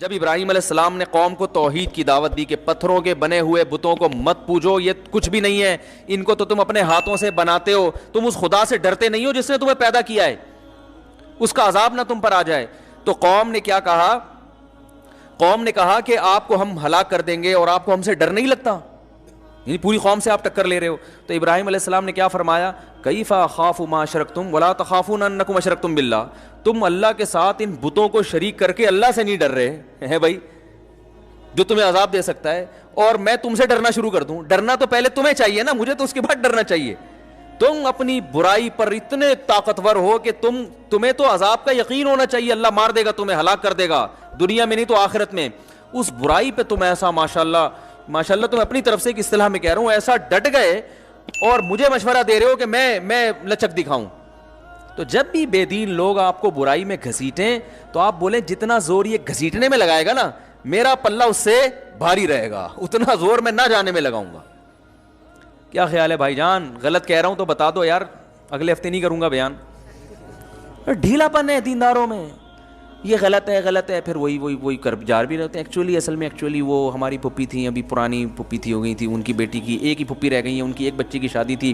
جب ابراہیم علیہ السلام نے قوم کو توحید کی دعوت دی کہ پتھروں کے بنے ہوئے بتوں کو مت پوجو، یہ کچھ بھی نہیں ہے، ان کو تو تم اپنے ہاتھوں سے بناتے ہو، تم اس خدا سے ڈرتے نہیں ہو جس نے تمہیں پیدا کیا ہے، اس کا عذاب نہ تم پر آ جائے. تو قوم نے کیا کہا؟ قوم نے کہا کہ آپ کو ہم ہلاک کر دیں گے اور آپ کو ہم سے ڈر نہیں لگتا، یعنی پوری قوم سے آپ ٹکر لے رہے ہو. تو ابراہیم علیہ السلام نے کیا فرمایا؟ کیف اخاف ما اشرکتم ولا تخافون انکم اشرکتم باللہ. تم اللہ کے ساتھ ان بتوں کو شریک کر کے اللہ سے نہیں ڈر رہے ہیں بھائی، جو تمہیں عذاب دے سکتا ہے، اور میں تم سے ڈرنا شروع کر دوں؟ ڈرنا تو پہلے تمہیں چاہیے نا، مجھے تو اس کے بعد ڈرنا چاہیے. تم اپنی برائی پر اتنے طاقتور ہو کہ تمہیں تو عذاب کا یقین ہونا چاہیے، اللہ مار دے گا، تمہیں ہلاک کر دے گا، دنیا میں نہیں تو آخرت میں. اس برائی پہ تم ایسا ماشاءاللہ تم اپنی طرف سے ایک اصطلاح میں کہہ رہا ہوں، ایسا ڈٹ گئے اور مجھے مشورہ دے رہے ہو کہ میں لچک دکھاؤں. تو جب بھی بے دین لوگ آپ کو برائی میں گھسیٹیں تو آپ بولیں جتنا زور یہ گھسیٹنے میں لگائے گا نا، میرا پلہ اس سے بھاری رہے گا، اتنا زور میں نہ جانے میں لگاؤں گا. کیا خیال ہے بھائی جان؟ غلط کہہ رہا ہوں تو بتا دو یار، اگلے ہفتے نہیں کروں گا بیان. ڈھیلا پن ہے دینداروں میں، یہ غلط ہے، پھر وہی کر جار بھی رہتے ہیں. ایکچولی وہ ہماری پھپھی تھیں، ابھی پرانی پھپھی تھی، ہو گئی تھی، ان کی بیٹی کی ایک ہی پھپھی رہ گئی ہے، ان کی ایک بچے کی شادی تھی.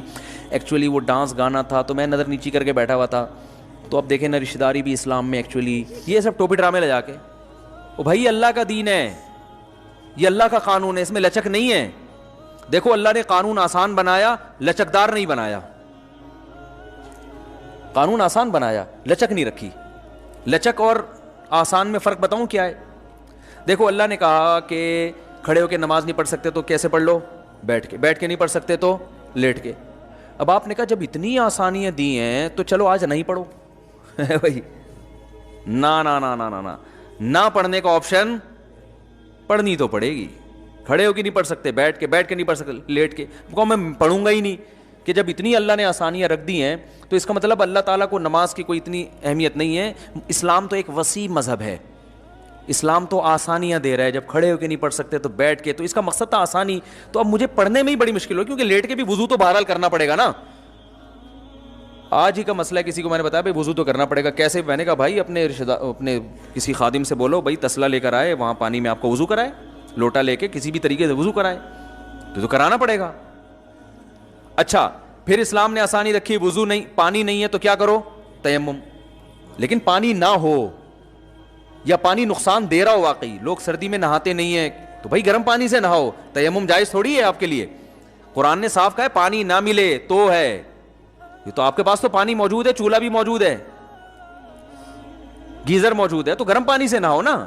ایکچولی وہ ڈانس گانا تھا تو میں نظر نیچی کر کے بیٹھا ہوا تھا. تو اب دیکھیں نا، رشتہ داری بھی اسلام میں ایکچولی یہ سب ٹوپی ڈرامے لے جا کے. او بھائی، اللہ کا دین ہے، یہ اللہ کا قانون ہے، اس میں لچک نہیں ہے. دیکھو اللہ نے قانون آسان بنایا، لچکدار نہیں بنایا. قانون آسان بنایا، لچک نہیں رکھی. لچک اور آسان میں فرق بتاؤں کیا ہے؟ دیکھو اللہ نے کہا کہ کھڑے ہو کے نماز نہیں پڑھ سکتے تو کیسے پڑھ لو؟ بیٹھ کے نہیں پڑھ سکتے تو لیٹ کے. اب آپ نے کہا جب اتنی آسانیاں دی ہیں تو چلو آج نہیں پڑھو. بھائی نہ پڑھنے کا آپشن، پڑھنی تو پڑے گی. کھڑے ہو کے نہیں پڑھ سکتے، بیٹھ کے نہیں پڑھ سکتے، لیٹ کے میں پڑھوں گا ہی نہیں. کہ جب اتنی اللہ نے آسانیاں رکھ دی ہیں تو اس کا مطلب اللہ تعالیٰ کو نماز کی کوئی اتنی اہمیت نہیں ہے. اسلام تو ایک وسیع مذہب ہے، اسلام تو آسانیاں دے رہا ہے. جب کھڑے ہو کے نہیں پڑھ سکتے تو بیٹھ کے، تو اس کا مقصد تھا آسانی. تو اب مجھے پڑھنے میں ہی بڑی مشکل ہو، کیونکہ لیٹ کے بھی وضو تو بہرحال کرنا پڑے گا نا. آج ہی کا مسئلہ ہے، کسی کو میں نے بتایا بھائی وضو تو کرنا پڑے گا. کیسے؟ میں نے کہا بھائی اپنے کسی خادم سے بولو بھائی تسلا لے کر آئے، وہاں پانی میں آپ کو وضو کرائے، لوٹا لے کے کسی بھی طریقے سے وضو کرائے، تو کرانا پڑے گا. اچھا پھر اسلام نے آسانی رکھی، وضو نہیں، پانی نہیں ہے تو کیا کرو؟ تیمم. لیکن پانی نہ ہو یا پانی نقصان دے رہا ہو، واقعی لوگ سردی میں نہاتے نہیں ہیں تو بھائی گرم پانی سے نہاؤ. تیمم جائز تھوڑی ہے آپ کے لیے. قرآن نے صاف کہا ہے پانی نہ ملے تو ہے. یہ تو آپ کے پاس تو پانی موجود ہے، چولہا بھی موجود ہے، گیزر موجود ہے، تو گرم پانی سے نہاؤ نا.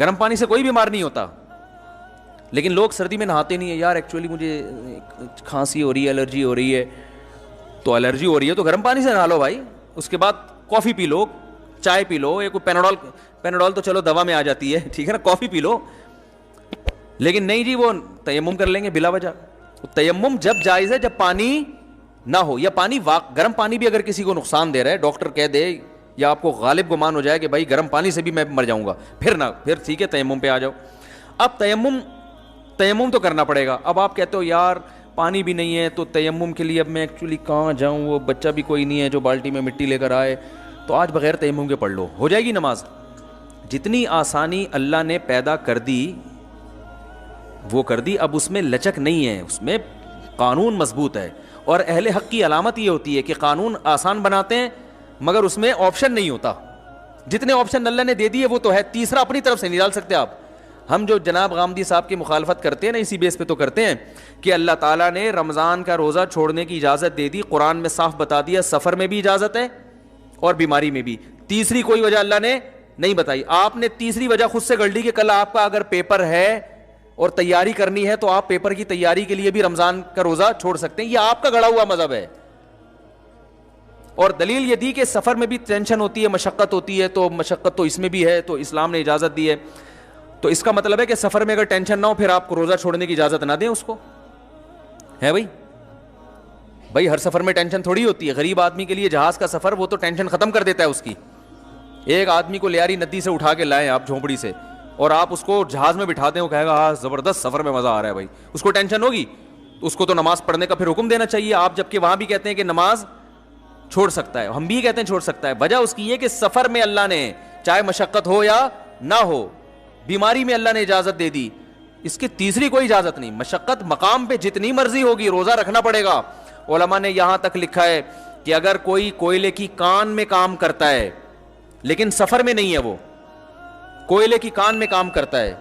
گرم پانی سے کوئی بیمار نہیں ہوتا. لیکن لوگ سردی میں نہاتے نہیں ہیں. یار ایکچولی مجھے کھانسی ہو رہی ہے، الرجی ہو رہی ہے، تو الرجی ہو رہی ہے تو گرم پانی سے نہا لو بھائی. اس کے بعد کافی پی لو، چائے پی لو، یا کوئی پیناڈول تو چلو دوا میں آ جاتی ہے، ٹھیک ہے نا، کافی پی لو. لیکن نہیں جی وہ تیمم کر لیں گے بلا وجہ. تیمم جب جائز ہے جب پانی نہ ہو، یا پانی گرم پانی بھی اگر کسی کو نقصان دے رہا ہے، ڈاکٹر کہہ دے یا آپ کو غالب گمان ہو جائے کہ بھائی گرم پانی سے بھی میں مر جاؤں گا، پھر ٹھیک ہے تیمم پہ آ جاؤ. اب تیمم تو کرنا پڑے گا. اب آپ کہتے ہو یار پانی بھی نہیں ہے تو تیمم کے لیے اب میں ایکچولی کہاں جاؤں، وہ بچہ بھی کوئی نہیں ہے جو بالٹی میں مٹی لے کر آئے، تو آج بغیر تیمم کے پڑھ لو، ہو جائے گی نماز. جتنی آسانی اللہ نے پیدا کر دی وہ کر دی. اب اس میں لچک نہیں ہے، اس میں قانون مضبوط ہے. اور اہل حق کی علامت یہ ہوتی ہے کہ قانون آسان بناتے ہیں مگر اس میں آپشن نہیں ہوتا. جتنے آپشن اللہ نے دے دیے وہ تو ہے، تیسرا اپنی طرف سے نہیں ڈال سکتے آپ. ہم جو جناب غامدی صاحب کی مخالفت کرتے ہیں نا، اسی بیس پہ تو کرتے ہیں کہ اللہ تعالیٰ نے رمضان کا روزہ چھوڑنے کی اجازت دے دی، قرآن میں صاف بتا دیا سفر میں بھی اجازت ہے اور بیماری میں بھی. تیسری کوئی وجہ اللہ نے نہیں بتائی. آپ نے تیسری وجہ خود سے گڑ لی کہ کل آپ کا اگر پیپر ہے اور تیاری کرنی ہے تو آپ پیپر کی تیاری کے لیے بھی رمضان کا روزہ چھوڑ سکتے ہیں. یہ آپ کا گڑا ہوا مذہب ہے. اور دلیل یہ دی کہ سفر میں بھی ٹینشن ہوتی ہے، مشقت ہوتی ہے، تو مشقت تو اس میں بھی ہے، تو اسلام نے اجازت دی ہے. تو اس کا مطلب ہے کہ سفر میں اگر ٹینشن نہ ہو پھر آپ کو روزہ چھوڑنے کی اجازت نہ دیں اس کو. ہے بھائی ہر سفر میں ٹینشن تھوڑی ہوتی ہے. غریب آدمی کے لیے جہاز کا سفر وہ تو ٹینشن ختم کر دیتا ہے اس کی. ایک آدمی کو لیاری ندی سے اٹھا کے لائیں آپ جھونپڑی سے، اور آپ اس کو جہاز میں بٹھاتے ہیں، وہ کہے گا ہاں زبردست سفر میں مزہ آ رہا ہے بھائی، اس کو ٹینشن ہوگی. اس کو تو نماز پڑھنے کا پھر حکم دینا چاہیے آپ، جبکہ وہاں بھی کہتے ہیں کہ نماز چھوڑ سکتا ہے، ہم بھی کہتے ہیں چھوڑ سکتا ہے. وجہ اس کی یہ کہ سفر میں اللہ نے چاہے مشقت ہو یا نہ ہو بیماری میں اللہ نے اجازت دے دی, اس کی تیسری کوئی اجازت نہیں. مشقت مقام پہ جتنی مرضی ہوگی روزہ رکھنا پڑے گا. علماء نے یہاں تک لکھا ہے کہ اگر کوئی کوئلے کی کان میں کام کرتا ہے لیکن سفر میں نہیں ہے, وہ کوئلے کی کان میں کام کرتا ہے,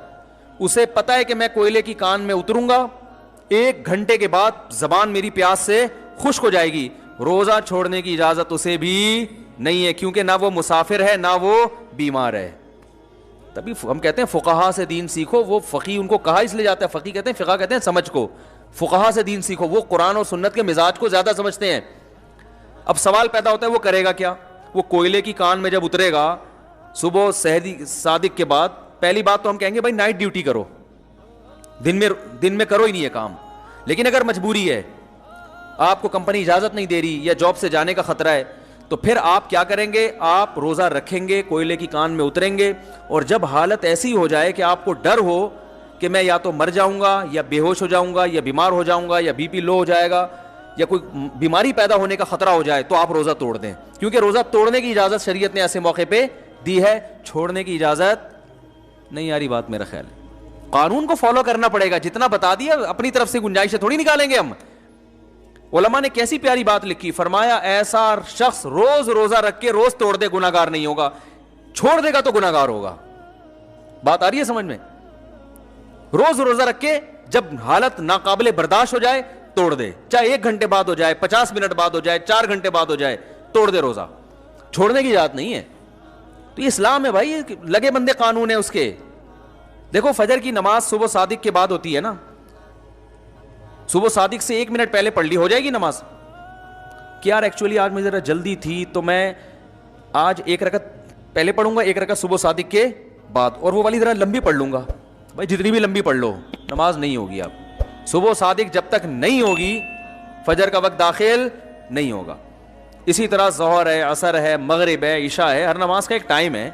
اسے پتا ہے کہ میں کوئلے کی کان میں اتروں گا, 1 گھنٹے کے بعد زبان میری پیاس سے خشک ہو جائے گی, روزہ چھوڑنے کی اجازت اسے بھی نہیں ہے, کیونکہ نہ وہ مسافر ہے نہ وہ بیمار ہے. تبھی ہم کہتے ہیں فقہا سے دین سیکھو. وہ فقی ان کو کہا اس لیے جاتا ہے, فقی کہتے ہیں, فقہ کہتے ہیں سمجھ کو, فقہا سے دین سیکھو. وہ قرآن اور سنت کے مزاج کو زیادہ سمجھتے ہیں. اب سوال پیدا ہوتا ہے وہ کرے گا کیا؟ وہ کوئلے کی کان میں جب اترے گا صبح صادق کے بعد, پہلی بات تو ہم کہیں گے بھائی نائٹ ڈیوٹی کرو, دن میں کرو ہی نہیں ہے کام. لیکن اگر مجبوری ہے, آپ کو کمپنی اجازت نہیں دے رہی یا جاب سے جانے کا خطرہ ہے, تو پھر آپ کیا کریں گے؟ آپ روزہ رکھیں گے, کوئلے کی کان میں اتریں گے, اور جب حالت ایسی ہو جائے کہ آپ کو ڈر ہو کہ میں یا تو مر جاؤں گا یا بے ہوش ہو جاؤں گا یا بیمار ہو جاؤں گا یا بی پی لو ہو جائے گا یا کوئی بیماری پیدا ہونے کا خطرہ ہو جائے, تو آپ روزہ توڑ دیں. کیونکہ روزہ توڑنے کی اجازت شریعت نے ایسے موقع پہ دی ہے, چھوڑنے کی اجازت نہیں. آ رہی بات میرا خیال ہے. قانون کو فالو کرنا پڑے گا, جتنا بتا دیا اپنی طرف سے گنجائش سے تھوڑی نکالیں گے ہم. علماء نے کیسی پیاری بات لکھی, فرمایا ایسا شخص روز روزہ رکھ کے روز توڑ دے گناہگار نہیں ہوگا, چھوڑ دے گا تو گناہگار ہوگا. بات آ رہی ہے سمجھ میں؟ روز روزہ رکھ کے جب حالت ناقابل برداشت ہو جائے توڑ دے, چاہے 1 گھنٹے بعد ہو جائے, 50 منٹ بعد ہو جائے, 4 گھنٹے بعد ہو جائے, توڑ دے روزہ. چھوڑنے کی اجازت نہیں ہے. تو یہ اسلام ہے بھائی, لگے بندے قانون ہے اس کے. دیکھو فجر کی نماز صبح صادق کے بعد ہوتی ہے نا, صبح صادق سے 1 منٹ پہلے پڑھ لی ہو جائے گی نماز. کہ یار ایکچولی آج مجھے ذرا جلدی تھی تو میں آج 1 رکعت پہلے پڑھوں گا, 1 رکعت صبح صادق کے بعد, اور وہ والی ذرا لمبی پڑھ لوں گا. بھائی جتنی بھی لمبی پڑھ لو نماز نہیں ہوگی. اب صبح صادق جب تک نہیں ہوگی فجر کا وقت داخل نہیں ہوگا. اسی طرح ظہر ہے, عصر ہے, مغرب ہے, عشاء ہے, ہر نماز کا ایک ٹائم ہے,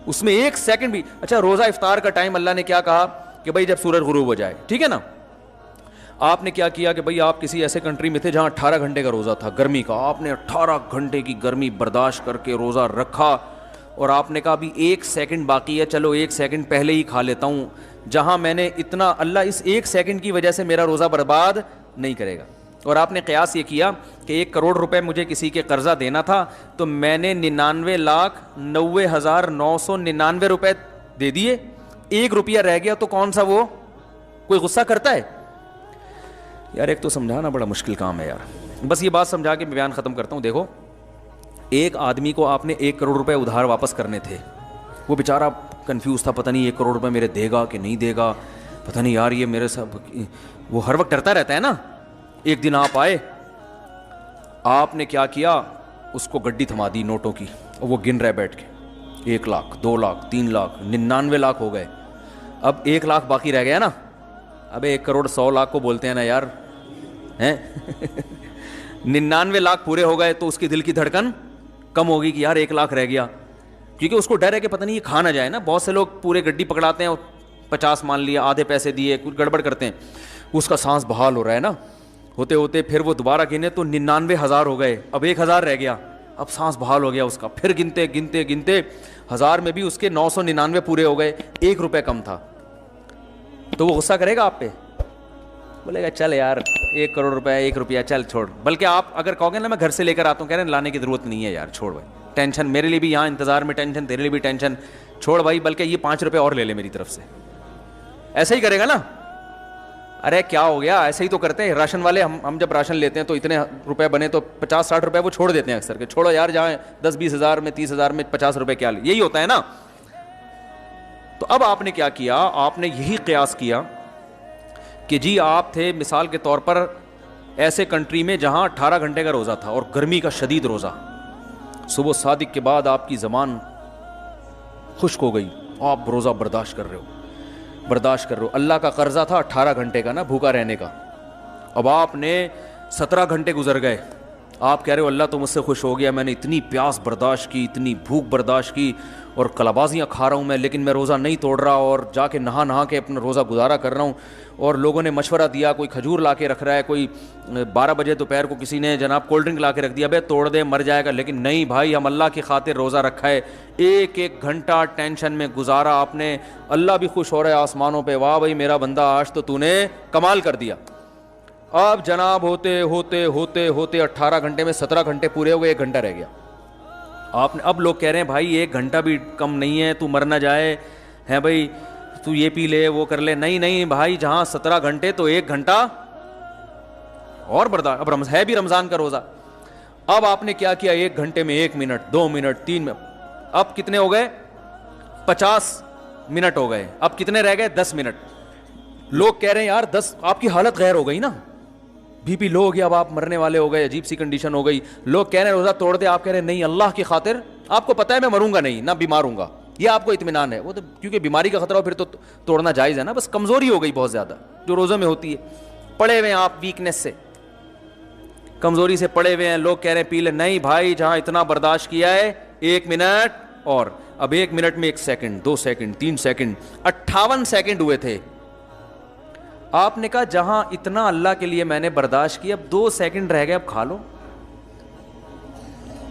اس میں 1 سیکنڈ بھی. اچھا روزہ افطار کا ٹائم اللہ نے کیا کہا کہ بھائی جب سورج غروب ہو جائے, ٹھیک ہے نا. آپ نے کیا کیا کہ بھائی آپ کسی ایسے کنٹری میں تھے جہاں 18 گھنٹے کا روزہ تھا گرمی کا, آپ نے 18 گھنٹے کی گرمی برداشت کر کے روزہ رکھا, اور آپ نے کہا ابھی 1 سیکنڈ باقی ہے, چلو 1 سیکنڈ پہلے ہی کھا لیتا ہوں. جہاں میں نے اتنا, اللہ اس 1 سیکنڈ کی وجہ سے میرا روزہ برباد نہیں کرے گا. اور آپ نے قیاس یہ کیا کہ 1 کروڑ روپے مجھے کسی کے قرضہ دینا تھا, تو میں نے 99,90,999 روپے دے دیے, 1 روپیہ رہ گیا, تو کون سا وہ کوئی غصہ کرتا ہے یار؟ ایک تو سمجھانا بڑا مشکل کام ہے یار. بس یہ بات سمجھا کے میں بیان ختم کرتا ہوں. دیکھو ایک آدمی کو آپ نے 1 کروڑ روپے ادھار واپس کرنے تھے, وہ بیچارہ کنفیوز تھا, پتہ نہیں 1 کروڑ روپے میرے دے گا کہ نہیں دے گا, پتہ نہیں یار یہ میرے سب, وہ ہر وقت ڈرتا رہتا ہے نا. ایک دن آپ آئے, آپ نے کیا کیا, اس کو گڈی تھما دی نوٹوں کی, اور وہ گن رہے بیٹھ کے, 1 لاکھ 2 لاکھ 3 لاکھ 99 لاکھ ہو گئے. اب 1 لاکھ باقی رہ گیا نا. ابے 1 کروڑ 100 لاکھ کو بولتے ہیں نا یار, ہیں 99 لاکھ پورے ہو گئے, تو اس کی دل کی دھڑکن کم ہوگی کہ یار 1 لاکھ رہ گیا, کیونکہ اس کو ڈر ہے کہ پتہ نہیں یہ کھا نہ جائے نا. بہت سے لوگ پورے گڈی پکڑاتے ہیں اور 50 مان لیا, آدھے پیسے دیے, کچھ گڑبڑ کرتے ہیں, اس کا سانس بحال ہو رہا ہے نا. ہوتے ہوتے پھر وہ دوبارہ گنے تو 99,000 ہو گئے, اب 1,000 رہ گیا, اب سانس بحال ہو گیا اس کا. پھر گنتے گنتے گنتے 1000 میں بھی اس کے 999 پورے ہو گئے, 1 روپے کم تھا. تو وہ غصہ کرے گا آپ پہ, بولے گا چل یار 1 کروڑ روپے 1 روپیہ چل چھوڑ. بلکہ آپ اگر کہو گے نا میں گھر سے لے کر آتا ہوں, کہہ رہے ہیں لانے کی ضرورت نہیں ہے یار, چھوڑ بھائی, ٹینشن میرے لیے بھی یہاں انتظار میں ٹینشن, تیرے لیے بھی ٹینشن, چھوڑ بھائی, بلکہ یہ 5 روپے اور لے لے میری طرف سے. ایسا ہی کرے گا نا. ارے کیا ہو گیا, ایسے ہی تو کرتے ہیں راشن والے. ہم جب راشن لیتے ہیں تو اتنے روپے بنے تو 50-60 روپے وہ چھوڑ دیتے ہیں اکثر, کہ چھوڑو یار, جہاں 10-20 ہزار میں 30 ہزار میں 50 روپے کیا لے, یہی ہوتا ہے نا. تو اب آپ نے کیا کیا, آپ نے یہی قیاس کیا کہ جی آپ تھے مثال کے طور پر ایسے کنٹری میں جہاں 18 گھنٹے کا روزہ تھا اور گرمی کا شدید روزہ, صبح صادق کے بعد آپ کی زبان خشک ہو گئی, آپ روزہ برداشت کر رہے ہو. اللہ کا قرضہ تھا 18 گھنٹے کا نا, بھوکا رہنے کا. اب آپ نے 17 گھنٹے گزر گئے, آپ کہہ رہے ہو اللہ تو مجھ سے خوش ہو گیا, میں نے اتنی پیاس برداشت کی, اتنی بھوک برداشت کی, اور کلابازیاں کھا رہا ہوں میں, لیکن میں روزہ نہیں توڑ رہا, اور جا کے نہا کے اپنا روزہ گزارا کر رہا ہوں. اور لوگوں نے مشورہ دیا, کوئی کھجور لا کے رکھ رہا ہے, کوئی 12 بجے دوپہر کو کسی نے جناب کولڈ ڈرنک لا کے رکھ دیا, بھائی توڑ دے مر جائے گا. لیکن نہیں بھائی, ہم اللہ کی خاطر روزہ رکھا ہے, ایک ایک گھنٹہ ٹینشن میں گزارا آپ نے, اللہ بھی خوش ہو رہا ہے آسمانوں پہ, واہ بھائی میرا بندہ آج تو نے کمال کر دیا. اب جناب ہوتے ہوتے ہوتے ہوتے 18 گھنٹے میں 17 گھنٹے پورے ہو گئے, 1 گھنٹہ رہ گیا. آپ نے, اب لوگ کہہ رہے ہیں بھائی 1 گھنٹہ بھی کم نہیں ہے, تو مر نہ جائے ہے بھائی, تو یہ پی لے وہ کر لے. نہیں نہیں بھائی, جہاں 17 گھنٹے تو 1 گھنٹہ اور برداشت. اب ہے بھی رمضان کا روزہ. اب آپ نے کیا کیا, 1 گھنٹے میں 1 منٹ 2 منٹ 3 منٹ, اب کتنے ہو گئے, 50 منٹ ہو گئے. اب کتنے رہ گئے, 10 منٹ. لوگ کہہ رہے ہیں یار 10, آپ کی حالت غیر ہو گئی نا, بی پی لو ہو گیا, اب آپ مرنے والے ہو گئے, عجیب سی کنڈیشن ہو گئی. لوگ کہہ رہے ہیں روزہ توڑ دے, آپ کہہ رہے ہیں نہیں اللہ کی خاطر, آپ کو پتا ہے میں مروں گا نہیں, نہ بیمار ہوں گا, یہ آپ کو اطمینان ہے. وہ تو کیونکہ بیماری کا خطرہ ہو پھر تو توڑنا جائز ہے نا, بس کمزوری ہو گئی بہت زیادہ جو روزوں میں ہوتی ہے. پڑے ہوئے ہیں آپ ویکنیس سے, کمزوری سے پڑے ہوئے ہیں. لوگ کہہ رہے ہیں پی لے, نہیں بھائی جہاں اتنا برداشت کیا ہے 1 منٹ اور, اب 1 منٹ میں 1 سیکنڈ 2 سیکنڈ 3 سیکنڈ 58 سیکنڈ ہوئے تھے. آپ نے کہا جہاں اتنا اللہ کے لیے میں نے برداشت کی, اب 2 سیکنڈ رہ گئے, اب کھا لو.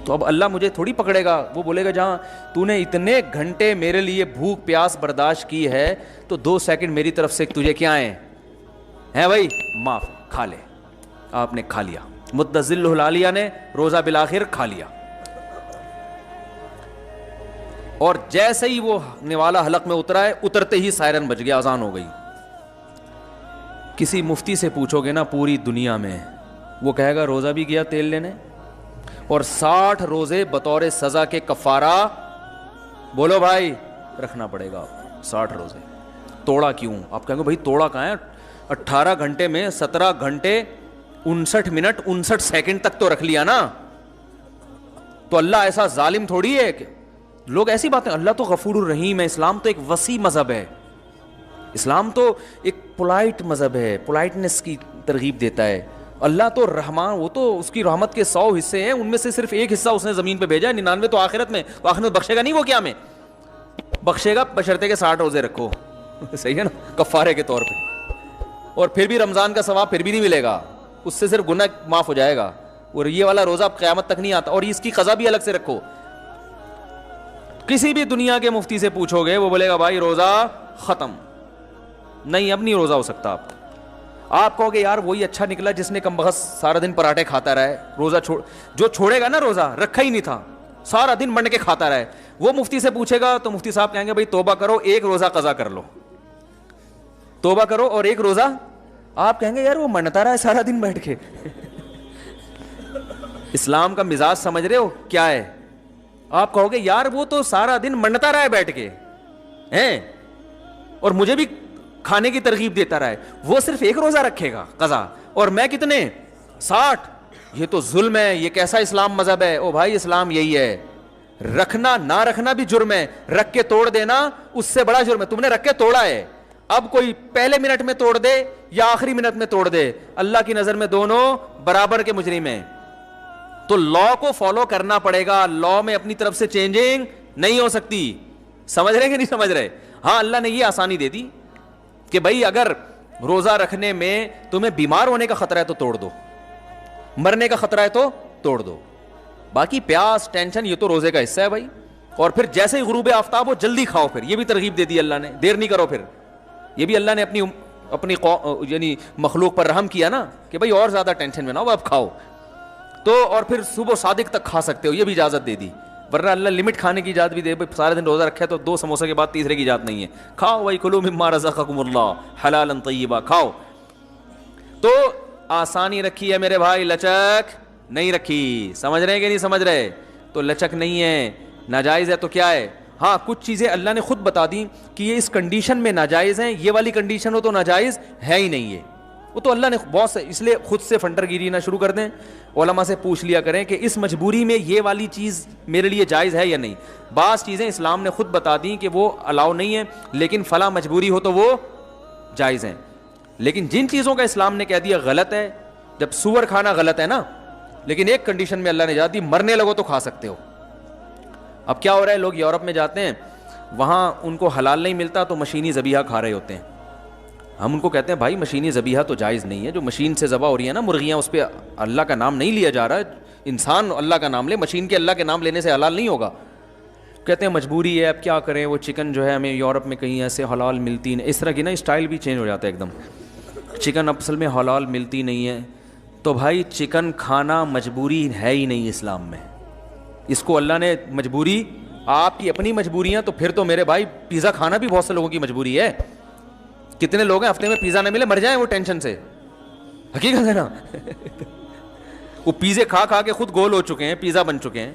تو اب اللہ مجھے تھوڑی پکڑے گا, وہ بولے گا جہاں تو نے اتنے گھنٹے میرے لیے بھوک پیاس برداشت کی ہے, تو 2 سیکنڈ میری طرف سے تجھے کیا ہیں بھائی, معاف, کھا لے. آپ نے کھا لیا, متزل العالیہ نے روزہ بالآخر کھا لیا. اور جیسے ہی وہ نوالا حلق میں اترا ہے, اترتے ہی سائرن بج گیا, اذان ہو گئی. کسی مفتی سے پوچھو گے نا پوری دنیا میں, وہ کہے گا روزہ بھی گیا تیل لینے, اور 60 روزے بطور سزا کے کفارہ, بولو بھائی رکھنا پڑے گا آپ کو. 60 روزے توڑا کیوں, آپ کہیں گے بھائی توڑا کہاں ہے, 18 گھنٹے میں 17 گھنٹے 59 منٹ 59 سیکنڈ تک تو رکھ لیا نا. تو اللہ ایسا ظالم تھوڑی ہے کہ لوگ ایسی باتیں, اللہ تو غفور الرحیم ہے. اسلام تو ایک وسیع مذہب ہے, اسلام تو ایک پولائٹ مذہب ہے, پولائٹنس کی ترغیب دیتا ہے. اللہ تو رحمان, وہ تو اس کی رحمت کے 100 حصے ہیں, ان میں سے صرف 1 حصہ اس نے زمین پہ بھیجا ہے, 99 تو آخرت میں. تو آخرت میں بخشے گا نہیں, وہ کیا میں بخشے گا بشرطے کے 60 روزے رکھو. صحیح ہے نا, کفارے کے طور پہ. اور پھر بھی رمضان کا ثواب پھر بھی نہیں ملے گا, اس سے صرف گناہ معاف ہو جائے گا. اور یہ والا روزہ قیامت تک نہیں آتا, اور اس کی قضا بھی الگ سے رکھو. کسی بھی دنیا کے مفتی سے پوچھو گے, وہ بولے گا بھائی روزہ ختم, نہیں اب نہیں روزہ ہو سکتا. آپ کہو گے یار وہی اچھا نکلا جس نے کم بخت سارا دن پراٹھے کھاتا رہے, روزہ جو چھوڑے گا نا روزہ رکھا ہی نہیں تھا, سارا دن منڈ کے کھاتا رہے, وہ مفتی سے پوچھے گا تو مفتی صاحب کہیں گے بھائی توبہ کرو, 1 روزہ قضا کر لو, توبہ کرو اور 1 روزہ. آپ کہیں گے یار وہ منڈتا رہا ہے سارا دن بیٹھ کے. اسلام کا مزاج سمجھ رہے ہو کیا ہے؟ آپ کہو گے یار وہ تو سارا دن منڈتا رہا ہے بیٹھ کے ہیں, اور مجھے بھی کھانے کی ترغیب دیتا رہا ہے, وہ صرف 1 روزہ رکھے گا قضا, اور میں کتنے 60. یہ تو ظلم ہے, یہ کیسا اسلام مذہب ہے؟ او بھائی اسلام یہی ہے, رکھنا نہ رکھنا بھی جرم ہے, رکھ کے توڑ دینا اس سے بڑا جرم ہے. تم نے رکھ کے توڑا ہے, اب کوئی پہلے منٹ میں توڑ دے یا آخری منٹ میں توڑ دے, اللہ کی نظر میں دونوں برابر کے مجرم ہیں. تو لا کو فالو کرنا پڑے گا, لا میں اپنی طرف سے چینجنگ نہیں ہو سکتی. سمجھ رہے کہ نہیں سمجھ رہے؟ ہاں اللہ نے یہ آسانی دے دی کہ بھائی اگر روزہ رکھنے میں تمہیں بیمار ہونے کا خطرہ ہے تو توڑ دو, مرنے کا خطرہ ہے تو توڑ دو, باقی پیاس ٹینشن یہ تو روزے کا حصہ ہے بھائی. اور پھر جیسے ہی غروب آفتاب ہو جلدی کھاؤ, پھر یہ بھی ترغیب دے دی اللہ نے, دیر نہیں کرو. پھر یہ بھی اللہ نے اپنی یعنی مخلوق پر رحم کیا نا کہ بھائی اور زیادہ ٹینشن میں نہ ہو, اب کھاؤ. تو اور پھر صبح صادق تک کھا سکتے ہو, یہ بھی اجازت دے دی. ورنہ اللہ لمٹ کھانے کی اجازت بھی دے, سارے دن روزہ رکھے تو 2 سموسے کے بعد تیسرے کی اجازت نہیں ہے. کھاؤ بھائی, کلوا مما رزقکم اللہ حلالا طیبا, کھاؤ. تو آسانی رکھی ہے میرے بھائی, لچک نہیں رکھی. سمجھ رہے ہیں کہ نہیں سمجھ رہے؟ تو لچک نہیں ہے, ناجائز ہے تو کیا ہے. ہاں کچھ چیزیں اللہ نے خود بتا دی کہ یہ اس کنڈیشن میں ناجائز ہیں, یہ والی کنڈیشن ہو تو ناجائز ہے ہی نہیں. وہ تو اللہ نے بہت سے, اس لیے خود سے فنٹر گیری نہ شروع کر دیں, علماء سے پوچھ لیا کریں کہ اس مجبوری میں یہ والی چیز میرے لیے جائز ہے یا نہیں. بعض چیزیں اسلام نے خود بتا دیں کہ وہ الاؤ نہیں ہے, لیکن فلاں مجبوری ہو تو وہ جائز ہیں. لیکن جن چیزوں کا اسلام نے کہہ دیا غلط ہے, جب سور کھانا غلط ہے نا, لیکن ایک کنڈیشن میں اللہ نے اجازت دی, مرنے لگو تو کھا سکتے ہو. اب کیا ہو رہا ہے, لوگ یورپ میں جاتے ہیں, وہاں ان کو حلال نہیں ملتا تو مشینی ذبیحہ کھا رہے ہوتے ہیں. ہم ان کو کہتے ہیں بھائی مشینی ذبیحہ تو جائز نہیں ہے, جو مشین سے ذبح ہو رہی ہے نا مرغیاں, اس پہ اللہ کا نام نہیں لیا جا رہا ہے. انسان اللہ کا نام لے, مشین کے اللہ کے نام لینے سے حلال نہیں ہوگا. کہتے ہیں مجبوری ہے, اب کیا کریں, وہ چکن جو ہے ہمیں یورپ میں کہیں ایسے حلال ملتی نہیں. اس طرح کی نا اسٹائل بھی چینج ہو جاتا ہے ایک دم, چکن اصل میں حلال ملتی نہیں ہے. تو بھائی چکن کھانا مجبوری ہے ہی نہیں اسلام میں, اس کو اللہ نے مجبوری, آپ کی اپنی مجبوریاں, تو پھر تو میرے بھائی پیزا کھانا بھی بہت سے لوگوں کی مجبوری ہے. کتنے لوگ ہیں ہفتے میں پیزا نہ ملے مر جائیں وہ ٹینشن سے, حقیقت ہے نا. وہ پیزے کھا کھا کے خود گول ہو چکے ہیں, پیزا بن چکے ہیں.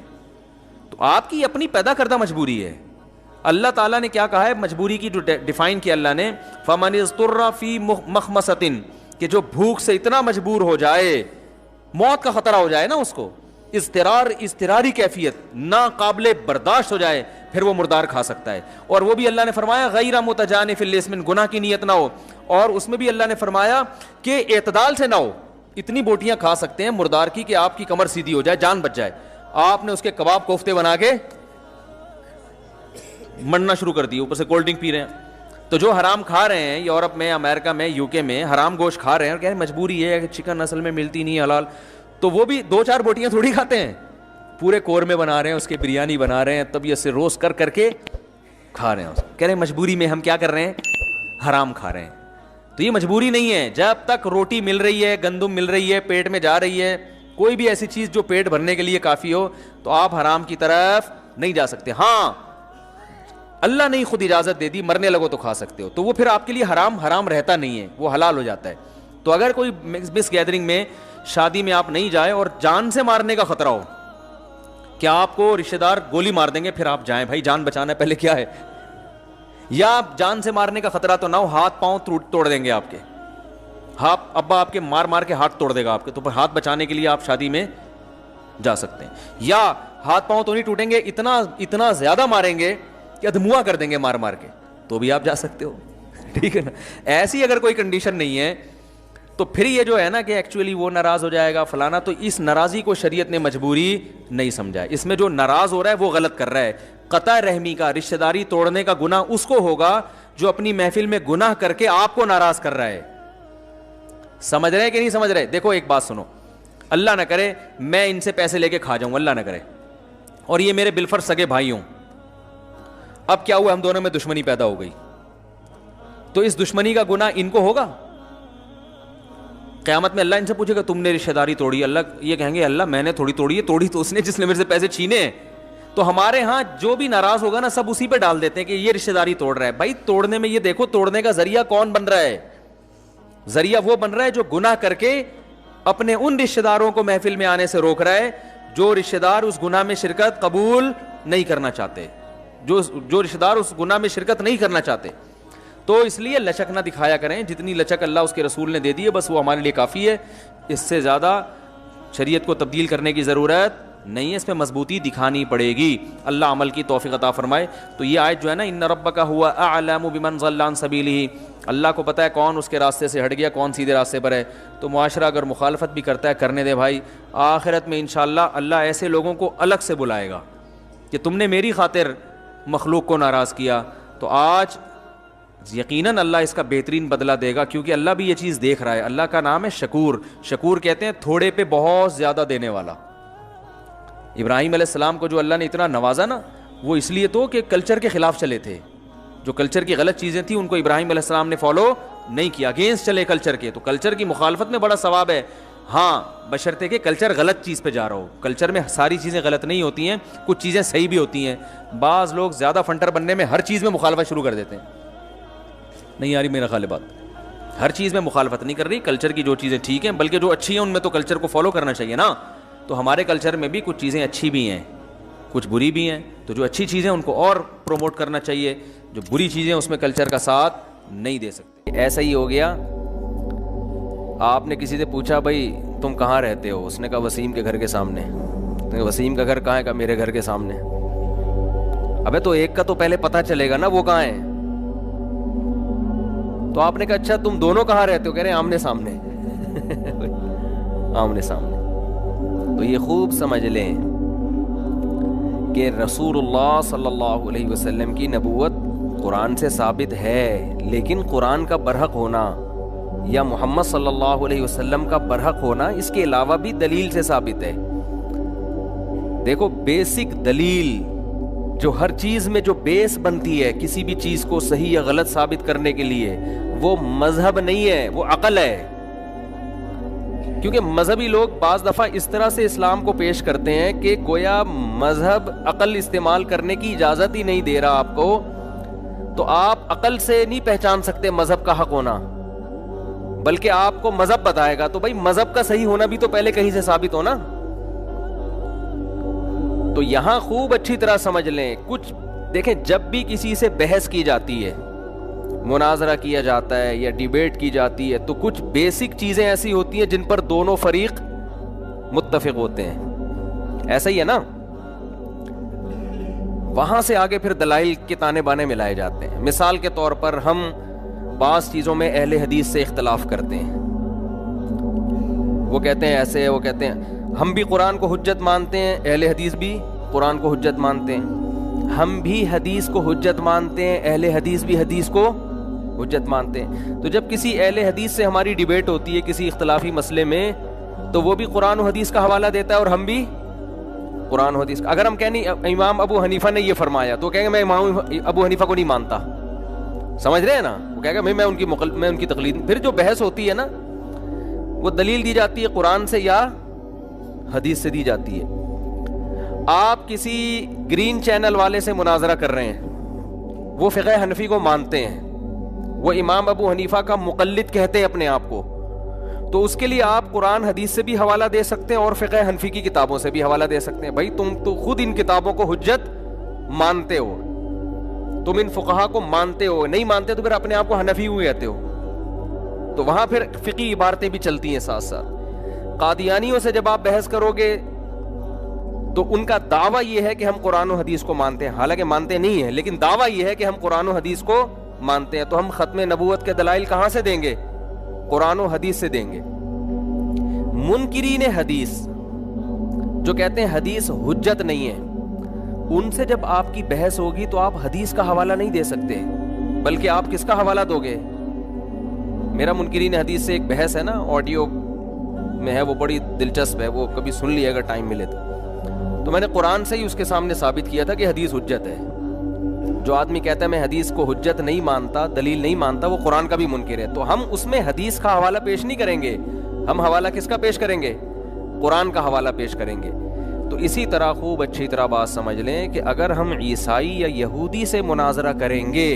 تو آپ کی اپنی پیدا کردہ مجبوری ہے. اللہ تعالیٰ نے کیا کہا ہے مجبوری کی جو ڈیفائن کیا اللہ نے, فَمَنِ اضْطُرَّ فِي مَخْمَصَةٍ, کہ جو بھوک سے اتنا مجبور ہو جائے, موت کا خطرہ ہو جائے نا اس کو, اضطراری کیفیت ناقابل برداشت ہو جائے, پھر وہ مردار کھا سکتا ہے. اور وہ بھی اللہ نے فرمایا غیر متجانف للإثم, گناہ کی نیت نہ ہو. اور اس میں بھی اللہ نے فرمایا کہ اعتدال سے نہ ہو. اتنی بوٹیاں کھا سکتے ہیں مردار کی کہ آپ کی کمر سیدھی ہو جائے, جان بچ جائے. آپ نے اس کے کباب کوفتے بنا کے مرنا شروع کر دی, اوپر سے کولڈ ڈرنک پی رہے ہیں. تو جو حرام کھا رہے ہیں یورپ میں, امریکہ میں, یو کے میں, حرام گوشت کھا رہے ہیں اور کہہ رہے ہیں مجبوری ہے کہ چکن اصل میں ملتی نہیں حلال, تو وہ بھی 2-4 بوٹیاں تھوڑی کھاتے ہیں, پورے قورمے بنا رہے ہیں, اس کے بریانی بنا رہے ہیں, طبیعت سے روسٹ کر کے کھا رہے ہیں. کہہ رہے ہیں مجبوری میں ہم کیا کر رہے ہیں, حرام کھا رہے ہیں. تو یہ مجبوری نہیں ہے. جب تک روٹی مل رہی ہے, گندم مل رہی ہے, پیٹ میں جا رہی ہے, کوئی بھی ایسی چیز جو پیٹ بھرنے کے لیے کافی ہو, تو آپ حرام کی طرف نہیں جا سکتے. ہاں اللہ نے خود اجازت دے دی, مرنے لگو تو کھا سکتے ہو, تو وہ پھر آپ کے لیے حرام رہتا نہیں ہے, وہ حلال ہو جاتا ہے. تو اگر کوئی مس گیدرنگ میں, شادی میں آپ نہیں جائیں اور جان سے مارنے کا خطرہ ہو, کیا آپ کو رشتہ دار گولی مار دیں گے پھر آپ جائیں, بھائی جان بچانا ہے پہلے کیا ہے, یا جان سے مارنے کا خطرہ تو نہ ہو, ہاتھ پاؤں توڑ دیں گے آپ کے, ابا آپ کے مار کے ہاتھ توڑ دے گا آپ کے, تو پھر ہاتھ بچانے کے لیے آپ شادی میں جا سکتے ہیں. یا ہاتھ پاؤں تو نہیں ٹوٹیں گے, اتنا زیادہ ماریں گے کہ ادھموا کر دیں گے مار کے, تو بھی آپ جا سکتے ہو. ٹھیک ہے نا. ایسی اگر کوئی کنڈیشن نہیں ہے تو پھر یہ جو ہے نا کہ ایکچولی وہ ناراض ہو جائے گا فلانا, تو اس ناراضی کو شریعت نے مجبوری نہیں سمجھا ہے. اس میں جو ناراض ہو رہا ہے وہ غلط کر رہا ہے. قطع رحمی کا, رشتہ داری توڑنے کا گناہ اس کو ہوگا جو اپنی محفل میں گناہ کر کے آپ کو ناراض کر رہا ہے. سمجھ رہے ہیں کہ نہیں سمجھ رہے؟ دیکھو ایک بات سنو, اللہ نہ کرے میں ان سے پیسے لے کے کھا جاؤں, اللہ نہ کرے, اور یہ میرے بالفرض سگے بھائی ہوں. اب کیا ہوا, ہم دونوں میں دشمنی پیدا ہو گئی, تو اس دشمنی کا گناہ ان کو ہوگا. قیامت میں اللہ ان سے پوچھے گا تم نے رشتہ داری توڑی, اللہ یہ کہیں گے اللہ میں نے تھوڑی توڑی ہے, توڑی تو اس نے جس نے میرے سے پیسے چھینے ہیں. تو ہمارے ہاں جو بھی ناراض ہوگا نا سب اسی پہ ڈال دیتے ہیں کہ یہ رشتہ داری توڑ رہا ہے. بھائی توڑنے میں یہ دیکھو توڑنے کا ذریعہ کون بن رہا ہے, ذریعہ وہ بن رہا ہے جو گناہ کر کے اپنے ان رشتہ داروں کو محفل میں آنے سے روک رہا ہے جو رشتہ دار اس گناہ میں شرکت قبول نہیں کرنا چاہتے, جو رشتہ دار اس گناہ میں شرکت نہیں کرنا چاہتے. تو اس لیے لچک نہ دکھایا کریں, جتنی لچک اللہ اس کے رسول نے دے دی ہے بس وہ ہمارے لیے کافی ہے, اس سے زیادہ شریعت کو تبدیل کرنے کی ضرورت نہیں ہے, اس میں مضبوطی دکھانی پڑے گی. اللہ عمل کی توفیق عطا فرمائے. تو یہ آیت جو ہے نا, ان ربک هو اعلم بمن ضل عن سبیلہ, اللہ کو پتہ ہے کون اس کے راستے سے ہٹ گیا, کون سیدھے راستے پر ہے. تو معاشرہ اگر مخالفت بھی کرتا ہے کرنے دے بھائی, آخرت میں انشاءاللہ اللہ ایسے لوگوں کو الگ سے بلائے گا کہ تم نے میری خاطر مخلوق کو ناراض کیا. تو آج یقیناً اللہ اس کا بہترین بدلہ دے گا, کیونکہ اللہ بھی یہ چیز دیکھ رہا ہے. اللہ کا نام ہے شکور. شکور کہتے ہیں تھوڑے پہ بہت زیادہ دینے والا. ابراہیم علیہ السلام کو جو اللہ نے اتنا نوازا نا, وہ اس لیے تو کہ کلچر کے خلاف چلے تھے. جو کلچر کی غلط چیزیں تھیں ان کو ابراہیم علیہ السلام نے فالو نہیں کیا, اگینسٹ چلے کلچر کے. تو کلچر کی مخالفت میں بڑا ثواب ہے, ہاں بشرطے کہ کلچر غلط چیز پہ جا رہا ہو. کلچر میں ساری چیزیں غلط نہیں ہوتی ہیں, کچھ چیزیں صحیح بھی ہوتی ہیں. بعض لوگ زیادہ فنٹر بننے میں ہر چیز میں مخالفت شروع کر دیتے ہیں. نہیں آ رہی میرا خیال بات, ہر چیز میں مخالفت نہیں کر رہی. کلچر کی جو چیزیں ٹھیک ہیں, بلکہ جو اچھی ہیں ان میں تو کلچر کو فالو کرنا چاہیے نا. تو ہمارے کلچر میں بھی کچھ چیزیں اچھی بھی ہیں, کچھ بری بھی ہیں. تو جو اچھی چیزیں ان کو اور پروموٹ کرنا چاہیے, جو بری چیزیں اس میں کلچر کا ساتھ نہیں دے سکتے. ایسا ہی ہو گیا, آپ نے کسی سے پوچھا بھائی تم کہاں رہتے ہو, اس نے کہا وسیم کے گھر کے سامنے. تو وسیم کا گھر کہاں ہے, کہا میرے گھر کے سامنے. ابے تو ایک کا تو پہلے پتہ چلے گا نا وہ کہاں ہے. تو آپ نے کہا اچھا تم دونوں کہاں رہتے ہو, کہہ رہے ہیں آمنے سامنے. آمنے سامنے. تو یہ خوب سمجھ لیں کہ رسول اللہ صلی اللہ علیہ وسلم کی نبوت قرآن سے ثابت ہے، لیکن قرآن کا برحق ہونا یا محمد صلی اللہ علیہ وسلم کا برحق ہونا اس کے علاوہ بھی دلیل سے ثابت ہے. دیکھو بیسک دلیل جو ہر چیز میں جو بیس بنتی ہے کسی بھی چیز کو صحیح یا غلط ثابت کرنے کے لیے، وہ مذہب نہیں ہے، وہ عقل ہے. کیونکہ مذہبی لوگ بعض دفعہ اس طرح سے اسلام کو پیش کرتے ہیں کہ گویا مذہب عقل استعمال کرنے کی اجازت ہی نہیں دے رہا آپ کو، تو آپ عقل سے نہیں پہچان سکتے مذہب کا حق ہونا، بلکہ آپ کو مذہب بتائے گا. تو بھائی مذہب کا صحیح ہونا بھی تو پہلے کہیں سے ثابت ہونا. تو یہاں خوب اچھی طرح سمجھ لیں. کچھ دیکھیں، جب بھی کسی سے بحث کی جاتی ہے، مناظرہ کیا جاتا ہے یا ڈیبیٹ کی جاتی ہے، تو کچھ بیسک چیزیں ایسی ہوتی ہیں جن پر دونوں فریق متفق ہوتے ہیں. ایسا ہی ہے نا؟ وہاں سے آگے پھر دلائل کے تانے بانے ملائے جاتے ہیں. مثال کے طور پر ہم بعض چیزوں میں اہل حدیث سے اختلاف کرتے ہیں. وہ کہتے ہیں ایسے، وہ کہتے ہیں. ہم بھی قرآن کو حجت مانتے ہیں، اہل حدیث بھی قرآن کو حجت مانتے ہیں. ہم بھی حدیث کو حجت مانتے ہیں، اہل حدیث بھی حدیث کو حجت مانتے ہیں. تو جب کسی اہل حدیث سے ہماری ڈیبیٹ ہوتی ہے کسی اختلافی مسئلے میں، تو وہ بھی قرآن و حدیث کا حوالہ دیتا ہے اور ہم بھی قرآن و حدیث کا. اگر ہم کہیں امام ابو حنیفہ نے یہ فرمایا، تو کہیں گے میں امام ابو حنیفہ کو نہیں مانتا. سمجھ رہے ہیں نا؟ وہ کہے گا میں ان کی تقلید. پھر جو بحث ہوتی ہے نا، وہ دلیل دی جاتی ہے قرآن سے یا حدیث سے دی جاتی ہے. آپ کسی گرین چینل والے سے مناظرہ کر رہے ہیں، وہ فقہ حنفی کو مانتے ہیں، وہ امام ابو حنیفہ کا مقلد کہتے ہیں اپنے آپ کو، تو اس کے لیے آپ قرآن حدیث سے بھی حوالہ دے سکتے ہیں اور فقہ حنفی کی کتابوں سے بھی حوالہ دے سکتے ہیں. بھائی تم تو خود ان کتابوں کو حجت مانتے ہو، تم ان فقہا کو مانتے ہو، نہیں مانتے تو پھر اپنے آپ کو حنفی ہوئے کہتے ہو. تو وہاں پھر فقہی عبارتیں بھی چلتی ہیں ساتھ ساتھ. قادیانیوں سے جب آپ بحث کرو گے تو ان کا دعویٰ یہ ہے کہ ہم قرآن و حدیث کو مانتے ہیں، حالانکہ مانتے نہیں ہیں، لیکن دعویٰ یہ ہے کہ ہم قرآن و حدیث کو مانتے ہیں. تو ہم ختم نبوت کے دلائل کہاں سے دیں گے؟ قرآن و حدیث سے دیں گے. منکرین حدیث جو کہتے ہیں حدیث حجت نہیں ہے، ان سے جب آپ کی بحث ہوگی تو آپ حدیث کا حوالہ نہیں دے سکتے، بلکہ آپ کس کا حوالہ دو گے؟ میرا منکرین حدیث سے ایک بحث ہے نا، آڈیو میں ہے، وہ بڑی دلچسپ ہے، وہ کبھی سن لیے اگر ٹائم ملے تو میں نے قرآن سے ہی اس کے سامنے ثابت کیا تھا کہ حدیث حجت ہے. جو آدمی کہتا ہے میں حدیث کو حجت نہیں مانتا، دلیل نہیں مانتا، وہ قرآن کا بھی منکر ہے. تو ہم اس میں حدیث کا حوالہ پیش نہیں کریں گے، ہم حوالہ کس کا پیش کریں گے؟ قرآن کا حوالہ پیش کریں گے. تو اسی طرح خوب اچھی طرح بات سمجھ لیں کہ اگر ہم عیسائی یا یہودی سے مناظرہ کریں گے،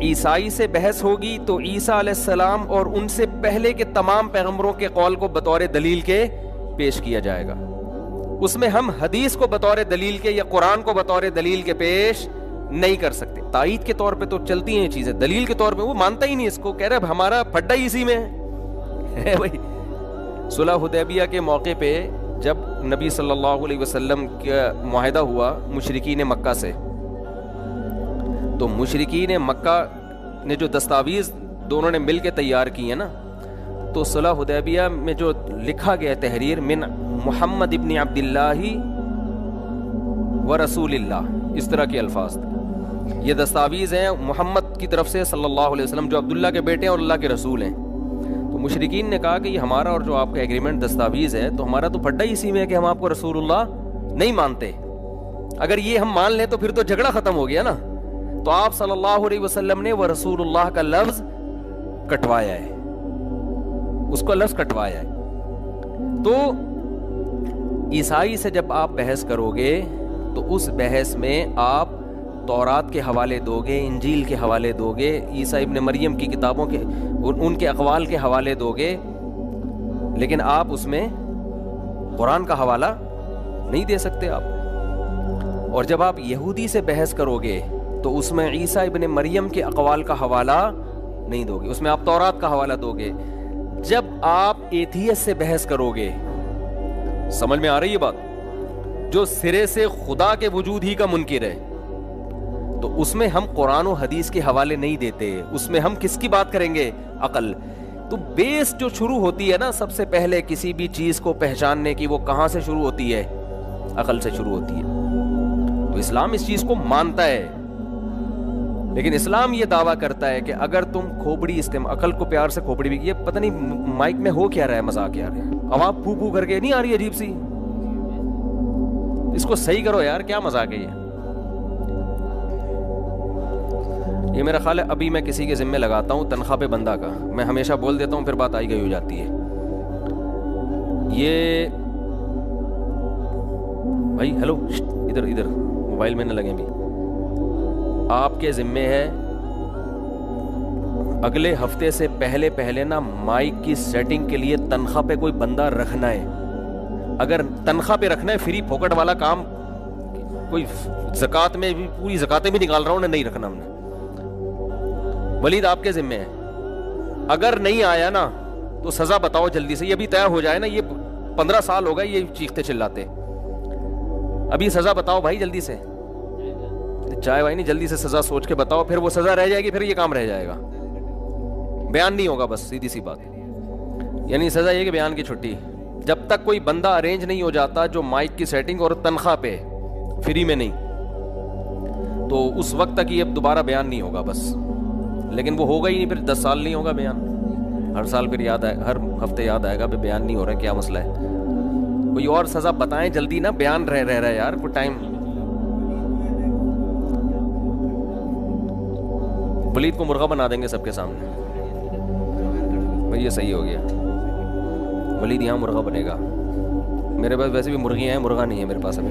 عیسائی سے بحث ہوگی تو عیسیٰ علیہ السلام اور ان سے پہلے کے تمام پیغمبروں کے قول کو بطور دلیل کے پیش کیا جائے گا. اس میں ہم حدیث کو بطور دلیل کے یا قرآن کو بطور دلیل کے پیش نہیں کر سکتے. تائید کے طور پہ تو چلتی ہیں چیزیں، دلیل کے طور پہ وہ مانتا ہی نہیں اس کو، کہہ رہے ہمارا پھڈا ہی اسی میں ہے. بھائی صلح حدیبیہ کے موقع پہ جب نبی صلی اللہ علیہ وسلم کا معاہدہ ہوا مشرکین مکہ سے، تو مشرکین مکہ نے جو دستاویز دونوں نے مل کے تیار کی ہیں نا، تو صلح حدیبیہ میں جو لکھا گیا تحریر من محمد ابن عبداللہ و رسول اللہ، اس طرح کے الفاظ تھے. یہ دستاویز ہیں محمد کی طرف سے صلی اللہ علیہ وسلم، جو عبداللہ کے بیٹے ہیں اور اللہ کے رسول ہیں. تو مشرکین نے کہا کہ یہ ہمارا اور جو آپ کا ایگریمنٹ دستاویز ہے، تو ہمارا تو پھڈا ہی اسی میں ہے کہ ہم آپ کو رسول اللہ نہیں مانتے. اگر یہ ہم مان لیں تو پھر تو جھگڑا ختم ہو گیا نا. تو آپ صلی اللہ علیہ وسلم نے وہ رسول اللہ کا لفظ کٹوایا ہے، اس کو لفظ کٹوایا ہے. تو عیسائی سے جب آپ بحث کرو گے تو اس بحث میں آپ تورات کے حوالے دو گے، انجیل کے حوالے دو گے، عیسیٰ ابن مریم کی کتابوں کے ان کے اقوال کے حوالے دو گے، لیکن آپ اس میں قرآن کا حوالہ نہیں دے سکتے آپ. اور جب آپ یہودی سے بحث کرو گے تو اس میں عیسیٰ ابن مریم کے اقوال کا حوالہ نہیں دو گے، اس میں آپ تورات کا حوالہ دو گے. جب آپ ایتھیس سے بحث کرو گے، سمجھ میں آ رہی ہے بات، جو سرے سے خدا کے وجود ہی کا منکر ہے، تو اس میں ہم قرآن و حدیث کے حوالے نہیں دیتے، اس میں ہم کس کی بات کریں گے؟ عقل. تو بیس جو شروع ہوتی ہے نا سب سے پہلے کسی بھی چیز کو پہچاننے کی، وہ کہاں سے شروع ہوتی ہے؟ عقل سے شروع ہوتی ہے. تو اسلام اس چیز کو مانتا ہے، لیکن اسلام یہ دعویٰ کرتا ہے کہ اگر تم کھوپڑی استعمال، عقل کو پیار سے کھوپڑی بھی، یہ پتہ نہیں مائک میں ہو کیا رہا ہے، مذاق کیا رہا ہے، آواز پھو پھو کر کے نہیں آ رہی عجیب سی، اس کو صحیح کرو یار، کیا مذاق ہے یہ میرا خیال ہے ابھی میں کسی کے ذمہ لگاتا ہوں تنخواہ پہ بندہ کا، میں ہمیشہ بول دیتا ہوں پھر بات آئی گئی ہو جاتی ہے. یہ بھائی ہیلو، ادھر ادھر موبائل میں نہ لگیں بھی، آپ کے ذمے ہے اگلے ہفتے سے پہلے نا مائک کی سیٹنگ کے لیے تنخواہ پہ کوئی بندہ رکھنا ہے. اگر تنخواہ پہ رکھنا ہے، فری پھوکٹ والا کام، کوئی زکوٰۃ میں بھی پوری زکاتیں بھی نکال رہا ہوں، نہیں رکھنا ہم نے. ولید آپ کے ذمے ہے، اگر نہیں آیا نا تو سزا بتاؤ جلدی سے، یہ بھی طے ہو جائے نا، یہ 15 سال ہو گئے یہ چیختے چلاتے، ابھی سزا بتاؤ بھائی جلدی سے. چائے بھائی نہیں، جلدی سے سزا سوچ کے بتاؤ، پھر وہ سزا رہ جائے گی، پھر یہ کام رہ جائے گا، بیان نہیں ہوگا، بس سیدھی سی بات. یعنی سزا یہ کہ بیان کی چھٹی. جب تک کوئی بندہ ارینج نہیں ہو جاتا جو مائک کی سیٹنگ اور تنخواہ پہ فری میں نہیں، تو اس وقت تک یہ دوبارہ بیان نہیں ہوگا بس. لیکن وہ ہوگا ہی نہیں، پھر 10 سال نہیں ہوگا بیان. ہر سال پھر یاد آئے، ہر ہفتے یاد آئے گا کہ بیان نہیں ہو رہا ہے، کیا مسئلہ ہے. کوئی اور سزا بتائیں جلدی نا، بیان رہ رہا ہے یار، کوئی ٹائم. ولید کو مرغا بنا دیں گے سب کے سامنے، بھائی یہ صحیح ہو گیا، ولید یہاں مرغا بنے گا. میرے پاس ویسے بھی مرغیاں ہیں، مرغا نہیں ہے میرے پاس ابھی.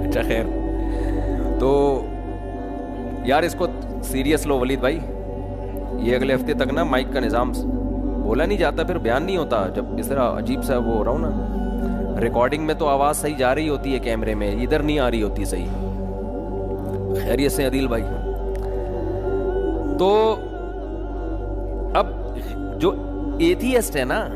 اچھا خیر، تو یار اس کو سیریس لو ولید بھائی. یہ اگلے ہفتے تک نا مائک کا نظام بولا نہیں جاتا، پھر بیان نہیں ہوتا. جب اس طرح عجیب سا وہ ہو رہا ہوں نا، ریکارڈنگ میں تو آواز صحیح جا رہی ہوتی ہے کیمرے میں، ادھر نہیں آ رہی ہوتی صحیح. خیریت سے عدیل بھائی. تو اب جو ایتھیسٹ ہے نا،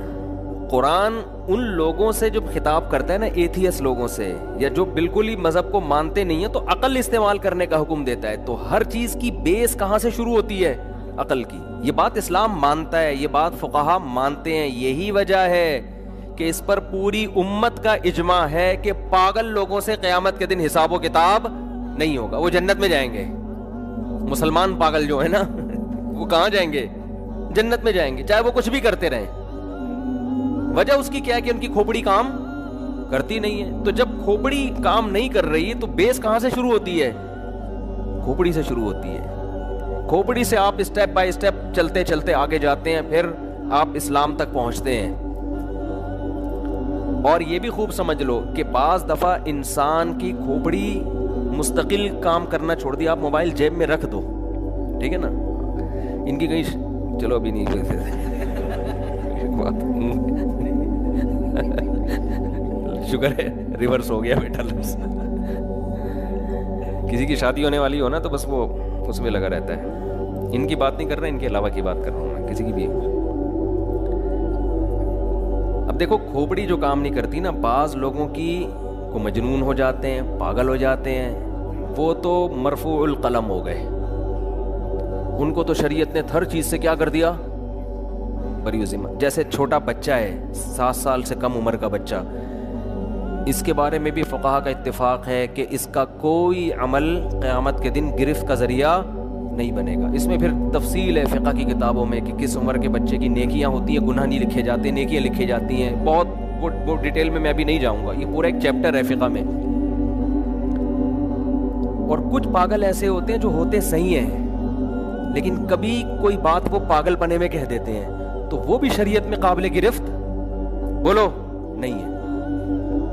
قرآن ان لوگوں سے جو خطاب کرتا ہے نا، ایتھیسٹ لوگوں سے، یا جو بالکل ہی مذہب کو مانتے نہیں ہیں، تو عقل استعمال کرنے کا حکم دیتا ہے. تو ہر چیز کی بیس کہاں سے شروع ہوتی ہے؟ عقل کی. یہ بات اسلام مانتا ہے، یہ بات فقہا مانتے ہیں. یہی وجہ ہے کہ اس پر پوری امت کا اجماع ہے کہ پاگل لوگوں سے قیامت کے دن حساب و کتاب نہیں ہوگا، وہ جنت میں جائیں گے. مسلمان پاگل جو ہے نا، وہ کہاں جائیں گے؟ جنت میں جائیں گے، چاہے وہ کچھ بھی کرتے رہیں. وجہ اس کی کیا ہے کہ ان کی کھوپڑی کام کرتی نہیں ہے. تو جب کھوپڑی کام نہیں کر رہی تو بیس کہاں سے شروع ہوتی ہے؟ کھوپڑی سے شروع ہوتی ہے. کھوپڑی سے آپ اسٹیپ بائی اسٹیپ چلتے چلتے آگے جاتے ہیں، پھر آپ اسلام تک پہنچتے ہیں. اور یہ بھی خوب سمجھ لو کہ بعض دفعہ انسان کی کھوپڑی مستقل کام کرنا چھوڑ دی. آپ موبائل جیب میں رکھ دو، ٹھیک ہے نا، ان کی کہیں چلو ابھی نہیں شکر ہے ریورس ہو گیا بیٹا. کسی کی شادی ہونے والی ہو نا تو بس وہ اس میں لگا رہتا ہے. ان کی بات نہیں کر رہا، ان کے علاوہ کی بات کر رہا ہوں میں، کسی کی بھی. اب دیکھو کھوپڑی جو کام نہیں کرتی نا، بعض لوگوں کی کو مجنون ہو جاتے ہیں، پاگل ہو جاتے ہیں، وہ تو مرفوع القلم ہو گئے. ان کو تو شریعت نے ہر چیز سے کیا کر دیا؟ بری ذمہ. جیسے چھوٹا بچہ ہے، 7 سال سے کم عمر کا بچہ، اس کے بارے میں بھی فقہا کا اتفاق ہے کہ اس کا کوئی عمل قیامت کے دن گرفت کا ذریعہ نہیں بنے گا. اس میں پھر تفصیل ہے فقہ کی کتابوں میں کہ کس عمر کے بچے کی نیکیاں ہوتی ہیں، گناہ نہیں لکھے جاتے، نیکیاں لکھی جاتی ہیں. بہت ڈیٹیل میں ابھی نہیں جاؤں گا، یہ پورا ایک چیپٹر ہے فقہ میں. اور کچھ پاگل ایسے ہوتے ہیں جو ہوتے صحیح ہیں، لیکن کبھی کوئی بات وہ پاگل پنے میں کہہ دیتے ہیں، تو وہ بھی شریعت میں قابل گرفت بولو نہیں ہے.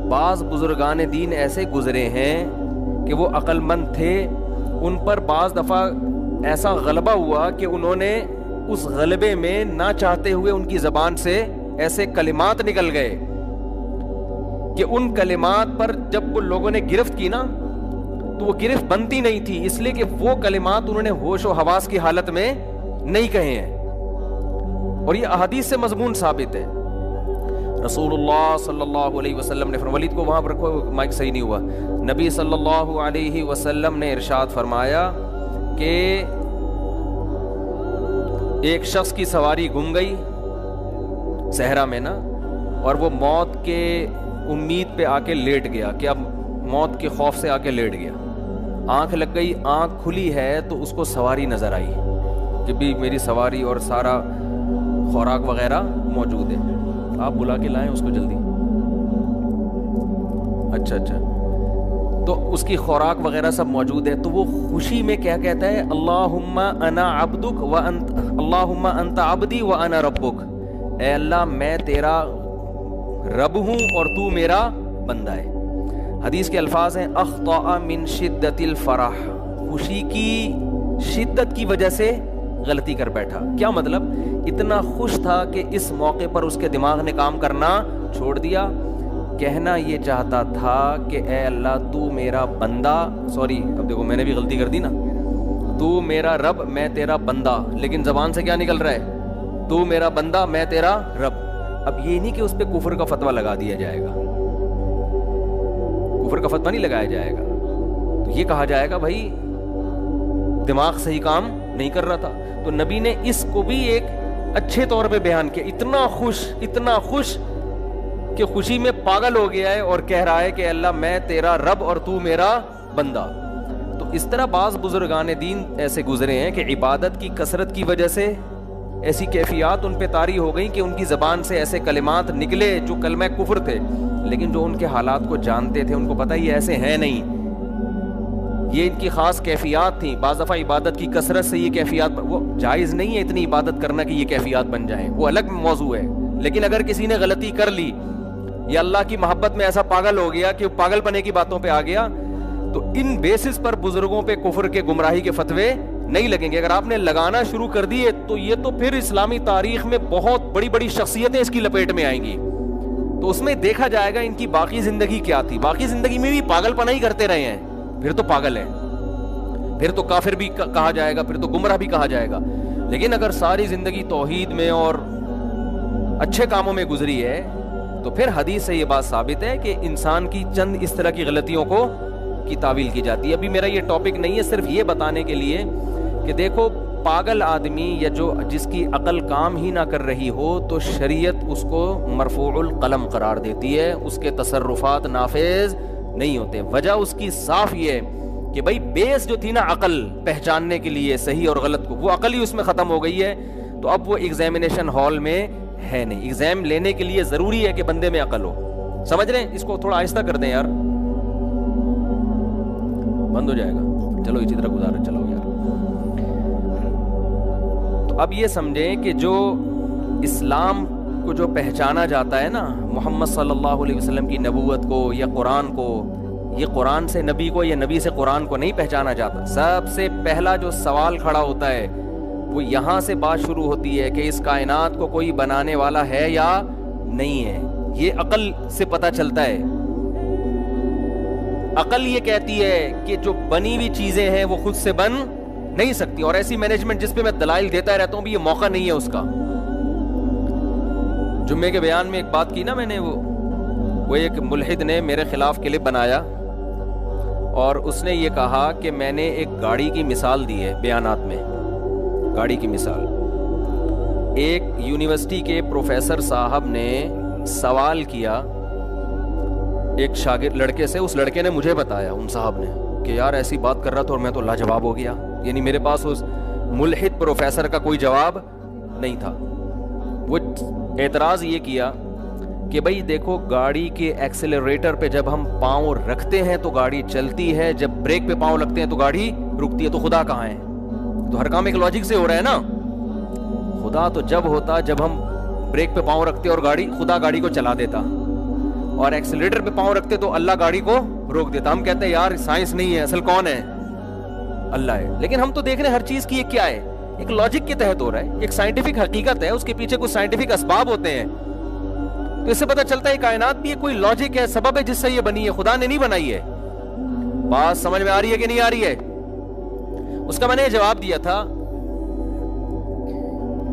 بعض بزرگان دین ایسے گزرے ہیں کہ وہ عقل مند تھے، ان پر بعض دفعہ ایسا غلبہ ہوا کہ انہوں نے اس غلبے میں نہ چاہتے ہوئے ان کی زبان سے ایسے کلمات نکل گئے کہ ان کلمات پر جب وہ لوگوں نے گرفت کی نا تو وہ گرفت بنتی نہیں تھی، اس لیے کہ وہ کلمات انہوں نے ہوش و حواس کی حالت میں نہیں کہے ہیں. اور یہ احادیث سے مضمون ثابت ہے. رسول اللہ صلی اللہ علیہ وسلم نے فرمایا، ولید کو وہاں پر رکھو، مائک صحیح نہیں ہوا. نبی صلی اللہ علیہ وسلم نے ارشاد فرمایا کہ ایک شخص کی سواری گم گئی صحرا میں نا، اور وہ موت کے امید پہ آ کے لیٹ گیا کہ اب موت کے خوف سے آ کے لیٹ گیا. آنکھ لگ گئی، آنکھ کھلی ہے تو اس کو سواری نظر آئی کہ بھی میری سواری اور سارا خوراک وغیرہ موجود ہے. آپ بلا کے لائیں اس کو جلدی. اچھا تو اس کی خوراک وغیرہ سب موجود ہے. تو وہ خوشی میں کیا کہتا ہے؟ اللہم انا عبدک و انت، اللہم انت عبدی و انا ربک. اے اللہ میں تیرا رب ہوں اور تو میرا بندہ ہے. حدیث کے الفاظ ہیں اخطأ من شدت الفرح، خوشی کی شدت کی وجہ سے غلطی کر بیٹھا. کیا مطلب؟ اتنا خوش تھا کہ اس موقع پر اس کے دماغ نے کام کرنا چھوڑ دیا. کہنا یہ چاہتا تھا کہ اے اللہ تو میرا بندہ، سوری اب دیکھو میں نے بھی غلطی کر دی نا، تو میرا رب میں تیرا بندہ، لیکن زبان سے کیا نکل رہا ہے؟ تو میرا بندہ میں تیرا رب. اب یہ نہیں کہ اس پہ کفر کا فتویٰ لگا دیا جائے گا، کفر کا فتویٰ نہیں لگایا جائے گا. تو یہ کہا جائے گا بھائی دماغ صحیح کام نہیں کر رہا تھا. تو نبی نے اس کو بھی ایک اچھے طور پہ بیان کیا. اتنا خوش کہ خوشی میں پاگل ہو گیا ہے اور کہہ رہا ہے کہ اللہ میں تیرا رب اور تو میرا بندہ. تو اس طرح بعض بزرگان دین ایسے گزرے ہیں کہ عبادت کی کثرت کی وجہ سے ایسی کیفیات ان پہ طاری ہو گئیں کہ ان کی زبان سے ایسے کلمات نکلے جو کلمہ کفر تھے، لیکن جو ان کے حالات کو جانتے تھے ان کو پتہ یہ ایسے ہیں نہیں، یہ ان کی خاص کیفیات تھیں. بعض دفعہ عبادت کی کثرت سے یہ کیفیات، وہ جائز نہیں ہے اتنی عبادت کرنا کہ یہ کیفیات بن جائیں، وہ الگ موضوع ہے. لیکن اگر کسی نے غلطی کر لی یا اللہ کی محبت میں ایسا پاگل ہو گیا کہ وہ پاگل پنے کی باتوں پہ آ گیا، تو ان بیسس پر بزرگوں پہ کفر کے گمراہی کے فتوے نہیں لگیں گے. اگر آپ نے لگانا شروع کر دیے تو یہ تو پھر اسلامی تاریخ میں بہت بڑی بڑی شخصیتیں اس کی لپیٹ میں آئیں گی. تو اس میں دیکھا جائے گا ان کی باقی زندگی کیا تھی. باقی زندگی میں بھی پاگل پنا ہی کرتے رہے ہیں، پھر تو پاگل ہیں، پھر تو کافر بھی کہا جائے گا، پھر تو گمراہ بھی کہا جائے گا. لیکن اگر ساری زندگی توحید میں اور اچھے کاموں میں گزری ہے تو پھر حدیث سے یہ بات ثابت ہے کہ انسان کی چند اس طرح کی غلطیوں کو کی تعویل کی جاتی ہے. ابھی میرا یہ ٹاپک نہیں ہے، صرف یہ بتانے کے لیے کہ دیکھو پاگل آدمی یا جس کی عقل کام ہی نہ کر رہی ہو تو شریعت اس کو مرفوع القلم قرار دیتی ہے، اس کے تصرفات نافذ نہیں ہوتے. وجہ اس کی صاف یہ ہے کہ بھائی بیس جو تھی نا عقل پہچاننے کے لیے صحیح اور غلط کو، وہ عقل ہی اس میں ختم ہو گئی ہے. تو اب وہ ایگزامینیشن ہال میں ہے نہیں. ایگزام لینے کے لیے ضروری ہے کہ بندے میں عقل ہو. سمجھ رہے ہیں؟ اس کو تھوڑا آہستہ کر دیں یار، بند ہو جائے گا. چلو اسی طرح گزارا چلو یار. تو اب یہ سمجھیں کہ جو اسلام کو جو پہچانا جاتا ہے نا، محمد صلی اللہ علیہ وسلم کی نبوت کو یا قرآن کو، یہ قرآن سے نبی کو یا نبی سے قرآن کو نہیں پہچانا جاتا. سب سے پہلا جو سوال کھڑا ہوتا ہے وہ یہاں سے بات شروع ہوتی ہے کہ اس کائنات کو کوئی بنانے والا ہے یا نہیں ہے. یہ عقل سے پتہ چلتا ہے. عقل یہ کہتی ہے کہ جو بنی ہوئی چیزیں ہیں وہ خود سے بن نہیں سکتی. اور ایسی مینجمنٹ جس پہ میں دلائل دیتا رہتا ہوں بھی یہ موقع نہیں ہے اس کا. جمعے کے بیان میں ایک بات کی نا میں نے، وہ ایک ملحد نے میرے خلاف کلپ بنایا اور اس نے یہ کہا کہ میں نے ایک گاڑی کی مثال دی ہے بیانات میں. گاڑی کی مثال، ایک یونیورسٹی کے پروفیسر صاحب نے سوال کیا ایک شاگرد لڑکے سے. اس لڑکے نے مجھے بتایا، ان صاحب نے، کہ یار ایسی بات کر رہا تھا اور میں تو لاجواب ہو گیا. یعنی میرے پاس اس ملحد پروفیسر کا کوئی جواب نہیں تھا. وہ اعتراض یہ کیا کہ بھائی دیکھو گاڑی کے ایکسیلریٹر پہ جب ہم پاؤں رکھتے ہیں تو گاڑی چلتی ہے، جب بریک پہ پاؤں لگتے ہیں تو گاڑی رکتی ہے. تو خدا کہاں ہے؟ تو ہر کام ایک لاجک سے ہو رہا ہے نا. خدا تو جب ہوتا جب ہم بریک پہ پاؤں رکھتے اور خدا گاڑی کو چلا دیتا، اور ایکسیلریٹر پہ پاؤں رکھتے تو اللہ گاڑی کو روک دیتا. ہم کہتے ہیں یار سائنس نہیں ہے، اصل کون ہے؟ اللہ ہے. لیکن ہم تو دیکھ رہے ہیں ہر چیز کی ایک کیا ہے، ایک لاجک کے تحت ہو رہا ہے. ایک سائنٹیفک حقیقت ہے، اس کے پیچھے کچھ سائنٹیفک اسباب ہوتے ہیں. تو اس سے پتہ چلتا ہے کائنات بھی کوئی لاجک ہے، سبب ہے جس سے یہ بنی ہے، خدا نے نہیں بنائی ہے. بات سمجھ میں آ رہی ہے کہ نہیں آ رہی ہے؟ اس کا میں نے جواب دیا تھا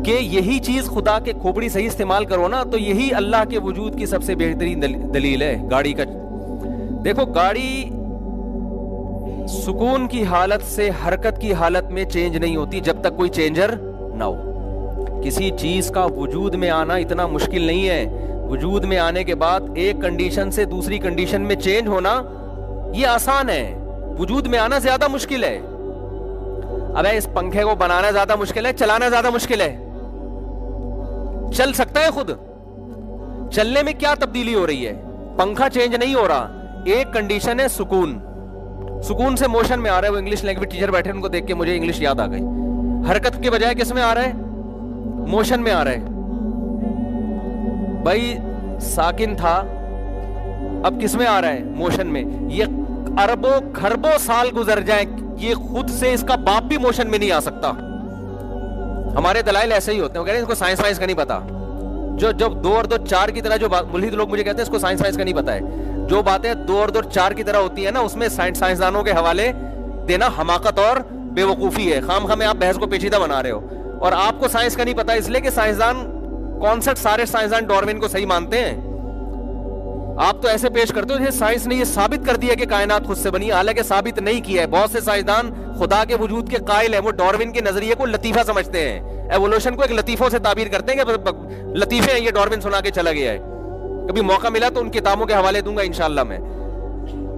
کہ یہی چیز خدا کے کھوپڑی صحیح استعمال کرو نا تو یہی اللہ کے وجود کی سب سے بہترین دلیل ہے. گاڑی کا دیکھو، گاڑی سکون کی حالت سے حرکت کی حالت میں چینج نہیں ہوتی جب تک کوئی چینجر نہ ہو. کسی چیز کا وجود میں آنا اتنا مشکل نہیں ہے. وجود میں آنے کے بعد ایک کنڈیشن سے دوسری کنڈیشن میں چینج ہونا یہ آسان ہے. وجود میں آنا زیادہ مشکل ہے. اب اس پنکھے کو بنانا زیادہ مشکل ہے, چلانا زیادہ مشکل ہے. چل سکتا ہے خود, چلنے میں کیا تبدیلی ہو رہی ہے؟ پنکھا چینج نہیں ہو رہا. ایک کنڈیشن ہے سکون. سکون سے موشن میں آ رہا ہے. وہ انگلش لینگویج ٹیچر بیٹھے ان کو دیکھ کے مجھے انگلش یاد آ گئی. حرکت کے بجائے کس میں آ رہا ہے؟ موشن میں آ رہا ہے. بھائی ساکن تھا, اب کس میں آ رہا ہے؟ موشن میں. یہ اربوں کھربوں سال گزر جائیں, یہ خود سے اس کا باپ بھی موشن میں نہیں آ سکتا. ہمارے دلائل ایسے ہی ہوتے ہیں. وہ کہہ رہے ہیں اس کو سائنس وائنس کا نہیں پتا. جو 2 اور 2 4 کی طرح جو ملحد لوگ مجھے کہتے ہیں اس کو سائنس وائنس کا نہیں پتا ہے. جو باتیں 2 اور 2 4 کی طرح ہوتی ہیں نا, اس میں سائنسدانوں کے حوالے دینا حماقت اور بے وقوفی ہے. خام خواہ آپ بحث کو پیچیدہ بنا رہے ہو. اور آپ کو سائنس کا نہیں پتا اس لیے کہ سائنسدان کانسیپٹ سارے سائنسدان ڈارون کو صحیح مانتے ہیں. آپ تو ایسے پیش کرتے ہو سائنس نے یہ ثابت کر دیا کہ کائنات خود سے بنی, حالانکہ ثابت نہیں کیا ہے. بہت سے سائنسدان خدا کے وجود کے قائل ہیں. وہ ڈارون کے نظریے کو لطیفہ سمجھتے ہیں, ایوولوشن کو ایک لطیفوں سے تعبیر کرتے ہیں کہ لطیفے ہیں یہ, ڈارون سنا کے چلا گیا ہے. کبھی موقع ملا تو ان کتابوں کے حوالے دوں گا انشاءاللہ میں.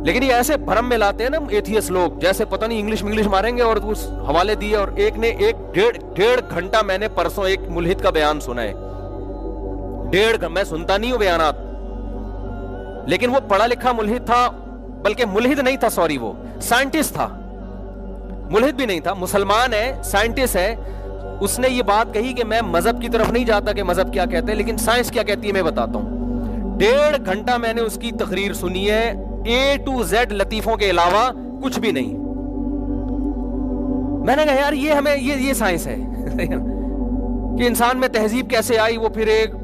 لیکن یہ ایسے بھرم میں لاتے ہیں نا ایتھیس لوگ, جیسے پتہ نہیں انگلش ماریں گے اور اس حوالے دیے. اور ایک نے 1.5 گھنٹہ میں نے پرسوں ایک ملحد کا بیان سنا ہے. 1.5 میں سنتا نہیں ہوں بیانات, لیکن وہ پڑھا لکھا ملحد تھا. بلکہ ملحد نہیں تھا, سوری, وہ سائنٹسٹ تھا. ملحد بھی نہیں تھا, مسلمان ہے, سائنٹسٹ ہے. اس نے یہ بات کہی کہ میں مذہب کی طرف نہیں جاتا کہ مذہب کیا کہتے ہیں, لیکن سائنس کیا کہتی ہے میں بتاتا ہوں. 1.5 گھنٹہ میں نے اس کی تقریر سنی ہے, A to Z لطیفوں کے علاوہ کچھ بھی نہیں. میں نے کہا یار یہ سائنس ہے کہ انسان میں تہذیب کیسے آئی. وہ پھر ایک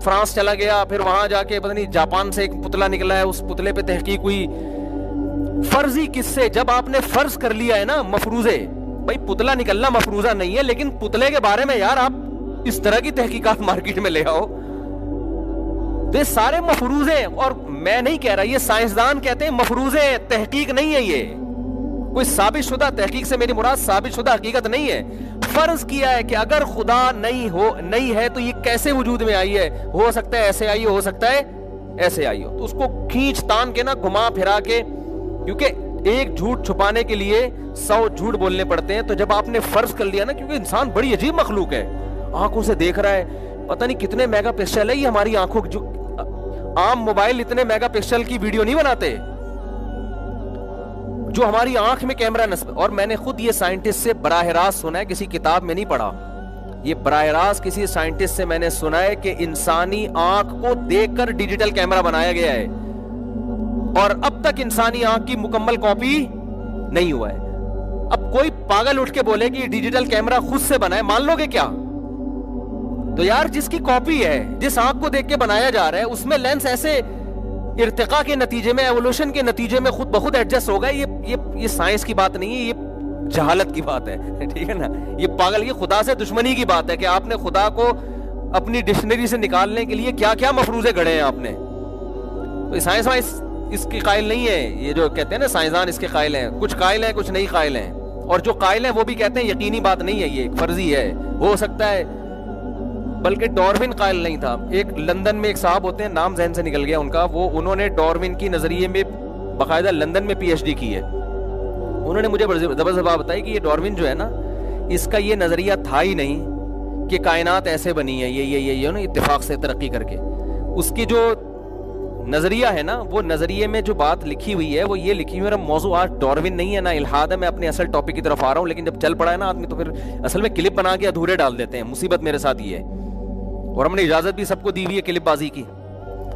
فرانس چلا گیا, پھر وہاں جا کے پتہ نہیں جاپان سے ایک پتلا نکلا ہے, اس پتلے پہ تحقیق ہوئی. فرضی قصے جب آپ نے فرض کر لیا ہے نا, مفروضے. بھائی پتلا نکلنا مفروضہ نہیں ہے, لیکن پتلے کے بارے میں یار آپ اس طرح کی تحقیقات مارکیٹ میں لے آؤ. یہ سارے مفروضے, اور میں نہیں کہہ رہا, یہ سائنسدان کہتے ہیں مفروضے, تحقیق نہیں ہے. یہ کوئی ثابت شدہ, تحقیق سے میری مراد ثابت شدہ حقیقت نہیں ہے. فرض کیا ہے کہ اگر خدا نہیں ہے تو یہ کیسے وجود میں آئی ہے. ہو سکتا ہے ایسے آئی ہو سکتا ہے ایسے آئی ہو. تو اس کو کھینچ تان کے نا, گھما پھرا کے, کیونکہ ایک جھوٹ چھپانے کے لیے 100 جھوٹ بولنے پڑتے ہیں. تو جب آپ نے فرض کر لیا نا, کیونکہ انسان بڑی عجیب مخلوق ہے, آنکھوں سے دیکھ رہا ہے, پتہ نہیں کتنے میگا پکسل ہے یہ ہماری آنکھوں. جو عام موبائل اتنے میگا پکسل کی ویڈیو نہیں بناتے جو ہماری آنکھ میں کیمرہ نصب. اور میں نے خود یہ سائنٹسٹ سے براہ راست سنا ہے, کسی کتاب میں نہیں پڑھا, یہ براہ راست کسی سائنٹسٹ سے میں نے سنا ہے کہ انسانی آنکھ کو دیکھ کر ڈیجیٹل کیمرہ بنایا گیا ہے, اور اب تک انسانی آنکھ کی مکمل کاپی نہیں ہوا ہے. اب کوئی پاگل اٹھ کے بولے کہ یہ ڈیجیٹل کیمرہ خود سے بنا ہے, مان لو گے کیا؟ تو یار جس کی کاپی ہے, جس آنکھ کو دیکھ کے بنایا جا رہا ہے, اس میں لینس ایسے ارتقاء کے نتیجے میں, ایوولوشن کے نتیجے میں خود بخود ایڈجسٹ ہوگا. یہ سائنس کی بات نہیں ہے, یہ جہالت کی بات ہے, ٹھیک ہے نا. یہ پاگل, یہ خدا سے دشمنی کی بات ہے کہ آپ نے خدا کو اپنی ڈکشنری سے نکالنے کے لیے کیا کیا مفروضے گھڑے ہیں آپ نے. تو سائنس وائنس اس کی قائل نہیں ہے. یہ جو کہتے ہیں نا سائنسدان اس کے قائل ہیں, کچھ قائل ہیں کچھ نہیں قائل ہیں, اور جو قائل ہیں وہ بھی کہتے ہیں یقینی بات نہیں ہے, یہ فرضی ہے, ہو سکتا ہے. بلکہ ڈارون قائل نہیں تھا. ایک لندن میں ایک صاحب ہوتے ہیں, نام ذہن سے نکل گیا ان کا, وہ انہوں نے ڈارون کی نظریے میں باقاعدہ لندن میں PhD کی ہے. انہوں نے مجھے زبردست بات بتائی کہ یہ ڈارون جو ہے نا, اس کا یہ نظریہ تھا ہی نہیں کہ کائنات ایسے بنی ہے یہ نا اتفاق سے ترقی کر کے. اس کی جو نظریہ ہے نا, وہ نظریے میں جو بات لکھی ہوئی ہے وہ یہ لکھی ہوئی ہے. میرا موضوع آج ڈارون نہیں ہے نا الحاد ہے, میں اپنے اصل ٹاپک کی طرف آ رہا ہوں. لیکن جب چل پڑا ہے نا آدمی تو پھر اصل میں کلپ بنا کے ادھورے ڈال دیتے ہیں. مصیبت میرے ساتھ یہ ہے, اور ہم نے اجازت بھی سب کو دی ہوئی ہے کلپ بازی کی.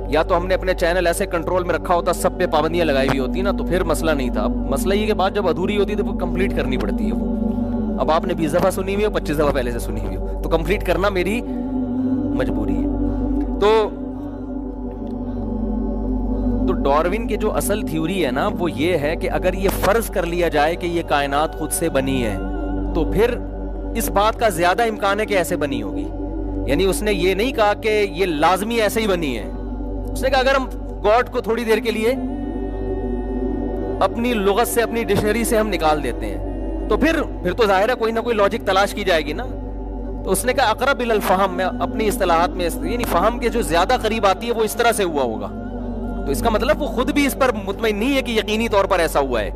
یا تو ہم نے اپنے چینل ایسے کنٹرول میں رکھا ہوتا, سب پہ پابندیاں لگائی ہوئی ہوتی نا, تو پھر مسئلہ نہیں تھا. اب مسئلہ یہ کہ بات جب ادھوری ہوتی ہے تو وہ کمپلیٹ کرنی پڑتی ہے. وہ اب آپ نے 20 دفعہ سنی ہوئی ہو, 25 دفعہ پہلے سے سنی ہوئی ہو, تو کمپلیٹ کرنا میری مجبوری ہے. تو ڈارون کی جو اصل تھیوری ہے نا, وہ یہ ہے کہ اگر یہ فرض کر لیا جائے کہ یہ کائنات خود سے بنی ہے, تو پھر اس بات کا زیادہ امکان ہے کہ ایسے بنی ہوگی. یعنی اس نے یہ نہیں کہا کہ یہ لازمی ایسے ہی بنی ہے. اس نے کہا اگر ہم گاڈ کو تھوڑی دیر کے لیے اپنی لغت سے, اپنی ڈکشنری سے ہم نکال دیتے ہیں, تو پھر تو ظاہر ہے کوئی نہ کوئی لاجک تلاش کی جائے گی نا. تو اس نے کہا اقرب الی الفہم, میں اپنی اصطلاحات میں یعنی فہم کے جو زیادہ قریب آتی ہے وہ اس طرح سے ہوا ہوگا. تو اس کا مطلب وہ خود بھی اس پر مطمئن نہیں ہے کہ یقینی طور پر ایسا ہوا ہے.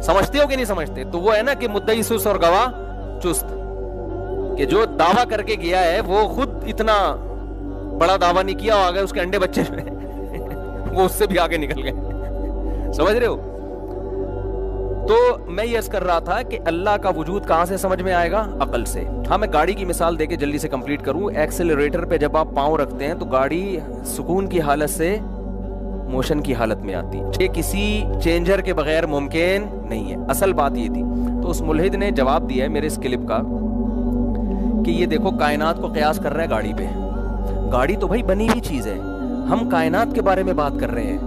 سمجھتے ہو کہ نہیں سمجھتے؟ تو وہ ہے نا کہ مدعی سست اور گواہ چست, کہ جو دعویٰ کر کے گیا ہے وہ خود اتنا بڑا دعویٰ نہیں کیا, آگے اس کے انڈے بچے وہ اس سے بھی آگے نکل گئے. سمجھ رہے ہو؟ تو میں یہ عرض کر رہا تھا کہ اللہ کا وجود کہاں سے سمجھ میں آئے گا؟ عقل سے. ہاں میں گاڑی کی مثال دے کے جلدی سے کمپلیٹ کروں. ایکسیلریٹر پہ جب آپ پاؤں رکھتے ہیں تو گاڑی سکون کی حالت سے موشن کی حالت میں آتی ہے. یہ کسی چینجر کے بغیر ممکن نہیں ہے. اصل بات یہ تھی. تو اس ملحد نے جواب دیا ہے میرے اس کلپ کا کہ یہ دیکھو کائنات کو قیاس کر رہا ہے گاڑی پہ. گاڑی تو بھائی بنی ہوئی چیز ہے, ہم کائنات کے بارے میں بات کر رہے ہیں.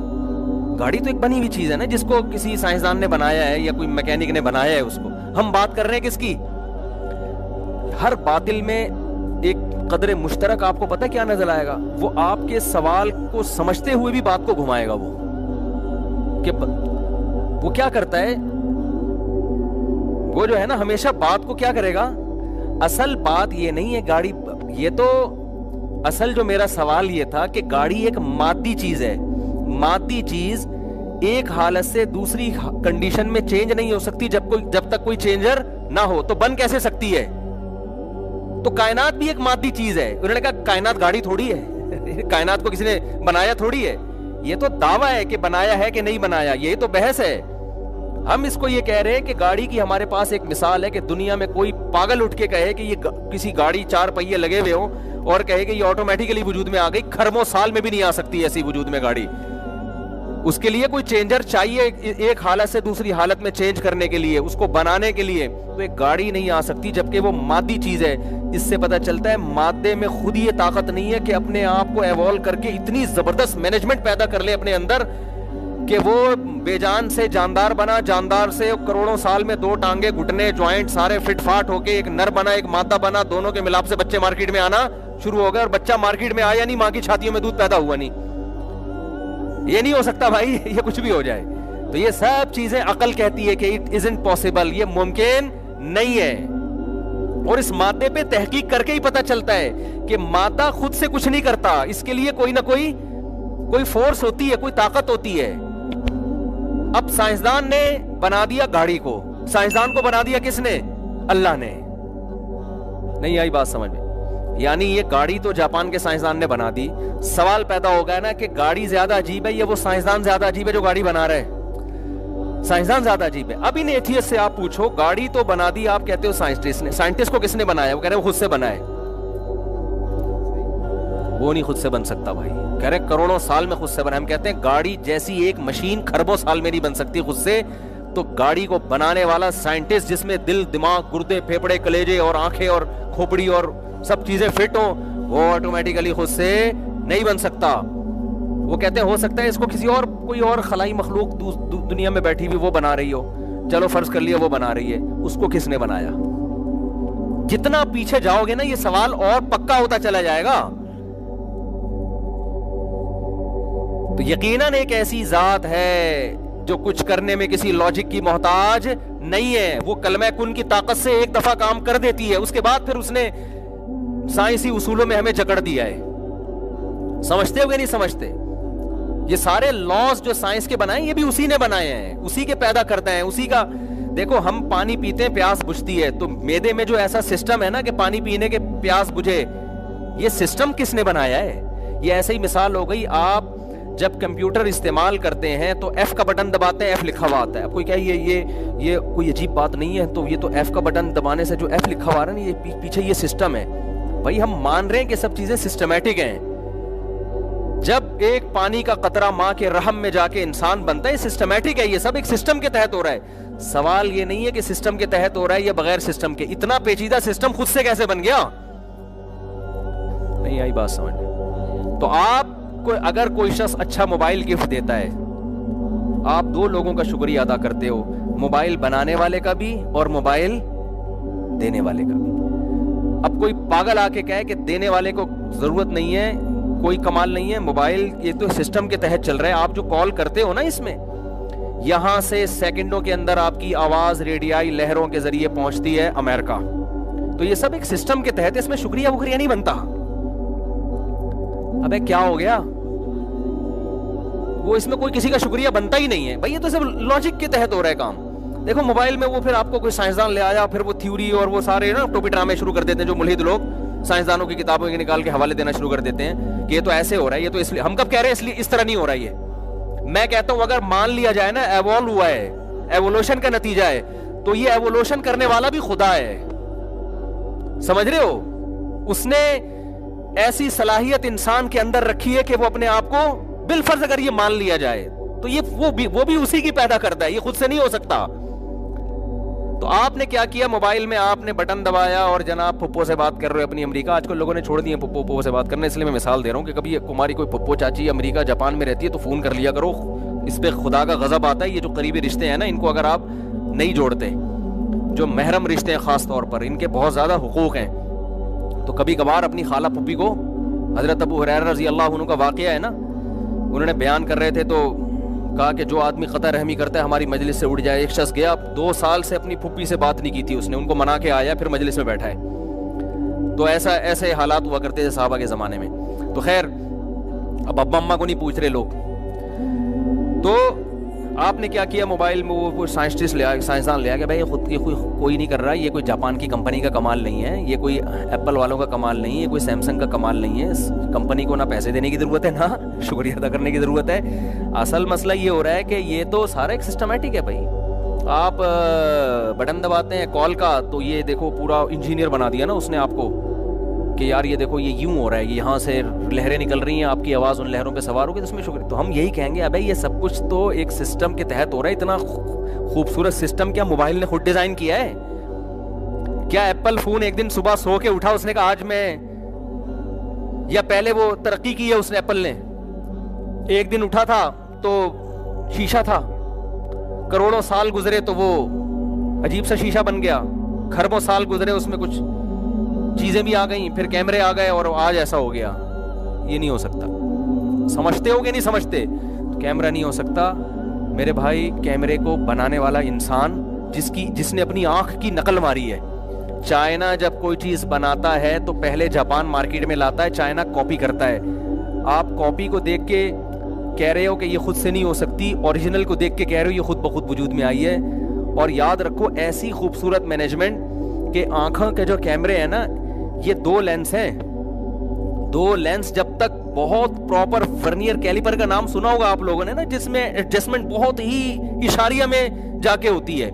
گاڑی تو ایک بنی ہوئی چیز ہے نا, جس کو کسی سائنسدان نے بنایا ہے یا کوئی میکینک نے بنایا ہے اس کو. ہم بات کر رہے ہیں کس کی؟ ہر باطل میں ایک قدر مشترک آپ کو پتہ کیا نظر آئے گا؟ وہ آپ کے سوال کو سمجھتے ہوئے بھی بات کو گھمائے گا. وہ کیا کرتا ہے؟ وہ جو ہے نا ہمیشہ بات کو کیا کرے گا؟ اصل بات یہ نہیں ہے گاڑی, یہ تو اصل جو میرا سوال یہ تھا کہ گاڑی ایک مادی چیز ہے. مادی چیز ایک حالت سے دوسری کنڈیشن میں چینج نہیں ہو سکتی جب تک کوئی چینجر نہ ہو. تو بن کیسے سکتی ہے؟ تو کائنات بھی ایک مادی چیز ہے. انہوں نے کہا کائنات گاڑی تھوڑی ہے, کائنات کو کسی نے بنایا تھوڑی ہے. یہ تو دعویٰ ہے کہ بنایا ہے کہ نہیں بنایا, یہی تو بحث ہے. ہم اس کو یہ کہہ رہے ہیں کہ گاڑی کی ہمارے پاس ایک مثال ہے کہ دنیا میں کوئی پاگل اٹھ کے کہے کہ یہ کسی گاڑی 4 پہیے لگے ہوئے ہوں اور کہے کہ یہ آٹومیٹیکلی وجود میں آ گئی. خربوں سال میں بھی نہیں آ سکتی ایسی وجود میں گاڑی. اس کے لیے کوئی چینجر چاہیے ایک حالت سے دوسری حالت میں چینج کرنے کے لیے, اس کو بنانے کے لیے. تو ایک گاڑی نہیں آ سکتی جبکہ وہ مادی چیز ہے. اس سے پتہ چلتا ہے مادے میں خود یہ طاقت نہیں ہے کہ اپنے آپ کو ایوالو کر کے اتنی زبردست مینجمنٹ پیدا کر لے اپنے اندر کہ وہ بے جان سے جاندار بنا, جاندار سے کروڑوں سال میں 2 ٹانگیں, گھٹنے, جوائنٹ سارے فٹ فاٹ ہو کے ایک نر بنا, ایک مادہ بنا, دونوں کے ملاپ سے بچے مارکیٹ میں آنا شروع ہو گئے. اور بچہ مارکیٹ میں آیا نہیں, ماں کی چھاتیوں میں دودھ پیدا ہوا نہیں. یہ نہیں ہو سکتا بھائی, یہ کچھ بھی ہو جائے. تو یہ سب چیزیں عقل کہتی ہے کہ اٹ ازنٹ پاسبل, یہ ممکن نہیں ہے. اور اس مادے پہ تحقیق کر کے ہی پتہ چلتا ہے کہ مادہ خود سے کچھ نہیں کرتا, اس کے لیے کوئی نہ کوئی فورس ہوتی ہے, کوئی طاقت ہوتی ہے. اب سائنسدان نے بنا دیا گاڑی کو, سائنسدان کو بنا دیا کس نے؟ اللہ نے. نہیں آئی بات سمجھ میں؟ یعنی یہ گاڑی تو جاپان کے سائنسدان نے بنا دی. سوال پیدا ہو گیا نا کہ گاڑی زیادہ عجیب ہے یا وہ سائنسدان زیادہ عجیب ہے جو گاڑی بنا رہے ہیں؟ سائنسدان زیادہ عجیب ہے. اب ان ایتھیسٹ سے آپ پوچھو گاڑی تو بنا دی, آپ کہتے ہو سائنٹسٹ نے. سائنٹسٹ کو کس نے بنایا؟ وہ کہہ رہے ہیں خود سے بنا ہے. وہ نہیں خود سے بن سکتا بھائی, کہہ رہے کروڑوں سال میں خود سے بنا. ہم کہتے ہیں گاڑی جیسی ایک مشین خربوں سال میں نہیں بن سکتی خود سے. تو گاڑی کو بنانے والا سائنٹسٹ جس میں دل, دماغ, گردے, پھیپڑے, کلیجے اور آنکھیں اور کھوپڑی اور سب چیزیں فٹ ہوں, وہ آٹومیٹیکلی خود سے نہیں بن سکتا. وہ کہتے ہیں ہو سکتا ہے اس کو کسی اور کوئی اور خلائی مخلوق دنیا میں بیٹھی ہوئی وہ بنا رہی ہو. چلو فرض کر لیا وہ بنا رہی ہے, اس کو کس نے بنایا؟ جتنا پیچھے جاؤ گے نا یہ سوال اور پکا ہوتا چلا جائے گا. تو یقیناً ایک ایسی ذات ہے جو کچھ کرنے میں کسی لاجک کی محتاج نہیں ہے. وہ کلمہ کن کی طاقت سے ایک دفعہ کام کر دیتی ہے, اس کے بعد پھر اس نے سائنسی اصولوں میں ہمیں جکڑ دیا ہے. سمجھتے ہو کہ نہیں سمجھتے؟ یہ سارے لاز جو سائنس کے بنائے یہ بھی اسی نے بنائے ہیں, اسی کے پیدا کرتے ہیں, اسی کا. دیکھو ہم پانی پیتے ہیں پیاس بجھتی ہے, تو معدے میں جو ایسا سسٹم ہے نا کہ پانی پینے کے پیاس بجھے, یہ سسٹم کس نے بنایا ہے؟ یہ ایسے ہی مثال ہو گئی. آپ جب کمپیوٹر استعمال کرتے ہیں تو ایف کا بٹن دباتے ہیں, ایف لکھا ہوا آتا ہے. اب کوئی کہے یہ کوئی عجیب بات نہیں ہے, تو یہ تو ایف کا بٹن دبانے سے جو ایف لکھا ہوا ہے نا یہ پیچھے یہ سسٹم ہے. بھائی ہم مان رہے ہیں کہ سب چیزیں سسٹمیٹک ہیں. جب ایک پانی کا قطرہ ماں کے رحم میں جا کے انسان بنتا ہے, سسٹمیٹک ہے, یہ سب ایک سسٹم کے تحت ہو رہا ہے. سوال یہ نہیں ہے کہ سسٹم کے تحت ہو رہا ہے یا بغیر سسٹم کے. اتنا پیچیدہ سسٹم خود سے کیسے بن گیا؟ نہیں آئی بات سمجھ میں؟ تو آپ کو اگر کوئی شخص اچھا موبائل گفٹ دیتا ہے, آپ 2 لوگوں کا شکریہ ادا کرتے ہو, موبائل بنانے والے کا بھی اور موبائل دینے والے کا بھی. اب کوئی پاگل آ کے کہے کہ دینے والے کو ضرورت نہیں ہے, کوئی کمال نہیں ہے, موبائل یہ تو سسٹم کے تحت چل رہا ہے. آپ جو کال کرتے ہو نا اس میں, یہاں سے سیکنڈوں کے اندر آپ کی آواز ریڈیائی لہروں کے ذریعے پہنچتی ہے امریکہ. تو یہ سب ایک سسٹم کے تحت, اس میں شکریہ وکریہ نہیں بنتا. ابے کیا ہو گیا, وہ اس میں کوئی کسی کا شکریہ بنتا ہی نہیں ہے بھائی, یہ تو سب لاجک کے تحت ہو رہا ہے کام. دیکھو موبائل میں وہ پھر آپ کو کوئی سائنسدان لے آیا, پھر وہ تھیوری اور وہ سارے نا ٹوپی ڈرامے شروع کر دیتے ہیں جو ملحد لوگ سائنسدانوں کی کتابوں کے نکال کے حوالے دینا شروع کر دیتے ہیں کہ یہ تو ایسے ہو رہا ہے, یہ تو اس لیے. ہم کب کہہ رہے ہیں اس لیے اس طرح نہیں ہو رہا. یہ میں کہتا ہوں اگر مان لیا جائے نا ایوالو ہوا ہے, ایوولوشن کا نتیجہ ہے, تو یہ ایوولوشن کرنے والا بھی خدا ہے. سمجھ رہے ہو, اس نے ایسی صلاحیت انسان کے اندر رکھی ہے کہ وہ اپنے آپ کو بالفرض اگر یہ مان لیا جائے تو یہ وہ بھی اسی کی پیدا کرتا ہے, یہ خود سے نہیں ہو سکتا. تو آپ نے کیا کیا, موبائل میں آپ نے بٹن دبایا اور جناب پھپھو سے بات کر رہے ہو اپنی امریکہ. آج کل لوگوں نے چھوڑ دیے پھپھو سے بات کرنا, اس لیے میں مثال دے رہا ہوں کہ کبھی تمہاری کوئی پھپھو چاچی امریکہ جاپان میں رہتی ہے تو فون کر لیا کرو. اس پہ خدا کا غضب آتا ہے. یہ جو قریبی رشتے ہیں نا, ان کو اگر آپ نہیں جوڑتے, جو محرم رشتے ہیں خاص طور پر, ان کے بہت زیادہ حقوق ہیں. تو کبھی کبھار اپنی خالہ پھپھی کو, حضرت ابو ہریرہ رضی اللہ عنہ کا واقعہ ہے نا, انہوں نے بیان کر رہے تھے تو کہا کہ جو آدمی قطع رحمی کرتا ہے ہماری مجلس سے اٹھ جائے. ایک شخص گیا, 2 سال سے اپنی پھپھی سے بات نہیں کی تھی اس نے, ان کو منا کے آیا, پھر مجلس میں بیٹھا ہے. تو ایسے حالات ہوا کرتے تھے صحابہ کے زمانے میں. تو خیر اب ابا اماں کو نہیں پوچھ رہے لوگ. تو آپ نے کیا کیا, موبائل میں وہ سائنسٹسٹ لے آیا, سائنسدان لے آیا کہ بھائی خود کی کوئی نہیں کر رہا, یہ کوئی جاپان کی کمپنی کا کمال نہیں ہے, یہ کوئی ایپل والوں کا کمال نہیں ہے, یہ کوئی سیمسنگ کا کمال نہیں ہے. اس کمپنی کو نہ پیسے دینے کی ضرورت ہے نہ شکریہ ادا کرنے کی ضرورت ہے. اصل مسئلہ یہ ہو رہا ہے کہ یہ تو سارا ایک سسٹمیٹک ہے بھائی. آپ بٹن دباتے ہیں کال کا تو یہ دیکھو پورا انجینئر بنا دیا نا اس نے آپ کو کہ یار یہ دیکھو یہ یوں ہو رہا ہے, یہاں سے لہریں نکل رہی ہیں, آپ کی آواز ان لہروں پہ سوار ہوگی, تو اس میں شکریہ. تو ہم یہی کہیں گے ابے یہ سب کچھ تو ایک سسٹم کے تحت ہو رہا ہے. اتنا خوبصورت سسٹم کیا موبائل نے خود ڈیزائن کیا ہے؟ کیا ایپل فون ایک دن صبح سو کے اٹھا, اس نے کہا آج میں, یا پہلے وہ ترقی کی ہے اس نے, ایپل نے ایک دن اٹھا تھا تو شیشہ تھا, کروڑوں سال گزرے تو وہ عجیب سا شیشہ بن گیا, خربوں سال گزرے اس میں کچھ چیزیں بھی آ گئیں, پھر کیمرے آ گئے اور آج ایسا ہو گیا. یہ نہیں ہو سکتا. سمجھتے ہو کہ نہیں سمجھتے؟ تو کیمرہ نہیں ہو سکتا میرے بھائی. کیمرے کو بنانے والا انسان جس نے اپنی آنکھ کی نقل ماری ہے. چائنا جب کوئی چیز بناتا ہے تو پہلے جاپان مارکیٹ میں لاتا ہے, چائنا کاپی کرتا ہے. آپ کاپی کو دیکھ کے کہہ رہے ہو کہ یہ خود سے نہیں ہو سکتی, اوریجنل کو دیکھ کے کہہ رہے ہو یہ خود بخود وجود میں آئی ہے. اور یاد رکھو ایسی خوبصورت مینجمنٹ کہ آنکھوں کے جو کیمرے ہیں نا, یہ 2 لینس ہیں. 2 لینس جب تک بہت پراپر ورنیئر کیلیپر کا نام سنا ہوگا آپ لوگوں نے نا, جس میں ایڈجسٹمنٹ بہت ہی اشاریہ میں جا کے ہوتی ہے,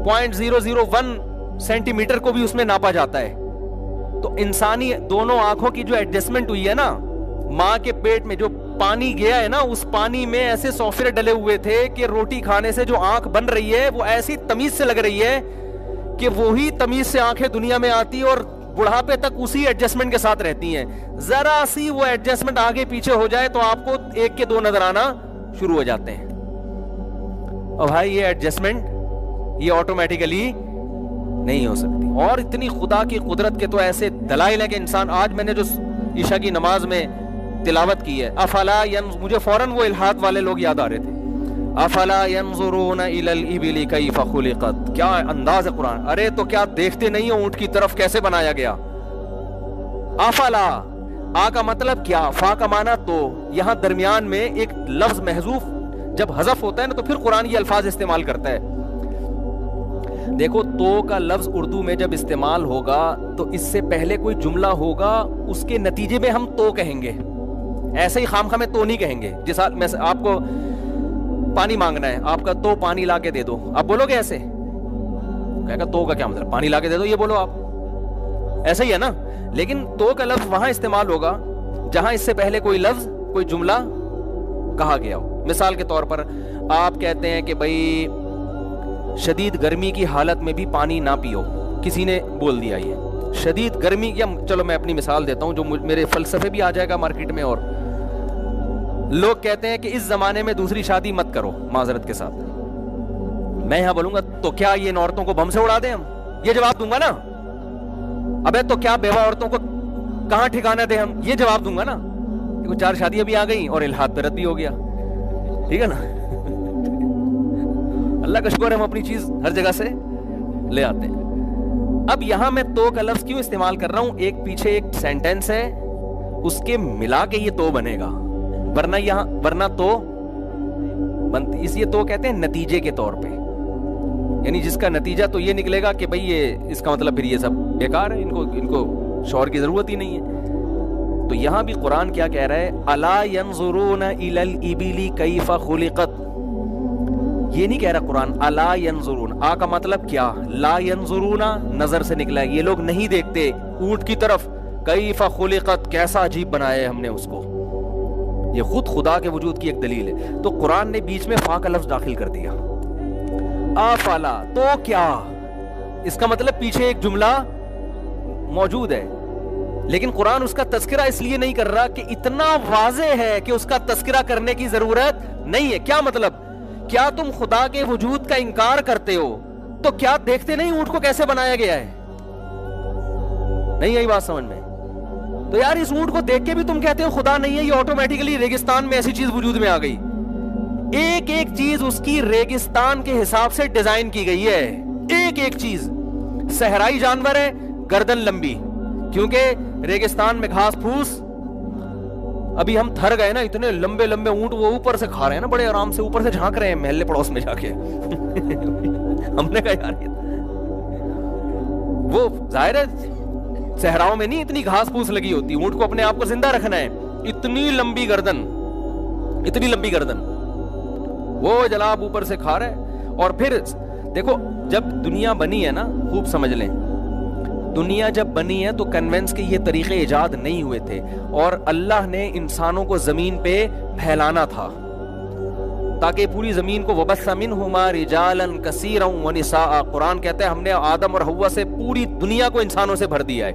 0.001 سینٹی میٹر کو بھی اس میں ناپا جاتا ہے. تو انسانی دونوں آنکھوں کی جو ایڈجسٹمنٹ ہوئی ہے نا, ماں کے پیٹ میں جو پانی گیا ہے نا, اس پانی میں ایسے سافٹ ویئر ڈلے ہوئے تھے کہ روٹی کھانے سے جو آنکھ بن رہی ہے وہ ایسی تمیز سے لگ رہی ہے کہ وہی تمیز سے آنکھیں دنیا میں آتی اور بڑھاپے تک اسی ایڈجسٹمنٹ کے ساتھ رہتی ہیں. ذرا سی وہ ایڈجسٹمنٹ آگے پیچھے ہو جائے تو آپ کو 1 کے 2 نظر آنا شروع ہو جاتے ہیں. اور بھائی یہ ایڈجسٹمنٹ یہ آٹومیٹیکلی نہیں ہو سکتی. اور اتنی خدا کی قدرت کے تو ایسے دلائل ہیں کہ انسان, آج میں نے جو عشاء کی نماز میں تلاوت کی ہے, افلا مجھے فوراً وہ الہاد والے لوگ یاد آ رہے تھے, افلا ينظرون الى الابل كيف خلقت. کیا انداز ہے قرآن. ارے تو کیا دیکھتے نہیں ہو اونٹ کی طرف کیسے بنایا گیا؟ افلا, آ کا مطلب کیا, فا کا معنی تو, یہاں درمیان میں ایک لفظ محذوف جب حذف ہوتا ہے نا تو پھر قرآن یہ الفاظ استعمال کرتا ہے. دیکھو تو کا لفظ اردو میں جب استعمال ہوگا تو اس سے پہلے کوئی جملہ ہوگا, اس کے نتیجے میں ہم تو کہیں گے. ایسے ہی خام خامے تو نہیں کہیں گے. جس میں آپ کو پانی مانگنا ہے, آپ کا تو پانی لا کے دے دو, آپ بولو گے ایسے؟ کہے گا تو کا کیا مطلب, پانی لا کے دے دو, یہ بولو آپ. ایسا ہی ہے نا. لیکن تو کا لفظ وہاں استعمال ہوگا جہاں اس سے پہلے کوئی لفظ کوئی جملہ کہا گیا ہو. مثال کے طور پر آپ کہتے ہیں کہ بھائی شدید گرمی کی حالت میں بھی پانی نہ پیو, کسی نے بول دیا یہ شدید گرمی, یا چلو میں اپنی مثال دیتا ہوں جو میرے فلسفے بھی آ جائے گا مارکیٹ میں. اور لوگ کہتے ہیں کہ اس زمانے میں دوسری شادی مت کرو معذرت کے ساتھ. میں یہاں بولوں گا تو کیا یہ عورتوں کو بم سے اڑا دیں ہم؟ یہ جواب دوں گا نا. ابے تو کیا بیوہ عورتوں کو کہاں ٹھکانہ دیں ہم؟ یہ جواب دوں گا نا. 4 شادیاں بھی آ گئی اور الہاد پہ رد بھی ہو گیا, ٹھیک ہے نا. اللہ کا شکر ہے ہم اپنی چیز ہر جگہ سے لے آتے ہیں. اب یہاں میں تو کا لفظ کیوں استعمال کر رہا ہوں؟ ایک پیچھے ایک سینٹینس ہے, اس کے ملا کے یہ تو بنے گا, ورنہ تو اس یہ تو کہتے ہیں نتیجے کے طور پہ, یعنی جس کا نتیجہ تو یہ نکلے گا کہ بھئی یہ اس کا مطلب پھر یہ سب بیکار ہے, ان کو شوہر کی ضرورت ہی نہیں ہے. تو یہاں بھی قرآن کیا کہہ رہا ہے؟ الا ينظرون الى الابل کیف خلقت. یہ نہیں کہہ رہا قرآن الا ينظرون, آ کا مطلب کیا؟ لا ينظرون نظر سے نکلا ہے, یہ لوگ نہیں دیکھتے اونٹ کی طرف, کیف خلقت کیسا عجیب بنایا ہے ہم نے اس کو. یہ خود خدا کے وجود کی ایک دلیل ہے. تو قرآن نے بیچ میں فا کا لفظ داخل کر دیا, افلا تو کیا, اس کا مطلب پیچھے ایک جملہ موجود ہے, لیکن قرآن اس کا تذکرہ اس لیے نہیں کر رہا کہ اتنا واضح ہے کہ اس کا تذکرہ کرنے کی ضرورت نہیں ہے. کیا مطلب؟ کیا تم خدا کے وجود کا انکار کرتے ہو تو کیا دیکھتے نہیں اونٹ کو کیسے بنایا گیا ہے؟ نہیں آئی بات سمجھ میں؟ تو یار اس اونٹ کو دیکھ کے بھی تم کہتے ہو خدا نہیں ہے, یہ آٹومیٹکلی ریگستان میں ایسی چیز وجود میں آ گئی. ایک ایک چیز اس کی ریگستان کے حساب سے ڈیزائن کی گئی ہے, ایک ایک چیز. صحرائی جانور ہے, گردن لمبی, کیونکہ ریگستان میں گھاس پھوس. ابھی ہم تھر گئے نا, اتنے لمبے لمبے اونٹ وہ اوپر سے کھا رہے ہیں نا, بڑے آرام سے اوپر سے جھانک رہے ہیں محلے پڑوس میں جا کے. ہم نے کہا یار وہ ظاہر ہے صحراؤں میں نہیں اتنی گھاس پھوس لگی ہوتی, اونٹ کو اپنے آپ کو زندہ رکھنا ہے, اتنی لمبی گردن, اتنی لمبی گردن, وہ جناب اوپر سے کھا رہے. اور پھر دیکھو جب دنیا بنی ہے نا, خوب سمجھ لیں, دنیا جب بنی ہے تو کنوینس کے یہ طریقے ایجاد نہیں ہوئے تھے, اور اللہ نے انسانوں کو زمین پہ پھیلانا تھا تاکہ پوری زمین کو وبث منہما رجالا کثیرا ونساء. قرآن کہتا ہے ہم نے آدم اور حوا سے پوری دنیا کو انسانوں سے بھر دیا ہے,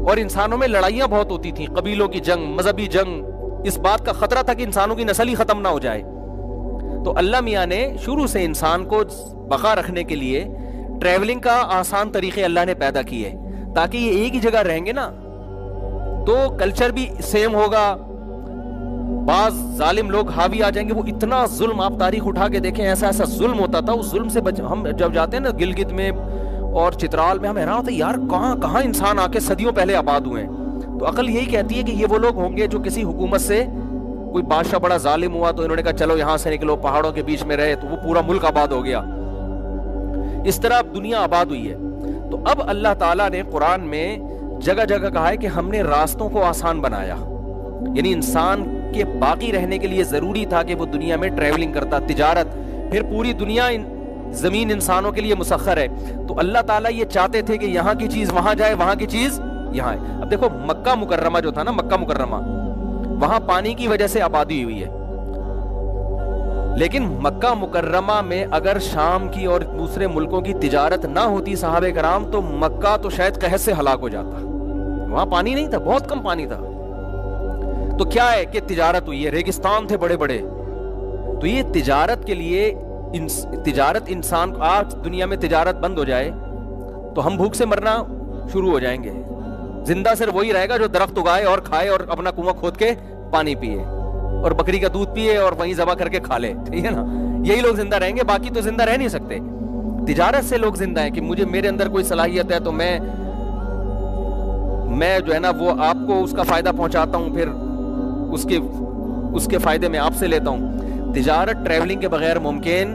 اور انسانوں میں لڑائیاں بہت ہوتی تھیں, قبیلوں کی جنگ, مذہبی جنگ, اس بات کا خطرہ تھا کہ انسانوں کی نسل ہی ختم نہ ہو جائے. تو اللہ میاں نے شروع سے انسان کو بقا رکھنے کے لیے ٹریولنگ کا آسان طریقے اللہ نے پیدا کیے, تاکہ یہ ایک ہی جگہ رہیں گے نا تو کلچر بھی سیم ہوگا. بعض ظالم لوگ حاوی آ جائیں گے, وہ اتنا ظلم, آپ تاریخ اٹھا کے دیکھیں, ایسا ایسا ظلم ہوتا تھا. اس ظلم سے ہم جب جاتے ہیں نا گلگت میں اور چترال میں, ہم حیران ہوتے ہیں یار کہاں کہاں انسان آ کے صدیوں پہلے آباد ہوئے ہیں. تو عقل یہی کہتی ہے کہ یہ وہ لوگ ہوں گے جو کسی حکومت سے, کوئی بادشاہ بڑا ظالم ہوا تو انہوں نے کہا چلو یہاں سے نکلو, پہاڑوں کے بیچ میں رہے تو وہ پورا ملک آباد ہو گیا. اس طرح اب دنیا آباد ہوئی ہے. تو اب اللہ تعالیٰ نے قرآن میں جگہ جگہ کہا ہے کہ ہم نے راستوں کو آسان بنایا, یعنی انسان کے باقی رہنے کے لیے ضروری تھا کہ وہ دنیا میں ٹریولنگ کرتا, تجارت, پھر پوری دنیا زمین انسانوں کے لیے مسخر ہے. تو اللہ تعالیٰ یہ چاہتے تھے کہ یہاں کی چیز وہاں جائے, وہاں کی چیز یہاں ہے. اب دیکھو مکہ مکرمہ جو تھا نا, مکہ مکرمہ, وہاں پانی کی وجہ سے آبادی ہوئی ہے, لیکن مکہ مکرمہ میں اگر شام کی اور دوسرے ملکوں کی تجارت نہ ہوتی صحابہ کرام, تو مکہ تو شاید قحط سے ہلاک ہو جاتا. وہاں پانی نہیں تھا, بہت کم پانی تھا. تو کیا ہے کہ تجارت ہوئی ہے, ریگستان تھے بڑے بڑے. تو یہ تجارت کے لیے, تجارت انسان, آج دنیا میں تجارت بند ہو جائے تو ہم بھوک سے مرنا شروع ہو جائیں گے. زندہ صرف وہی رہے گا جو درخت اگائے اور کھائے اور اپنا کنواں کھود کے پانی پیے اور بکری کا دودھ پیے اور وہیں ذبح کر کے کھا لے, ٹھیک ہے نا, یہی لوگ زندہ رہیں گے, باقی تو زندہ رہ نہیں سکتے. تجارت سے لوگ زندہ ہیں کہ میرے اندر کوئی صلاحیت ہے تو میں جو ہے نا وہ آپ کو اس کا فائدہ پہنچاتا ہوں, پھر اس کے فائدے میں آپ سے لیتا ہوں. تجارت ٹریولنگ کے بغیر ممکن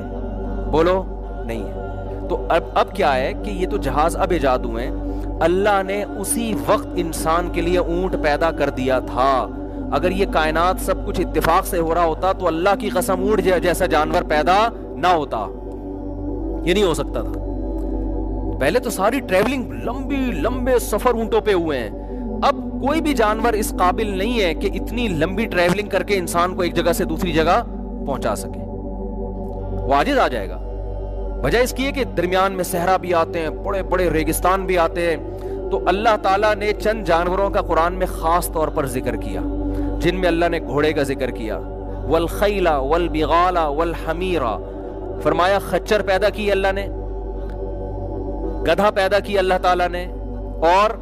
بولو نہیں ہے. تو اب کیا ہے کہ یہ تو جہاز اب ایجاد ہوئے ہیں, اللہ نے اسی وقت انسان کے لیے اونٹ پیدا کر دیا تھا. اگر یہ کائنات سب کچھ اتفاق سے ہو رہا ہوتا تو اللہ کی قسم اونٹ جیسا جانور پیدا نہ ہوتا, یہ نہیں ہو سکتا تھا. پہلے تو ساری ٹریولنگ لمبے سفر اونٹوں پہ ہوئے ہیں. اب کوئی بھی جانور اس قابل نہیں ہے کہ اتنی لمبی ٹریولنگ کر کے انسان کو ایک جگہ سے دوسری جگہ پہنچا سکے, وہ عاجز آ جائے گا. وجہ اس کی ہے کہ درمیان میں صحرا بھی آتے ہیں, بڑے بڑے ریگستان بھی آتے ہیں. تو اللہ تعالیٰ نے چند جانوروں کا قرآن میں خاص طور پر ذکر کیا, جن میں اللہ نے گھوڑے کا ذکر کیا, والخیل والبغال والحمیر, فرمایا خچر پیدا کی اللہ نے, گدھا پیدا کی اللہ تعالیٰ نے, اور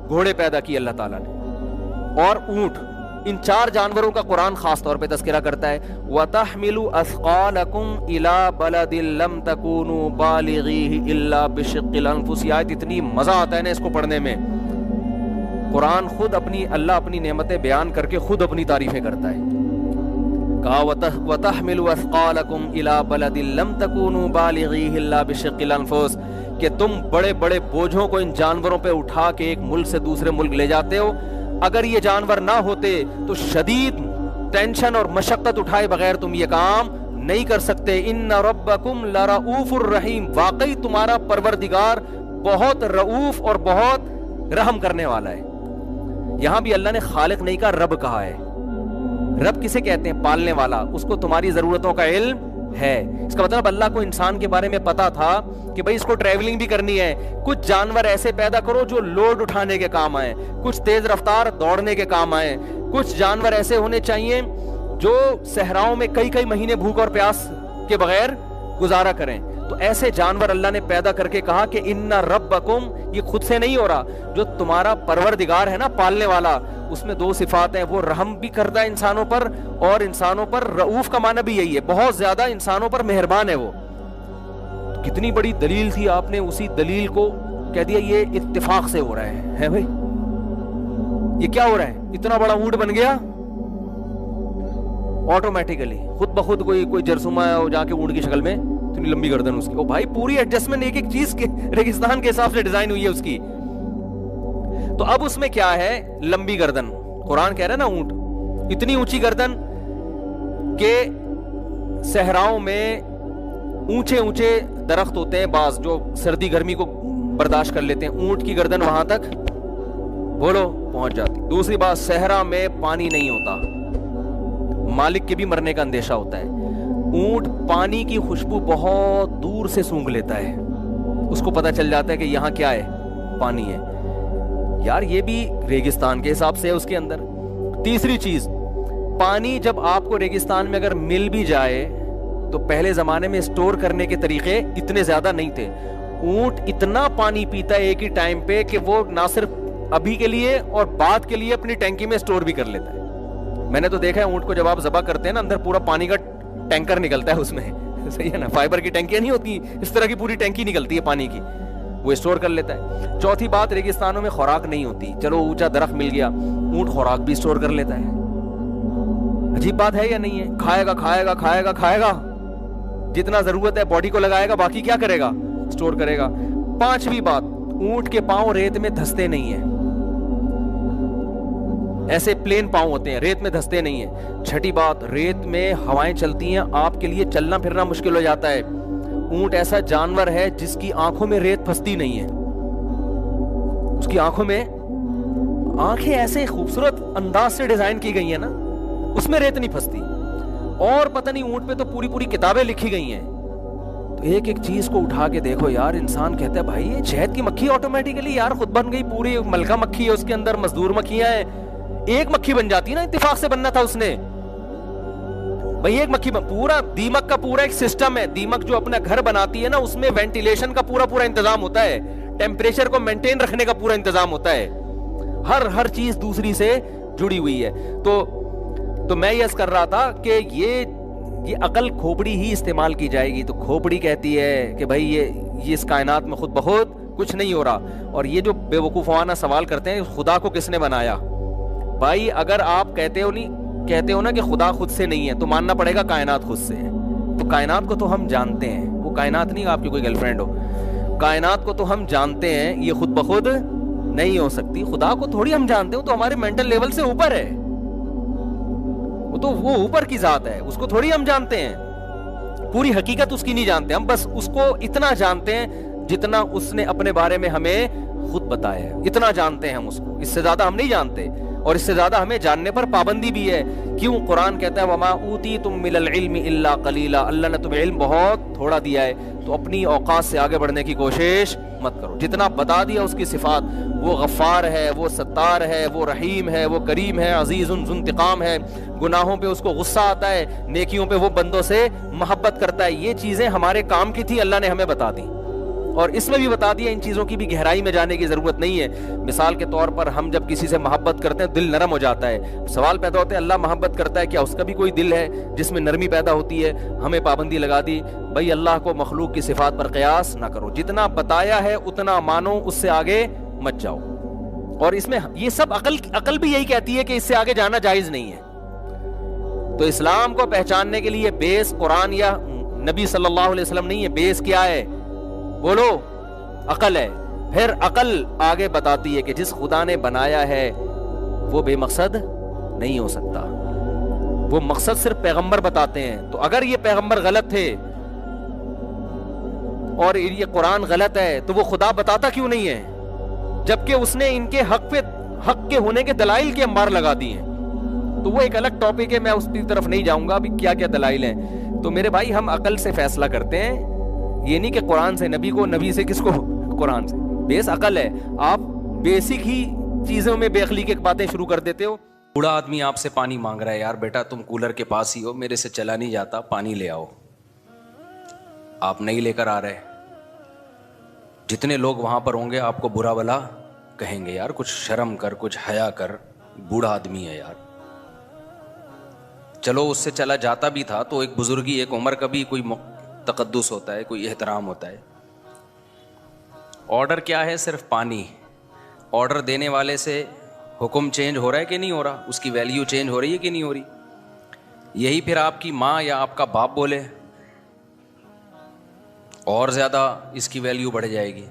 گھوڑے پیدا کی اللہ تعالیٰ نے, اور اونٹ. ان 4 جانوروں کا قرآن خاص طور پہ تذکرہ کرتا ہے. وَتَحْمِلُ أَثْقَالَكُمْ إِلَىٰ بَلَدٍ لَمْ تَكُونُوا بَالِغِيهِ إِلَّا بِشِقِّ الْأَنفُسِ. یہ آیت اتنی مزہ آتا ہے نا اس کو پڑھنے میں. قرآن خود اللہ اپنی نعمتیں بیان کر کے خود اپنی تعریفیں کرتا ہے. کہا وَتَحْمِلُ أَثْقَالَكُمْ إِلَىٰ بَلَدٍ لَمْ تَكُونُوا بَالِغِيهِ إِلَّا بِشِقِّ الْأَنفُسِ, کہ تم بڑے بڑے بوجھوں کو ان جانوروں پہ اٹھا کے ایک ملک سے دوسرے ملک لے جاتے ہو. اگر یہ جانور نہ ہوتے تو شدید ٹینشن اور مشقت اٹھائے بغیر تم یہ کام نہیں کر سکتے. ان ربکم لرؤوف الرحیم, واقعی تمہارا پروردگار بہت رؤوف اور بہت رحم کرنے والا ہے. یہاں بھی اللہ نے خالق نہیں کہا, رب کہا ہے. رب کسے کہتے ہیں؟ پالنے والا. اس کو تمہاری ضرورتوں کا علم ہے. اس کا مطلب اللہ کو انسان کے بارے میں پتا تھا کہ بھئی اس کو ٹریولنگ بھی کرنی ہے, کچھ جانور ایسے پیدا کرو جو لوڈ اٹھانے کے کام آئیں, کچھ تیز رفتار دوڑنے کے کام آئیں, کچھ جانور ایسے ہونے چاہیے جو صحراؤں میں کئی مہینے بھوک اور پیاس کے بغیر گزارا کریں. تو ایسے جانور اللہ نے پیدا کر کے کہا کہ ان ربکم, یہ خود سے نہیں ہو رہا, جو تمہارا پروردگار ہے نا پالنے والا, اس میں 2 صفات ہیں. وہ رحم بھی کرتا ہے انسانوں پر, اور انسانوں پر رؤوف کا معنی بھی یہی ہے, بہت زیادہ انسانوں پر مہربان ہے وہ. تو کتنی بڑی دلیل تھی, آپ نے اسی دلیل کو کہہ دیا یہ اتفاق سے ہو رہا ہے بھائی. یہ کیا ہو رہا ہے؟ اتنا بڑا اونٹ بن گیا آٹومیٹیکلی, خود بخود کوئی جرثومہ جا کے اونٹ کی شکل میں, اتنی لمبی گردن اس کی. او بھائی پوری ایڈجسٹمنٹ ایک چیز کے ریگستان کے حساب سے ڈیزائن ہوئی ہے اس کی. تو اب اس میں کیا ہے؟ لمبی گردن. قرآن کہہ رہا ہے نا اونٹ اتنی اونچی گردن کہ صحراؤں میں اونچے درخت ہوتے ہیں بعض جو سردی گرمی کو برداشت کر لیتے ہیں, اونٹ کی گردن وہاں تک بولو پہنچ جاتی. دوسری بات, صحرا میں پانی نہیں ہوتا, مالک کے بھی مرنے کا اندیشہ ہوتا ہے. اونٹ پانی کی خوشبو بہت دور سے سونگھ لیتا ہے, اس کو پتا چل جاتا ہے کہ یہاں کیا ہے, پانی ہے. یار یہ بھی ریگستان کے حساب سے ہے اس کے اندر. تیسری چیز, پانی جب آپ کو ریگستان میں اگر مل بھی جائے تو پہلے زمانے میں اسٹور کرنے کے طریقے اتنے زیادہ نہیں تھے. اونٹ اتنا پانی پیتا ہے ایک ہی ٹائم پہ کہ وہ نہ صرف ابھی کے لیے اور بعد کے لیے اپنی ٹینکی میں اسٹور بھی کر لیتا ہے. میں نے تو دیکھا ہے اونٹ کو جب آپ ذبح کرتے ہیں نا, اندر پورا پانی کا ٹینکر نکلتا ہے اس میں, صحیح ہے نا, فائبر کی ٹینکیاں نہیں ہوتی, اس طرح کی پوری ٹینکی نکلتی ہے پانی کی, وہ اسٹور کر لیتا ہے. چوتھی بات, ریگستانوں میں خوراک نہیں ہوتی. چلو اونچا درخت مل گیا, اونٹ خوراک بھی اسٹور کر لیتا ہے. عجیب بات ہے یا نہیں ہے؟ کھائے گا جتنا ضرورت ہے باڈی کو لگائے گا, باقی کیا کرے گا؟ اسٹور کرے گا. 5ویں بات, اونٹ کے پاؤں ریت میں دھستے نہیں ہیں, ایسے پلین پاؤں ہوتے ہیں, ریت میں دھستے نہیں ہیں. 6ٹھی بات, ریت میں ہوائیں چلتی ہیں, آپ کے لیے چلنا پھرنا مشکل ہو جاتا ہے. اونٹ ایسا جانور ہے جس کی آنکھوں میں ریت پھنستی نہیں ہے, اس کی آنکھوں میں, آنکھیں ایسے خوبصورت انداز سے ڈیزائن کی گئی ہیں نا, اس میں ریت نہیں پھنستی. اور پتہ نہیں اونٹ پہ تو پوری کتابیں لکھی گئی ہیں. تو ایک چیز کو اٹھا کے دیکھو یار, انسان کہتا ہے بھائی یہ شہد کی مکھی آٹومیٹیکلی یار خود بن گئی, پوری ملکہ مکھی ہے اس کے اندر, مزدور مکھیاں ہیں, ایک مکھی بن جاتی نا, اتفاق سے بننا تھا اس نے بھائی ایک مکھی. پورا دیمک کا پورا ایک سسٹم ہے, دیمک جو اپنا گھر بناتی ہے نا, اس میں وینٹیلیشن کا پورا انتظام ہوتا ہے, ٹیمپریچر کو مینٹین رکھنے کا پورا انتظام ہوتا ہے, ہر چیز دوسری سے جڑی ہوئی ہے. تو میں یہ کر رہا تھا کہ یہ عقل کھوپڑی ہی استعمال کی جائے گی. تو کھوپڑی کہتی ہے کہ بھائی یہ اس کائنات میں خود بخود کچھ نہیں ہو رہا. اور یہ جو بے وقوفانہ سوال کرتے ہیں خدا کو کس نے بنایا, بھائی اگر آپ کہتے ہو نا کہ خدا خود سے نہیں ہے, تو ماننا پڑے گا کائنات خود سے ہے. تو کائنات کو تو ہم جانتے ہیں, وہ کائنات نہیں آپ کی کوئی گرل فرینڈ ہو, کائنات کو تو ہم جانتے ہیں یہ خود بخود نہیں ہو سکتی. خدا کو تھوڑی ہم جانتے ہو, تو ہمارے مینٹل لیول سے اوپر ہے, وہ اوپر کی ذات ہے, اس کو تھوڑی ہم جانتے ہیں, پوری حقیقت اس کی نہیں جانتے ہم, بس اس کو اتنا جانتے ہیں جتنا اس نے اپنے بارے میں ہمیں خود بتایا ہے, اتنا جانتے ہیں ہم اس کو, اس سے زیادہ ہم نہیں جانتے. اور اس سے زیادہ ہمیں جاننے پر پابندی بھی ہے. کیوں؟ قرآن کہتا ہے وما اوتیتم من العلم الا قلیلا, اللہ نے تمہیں علم بہت تھوڑا دیا ہے, تو اپنی اوقات سے آگے بڑھنے کی کوشش مت کرو. جتنا بتا دیا اس کی صفات, وہ غفار ہے, وہ ستار ہے, وہ رحیم ہے, وہ کریم ہے, عزیز ذو انتقام ہے, گناہوں پہ اس کو غصہ آتا ہے, نیکیوں پہ وہ بندوں سے محبت کرتا ہے. یہ چیزیں ہمارے کام کی تھی, اللہ نے ہمیں بتا دی. اور اس میں بھی بتا دیا ان چیزوں کی بھی گہرائی میں جانے کی ضرورت نہیں ہے. مثال کے طور پر ہم جب کسی سے محبت کرتے ہیں دل نرم ہو جاتا ہے. سوال پیدا ہوتا ہے اللہ محبت کرتا ہے کیا اس کا بھی کوئی دل ہے جس میں نرمی پیدا ہوتی ہے؟ ہمیں پابندی لگا دی بھائی اللہ کو مخلوق کی صفات پر قیاس نہ کرو, جتنا بتایا ہے اتنا مانو, اس سے آگے مت جاؤ. اور اس میں یہ سب عقل بھی یہی کہتی ہے کہ اس سے آگے جانا جائز نہیں ہے. تو اسلام کو پہچاننے کے لیے بیس قرآن یا نبی صلی اللہ علیہ وسلم نہیں ہے, بیس کیا ہے بولو؟ عقل ہے. پھر عقل آگے بتاتی ہے کہ جس خدا نے بنایا ہے وہ بے مقصد نہیں ہو سکتا, وہ مقصد صرف پیغمبر بتاتے ہیں. تو اگر یہ پیغمبر غلط تھے اور یہ قرآن غلط ہے تو وہ خدا بتاتا کیوں نہیں ہے جبکہ اس نے ان کے حق کے ہونے کے دلائل کے انبار لگا دی ہیں؟ تو وہ ایک الگ ٹاپک ہے, میں اس کی طرف نہیں جاؤں گا ابھی کیا کیا دلائل ہیں. تو میرے بھائی ہم عقل سے فیصلہ کرتے ہیں, یہ نہیں کہ قرآن سے نبی کو, نبی سے کس کو, قرآن سے. بیس عقل ہے. آپ بیسک ہی چیزوں میں بے عقلی کی باتیں شروع کر دیتے ہو. بوڑھا آدمی آپ سے پانی مانگ رہا ہے, یار بیٹا تم کولر کے پاس ہی ہو, میرے سے چلا نہیں جاتا, پانی لے آؤ. آپ نہیں لے کر آ رہے, جتنے لوگ وہاں پر ہوں گے آپ کو برا بلا کہیں گے, یار کچھ شرم کر, کچھ حیا کر, بوڑھا آدمی ہے یار. چلو اس سے چلا جاتا بھی تھا تو ایک بزرگی, ایک عمر کا بھی کوئی تقدس ہوتا ہے, کوئی احترام ہوتا ہے. آرڈر کیا ہے؟ صرف پانی. آرڈر دینے والے سے حکم چینج ہو رہا ہے کہ نہیں ہو رہا, اس کی ویلیو چینج ہو رہی ہے کہ نہیں ہو رہی؟ یہی پھر آپ کی ماں یا آپ کا باپ بولے اور زیادہ اس کی ویلیو بڑھ جائے گی.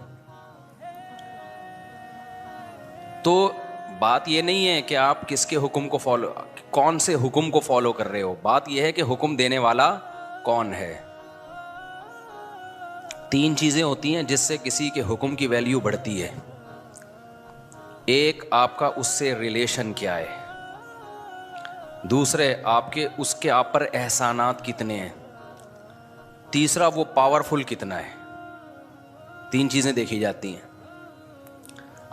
تو بات یہ نہیں ہے کہ آپ کس کے حکم کو فالو, کون سے حکم کو فالو کر رہے ہو, بات یہ ہے کہ حکم دینے والا کون ہے. 3 چیزیں ہوتی ہیں جس سے کسی کے حکم کی ویلیو بڑھتی ہے. ایک آپ کا اس سے ریلیشن کیا ہے, دوسرے اس کے آپ پر احسانات کتنے ہیں, تیسرا وہ پاورفل کتنا ہے. 3 چیزیں دیکھی جاتی ہیں.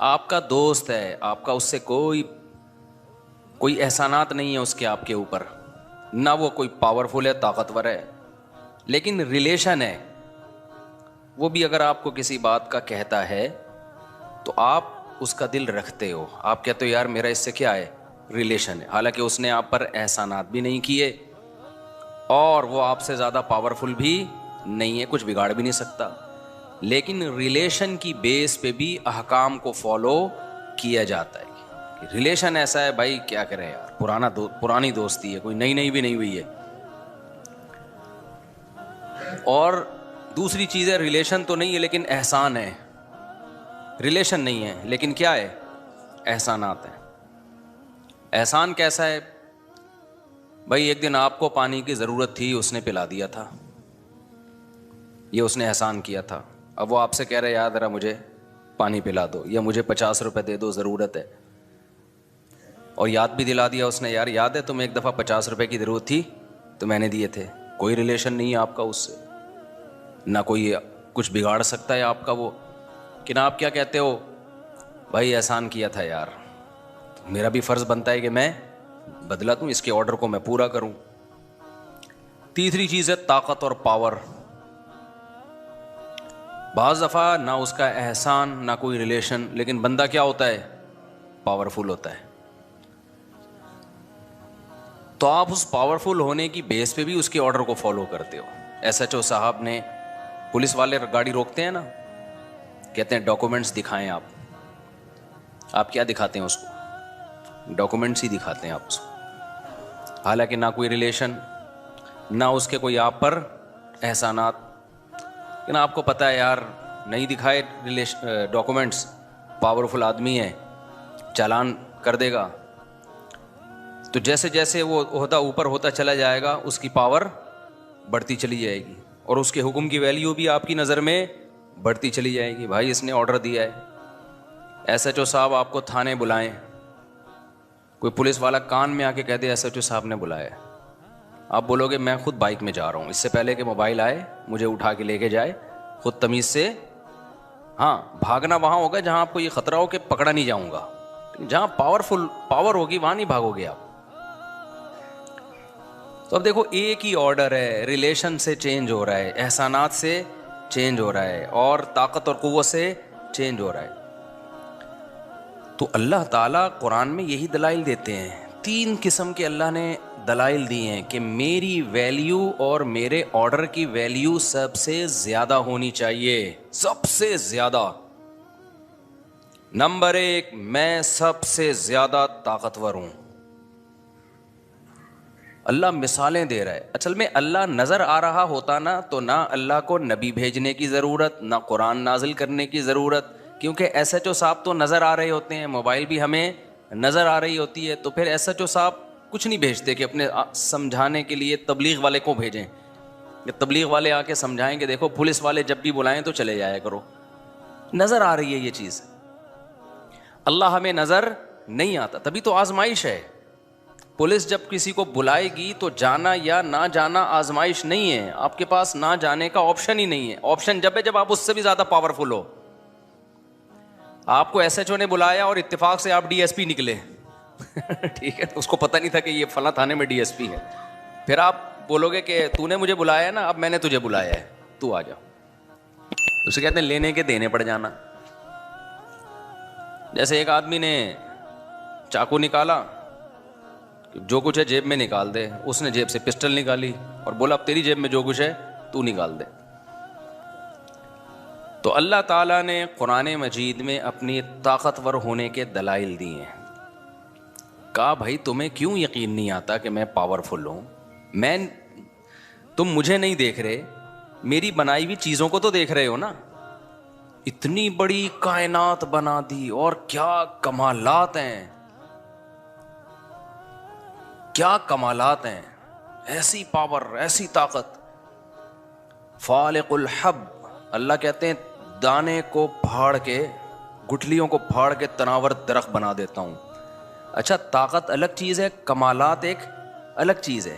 آپ کا دوست ہے, آپ کا اس سے کوئی احسانات نہیں ہے اس کے آپ کے اوپر, نہ وہ کوئی پاورفل ہے, طاقتور ہے, لیکن ریلیشن ہے. وہ بھی اگر آپ کو کسی بات کا کہتا ہے تو آپ اس کا دل رکھتے ہو, آپ کہتے ہو یار میرا اس سے کیا ہے, ریلیشن ہے. حالانکہ اس نے آپ پر احسانات بھی نہیں کیے اور وہ آپ سے زیادہ پاورفل بھی نہیں ہے, کچھ بگاڑ بھی نہیں سکتا, لیکن ریلیشن کی بیس پہ بھی احکام کو فالو کیا جاتا ہے. ریلیشن ایسا ہے بھائی کیا کریں یار, پرانی دوستی ہے, کوئی نئی بھی نہیں ہوئی ہے. اور دوسری چیز ہے ریلیشن تو نہیں ہے لیکن احسان ہے. ریلیشن نہیں ہے لیکن کیا ہے, احسانات ہیں. احسان کیسا ہے بھائی؟ ایک دن آپ کو پانی کی ضرورت تھی, اس نے پلا دیا تھا, یہ اس نے احسان کیا تھا. اب وہ آپ سے کہہ رہے یار ذرا مجھے پانی پلا دو, یا مجھے 50 روپے دے دو, ضرورت ہے. اور یاد بھی دلا دیا اس نے, یار یاد ہے تمہیں ایک دفعہ 50 روپے کی ضرورت تھی تو میں نے دیے تھے. کوئی ریلیشن نہیں ہے آپ کا اس سے, نہ کوئی کچھ بگاڑ سکتا ہے آپ کا وہ. کہ آپ کیا کہتے ہو, بھائی احسان کیا تھا یار, میرا بھی فرض بنتا ہے کہ میں بدلا دوں, اس کے آرڈر کو میں پورا کروں. تیسری چیز ہے طاقت اور پاور. بعض دفعہ نہ اس کا احسان نہ کوئی ریلیشن, لیکن بندہ کیا ہوتا ہے, پاورفل ہوتا ہے. تو آپ اس پاورفل ہونے کی بیس پہ بھی اس کے آرڈر کو فالو کرتے ہو. ایس ایچ او صاحب نے, پولیس والے گاڑی روکتے ہیں نا, کہتے ہیں ڈاکومنٹس دکھائیں. آپ کیا دکھاتے ہیں اس کو؟ ڈاکومنٹس ہی دکھاتے ہیں آپ اس کو. حالانکہ نہ کوئی ریلیشن, نہ اس کے کوئی آپ پر احسانات. لیکن آپ کو پتہ ہے یار نہیں دکھائے ڈاکومنٹس, پاورفل آدمی ہے, چالان کر دے گا. تو جیسے جیسے وہ عہدہ اوپر ہوتا چلا جائے گا اس کی پاور بڑھتی چلی جائے گی, اور اس کے حکم کی ویلیو بھی آپ کی نظر میں بڑھتی چلی جائے گی. بھائی اس نے آرڈر دیا ہے, ایس ایچ او صاحب آپ کو تھانے بلائیں, کوئی پولیس والا کان میں آ کے کہہ دے ایس ایچ او صاحب نے بلایا, آپ بولو گے میں خود بائک میں جا رہا ہوں, اس سے پہلے کہ موبائل آئے مجھے اٹھا کے لے کے جائے, خود تمیز سے. ہاں بھاگنا وہاں ہوگا جہاں آپ کو یہ خطرہ ہو کہ پکڑا نہیں جاؤں گا, جہاں پاور ہوگی وہاں نہیں بھاگو گے آپ. تو اب دیکھو ایک ہی آرڈر ہے, ریلیشن سے چینج ہو رہا ہے, احسانات سے چینج ہو رہا ہے اور طاقت اور قوت سے چینج ہو رہا ہے. تو اللہ تعالیٰ قرآن میں یہی دلائل دیتے ہیں. 3 قسم کے اللہ نے دلائل دی ہیں کہ میری ویلیو اور میرے آرڈر کی ویلیو سب سے زیادہ ہونی چاہیے, سب سے زیادہ. نمبر 1, میں سب سے زیادہ طاقتور ہوں. اللہ مثالیں دے رہا ہے. اصل میں اللہ نظر آ رہا ہوتا نا تو نہ اللہ کو نبی بھیجنے کی ضرورت, نہ قرآن نازل کرنے کی ضرورت, کیونکہ ایس ایچ او صاحب تو نظر آ رہے ہوتے ہیں, موبائل بھی ہمیں نظر آ رہی ہوتی ہے. تو پھر ایس ایچ او صاحب کچھ نہیں بھیجتے کہ اپنے سمجھانے کے لیے تبلیغ والے کو بھیجیں کہ تبلیغ والے آ کے سمجھائیں کہ دیکھو پولیس والے جب بھی بلائیں تو چلے جایا کرو. نظر آ رہی ہے یہ چیز. اللہ ہمیں نظر نہیں آتا, تبھی تو آزمائش ہے. پولیس جب کسی کو بلائے گی تو جانا یا نہ جانا آزمائش نہیں ہے. آپ کے پاس نہ جانے کا آپشن ہی نہیں ہے. آپشن جب ہے جب آپ اس سے بھی زیادہ پاورفل ہو. آپ کو ایس ایچ او نے بلایا اور اتفاق سے آپ ڈی ایس پی نکلے ٹھیک ہے, اس کو پتہ نہیں تھا کہ یہ فلاں تھانے میں ڈی ایس پی ہے. پھر آپ بولو گے کہ تو نے مجھے بلایا نا, اب میں نے تجھے بلایا ہے, تو آ جا. اسے کہتے ہیں لینے کے دینے پڑ جانا. جیسے ایک آدمی نے چاقو نکالا, جو کچھ ہے جیب میں نکال دے. اس نے جیب سے پسٹل نکالی اور بولا اب تیری جیب میں جو کچھ ہے تو نکال دے. تو اللہ تعالیٰ نے قرآن مجید میں اپنی طاقتور ہونے کے دلائل دیے ہیں. کہا بھائی تمہیں کیوں یقین نہیں آتا کہ میں پاورفل ہوں؟ تم مجھے نہیں دیکھ رہے, میری بنائی ہوئی چیزوں کو تو دیکھ رہے ہو نا. اتنی بڑی کائنات بنا دی اور کیا کمالات ہیں, کیا کمالات ہیں, ایسی پاور, ایسی طاقت. فالق الحب, اللہ کہتے ہیں دانے کو پھاڑ کے, گٹھلیوں کو پھاڑ کے تناور درخت بنا دیتا ہوں. اچھا طاقت الگ چیز ہے, کمالات ایک الگ چیز ہے.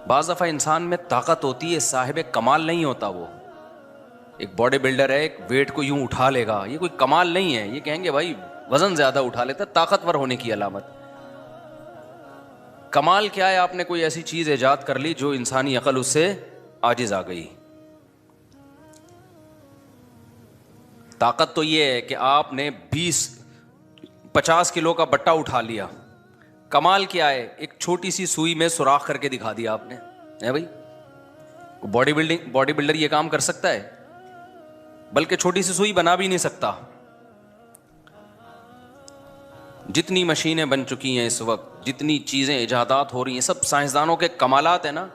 بعض دفعہ انسان میں طاقت ہوتی ہے, صاحب کمال نہیں ہوتا. وہ ایک باڈی بلڈر ہے, ایک ویٹ کو یوں اٹھا لے گا, یہ کوئی کمال نہیں ہے. یہ کہیں گے بھائی وزن زیادہ اٹھا لیتا, طاقتور ہونے کی علامت. کمال کیا ہے؟ آپ نے کوئی ایسی چیز ایجاد کر لی جو انسانی عقل اس سے عاجز آ گئی. طاقت تو یہ ہے کہ آپ نے 50 کلو کا بٹا اٹھا لیا. کمال کیا ہے؟ ایک چھوٹی سی سوئی میں سوراخ کر کے دکھا دیا آپ نے. بھائی باڈی بلڈر یہ کام کر سکتا ہے؟ بلکہ چھوٹی سی سوئی بنا بھی نہیں سکتا. جتنی مشینیں بن چکی ہیں اس وقت, جتنی چیزیں ایجادات ہو رہی ہیں, سب سائنسدانوں کے کمالات ہیں نا.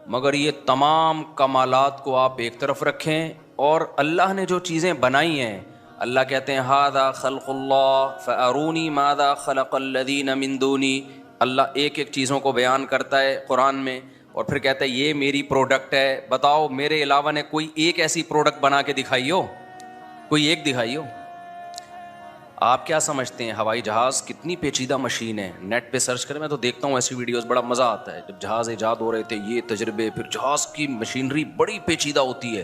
مگر یہ تمام کمالات کو آپ ایک طرف رکھیں, اور اللہ نے جو چیزیں بنائی ہیں, اللہ کہتے ہیں ھذا خلق اللہ فارونی ماذا خلق الذین من دونی. اللہ ایک ایک چیزوں کو بیان کرتا ہے قرآن میں, اور پھر کہتا ہے یہ میری پروڈکٹ ہے, بتاؤ میرے علاوہ نے کوئی ایک ایسی پروڈکٹ بنا کے دکھائی ہو؟ کوئی ایک دکھائی ہو؟ آپ کیا سمجھتے ہیں ہوائی جہاز کتنی پیچیدہ مشین ہے؟ نیٹ پہ سرچ کریں, میں تو دیکھتا ہوں ایسی ویڈیوز, بڑا مزہ آتا ہے. جب جہاز ایجاد ہو رہے تھے یہ تجربے, پھر جہاز کی مشینری بڑی پیچیدہ ہوتی ہے,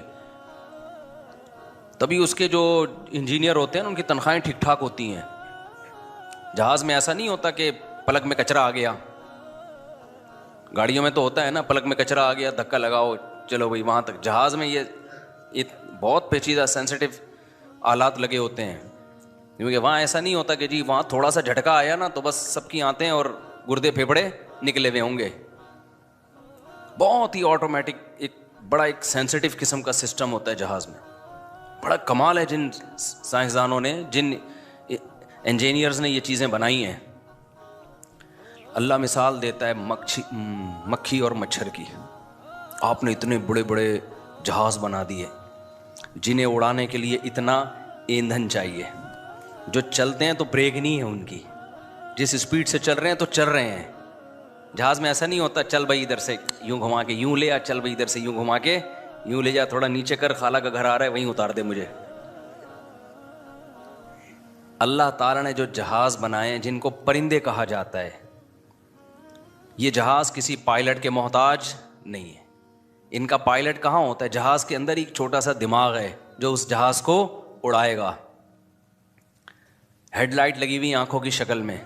تبھی اس کے جو انجینئر ہوتے ہیں ان کی تنخواہیں ٹھیک ٹھاک ہوتی ہیں. جہاز میں ایسا نہیں ہوتا کہ پلک میں کچرا آ گیا. گاڑیوں میں تو ہوتا ہے نا, پلک میں کچرا آ گیا, دھکا لگاؤ چلو بھائی وہاں تک. جہاز میں یہ بہت پیچیدہ سینسیٹیو آلات لگے ہوتے ہیں, کیونکہ وہاں ایسا نہیں ہوتا کہ جی وہاں تھوڑا سا جھٹکا آیا نا تو بس سب کی آنتیں اور گردے پھیپڑے نکلے ہوئے ہوں گے. بہت ہی آٹومیٹک ایک سینسیٹیو قسم کا سسٹم ہوتا ہے جہاز میں. بڑا کمال ہے جن سائنسدانوں نے, جن انجینئرز نے یہ چیزیں بنائی ہیں. اللہ مثال دیتا ہے مکھی اور مچھر کی. آپ نے اتنے بڑے بڑے جہاز بنا دیے جنہیں اڑانے کے لیے اتنا ایندھن چاہیے, جو چلتے ہیں تو بریک نہیں ہے ان کی, جس اسپیڈ سے چل رہے ہیں تو چل رہے ہیں. جہاز میں ایسا نہیں ہوتا چل بھائی ادھر سے یوں گھما کے یوں لے آ, چل بھائی ادھر سے یوں گھما کے یوں لے جا, تھوڑا نیچے کر, خالہ کا گھر آ رہا ہے وہیں اتار دے مجھے. اللہ تعالیٰ نے جو جہاز بنائے ہیں جن کو پرندے کہا جاتا ہے, یہ جہاز کسی پائلٹ کے محتاج نہیں ہے. ان کا پائلٹ کہاں ہوتا ہے؟ جہاز کے اندر ایک چھوٹا سا دماغ ہے جو اس جہاز کو اڑائے گا. ہیڈ لائٹ لگی ہوئی آنکھوں کی شکل میں.